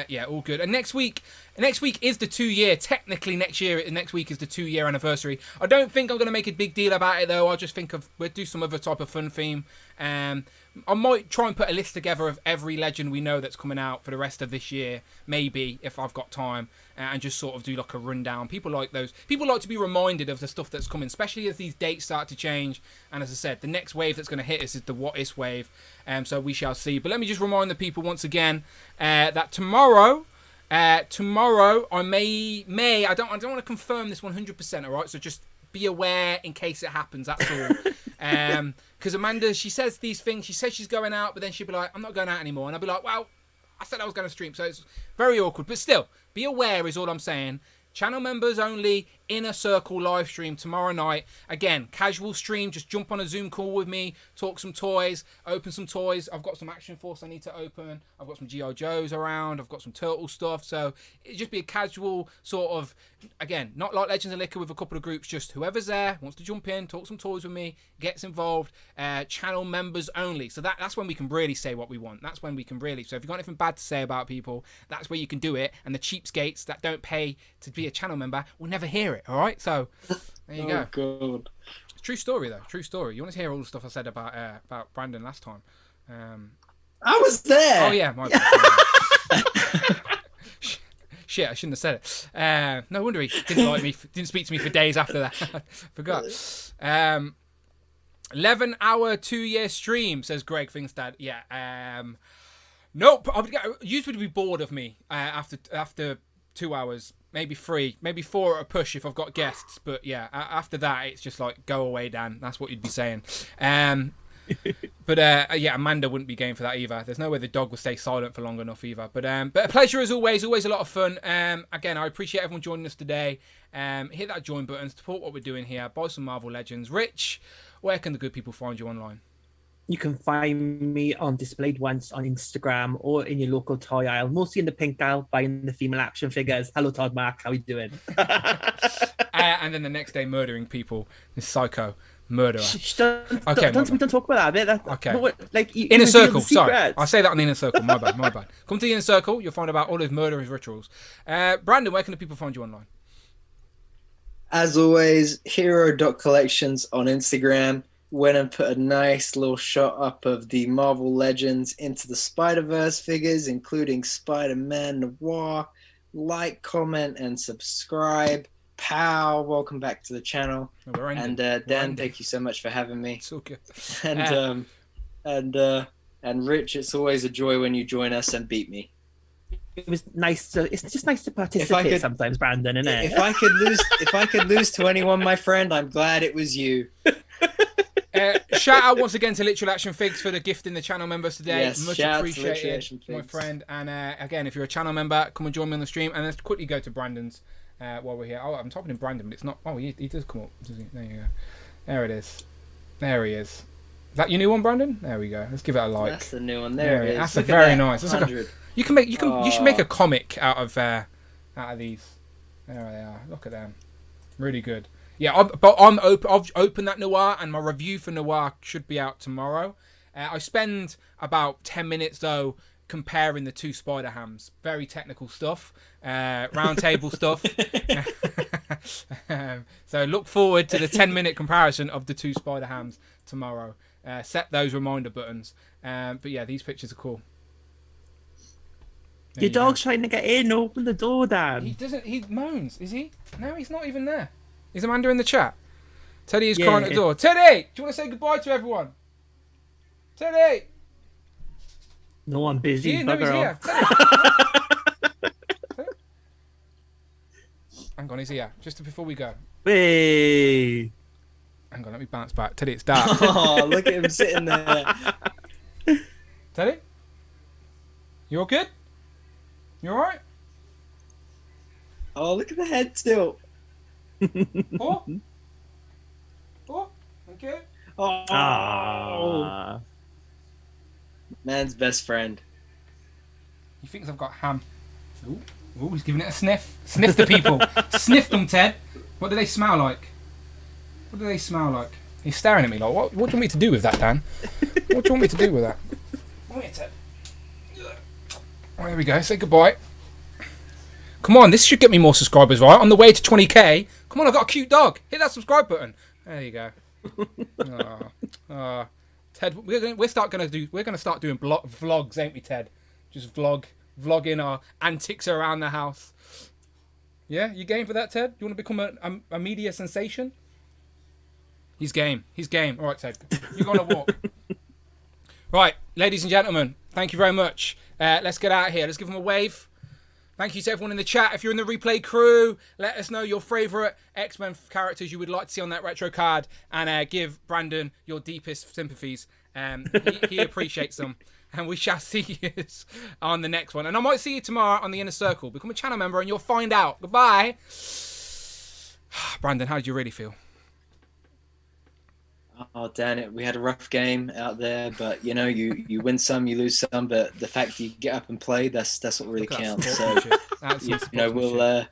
Yeah, all good. And next week is the 2-year. Technically, next week is the 2-year anniversary. I don't think I'm going to make a big deal about it though. I'll just think we'll do some other type of fun theme. I might try and put a list together of every legend we know that's coming out for the rest of this year, maybe if I've got time, and just sort of do like a rundown. People like those. People like to be reminded of the stuff that's coming, especially as these dates start to change. And as I said, the next wave that's going to hit us is the What Is wave. So we shall see. But let me just remind the people once again that tomorrow I may I don't want to confirm this 100%. All right, so just be aware in case it happens. That's all. Because Amanda, she says these things. She says she's going out, but then she'll be like, I'm not going out anymore. And I'll be like, well, I said I was going to stream. So it's very awkward. But still, be aware is all I'm saying. Channel members only Inner Circle live stream tomorrow night. Again, casual stream. Just jump on a Zoom call with me, talk some toys, open some toys. I've got some Action Force I need to open. I've got some G.I. Joes around. I've got some Turtle stuff. So it'd just be a casual sort of, again, not like Legends of Liquor with a couple of groups. Just whoever's there wants to jump in, talk some toys with me, gets involved. Channel members only. So that's when we can really say what we want. That's when we can really. So if you've got anything bad to say about people, that's where you can do it. And the cheapskates that don't pay to be a channel member will never hear it. All right. So there you go. God. True story though. True story. You want to hear all the stuff I said about Brandon last time? I was there. Oh yeah. My bad. Shit, I shouldn't have said it. No wonder he didn't like me. Didn't speak to me for days after that. Forgot. 11-hour 2-year stream, says Greg Thingstad. Yeah. Nope. You would be bored of me after 2 hours, maybe 3, maybe 4 at a push if I've got guests. But yeah, after that, it's just like, go away, Dan. That's what you'd be saying. But yeah, Amanda wouldn't be game for that either. There's no way the dog will stay silent for long enough either. But a pleasure as always a lot of fun. Again, I appreciate everyone joining us today. Hit that join button, support what we're doing here. Buy some Marvel Legends. Rich, where can the good people find you online? You can find me on Displayed Once on Instagram or in your local toy aisle, mostly in the pink aisle, buying the female action figures. Hello, Todd Mark. How are you doing? And then the next day murdering people. This psycho murderer. Don't talk about that bit. Okay. Like Inner Circle. Sorry, I'll say that on the Inner Circle. My bad. Come to the Inner Circle. You'll find about all his murderous rituals. Brandon, where can the people find you online? As always, hero.collections on Instagram. Went and put a nice little shot up of the Marvel Legends Into the Spider-Verse figures, including Spider-Man Noir. Like, comment, and subscribe. Pow, welcome back to the channel. And Dan, thank you so much for having me. It's all good. And Rich, it's always a joy when you join us and beat me. It was nice it's just nice to participate sometimes, Brandon, isn't it? If I could lose to anyone, my friend, I'm glad it was you. Shout out once again to Literal Action Figs for the gift in the channel members today. Yes, much appreciated, my friend. And again, if you're a channel member, come and join me on the stream. And let's quickly go to Brandon's while we're here. Oh, I'm typing in Brandon, but it's not. Oh, he does come up. Does he? There you go. There it is. There he is. Is that your new one, Brandon? There we go. Let's give it a like. That's the new one. There it is. That's very nice. That's like you should make a comic out of these. There they are. Look at them. Really good. Yeah, I've opened that Noir, and my review for Noir should be out tomorrow. I spend about 10 minutes, though, comparing the two Spider-Hams. Very technical stuff. Round table stuff. So look forward to the 10-minute comparison of the two Spider-Hams tomorrow. Set those reminder buttons. But yeah, these pictures are cool. Your dog's trying to get in. Open the door, Dan. He moans. Is he? No, he's not even there. Is Amanda in the chat? Teddy is crying at the door. Teddy! Do you want to say goodbye to everyone? Teddy! No, I'm busy. No, he's here. Teddy. Hang on, he's here. Just before we go. Hey! Hang on, let me bounce back. Teddy, it's dark. Oh, look at him sitting there. Teddy? You all good? You alright? Oh, look at the head still. Oh, okay. Oh, man's best friend. He thinks I've got ham. Ooh, he's giving it a sniff. Sniff the people. Sniff them, Ted. What do they smell like? What do they smell like? He's staring at me like, what do you want me to do with that, Dan? What do you want me to do with that? Come here, Ted. Oh, there we go. Say goodbye. Come on, this should get me more subscribers, right? On the way to 20k. Come on, I've got a cute dog. Hit that subscribe button. There you go. Ted, we're gonna start doing vlogs, ain't we, Ted? Just vlogging our antics around the house. Yeah, you game for that, Ted? You want to become a media sensation? He's game. All right, Ted, you go on a walk. Right, ladies and gentlemen, thank you very much. Let's get out of here. Let's give them a wave. Thank you to everyone in the chat. If you're in the replay crew, let us know your favourite X-Men characters you would like to see on that retro card, and give Brandon your deepest sympathies. He appreciates them. And we shall see you on the next one. And I might see you tomorrow on the Inner Circle. Become a channel member and you'll find out. Goodbye. Brandon, how did you really feel? Oh, damn it. We had a rough game out there, but you know, you win some, you lose some, but the fact that you get up and play, that's what really counts. So, you know, we'll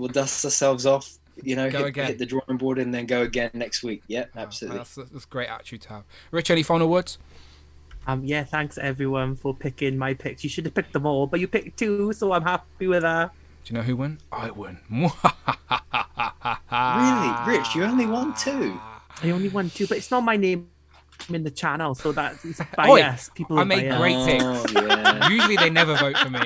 dust ourselves off, you know, hit the drawing board and then go again next week. Yeah, absolutely. That's great attitude to have. Rich, any final words? Yeah, thanks everyone for picking my picks. You should have picked them all, but you picked 2, so I'm happy with that. Do you know who won? I won. Really? Rich, you only won 2? I only won 2, but it's not my name in the channel, so that's bias. People I made great picks. Yeah. Usually they never vote for me.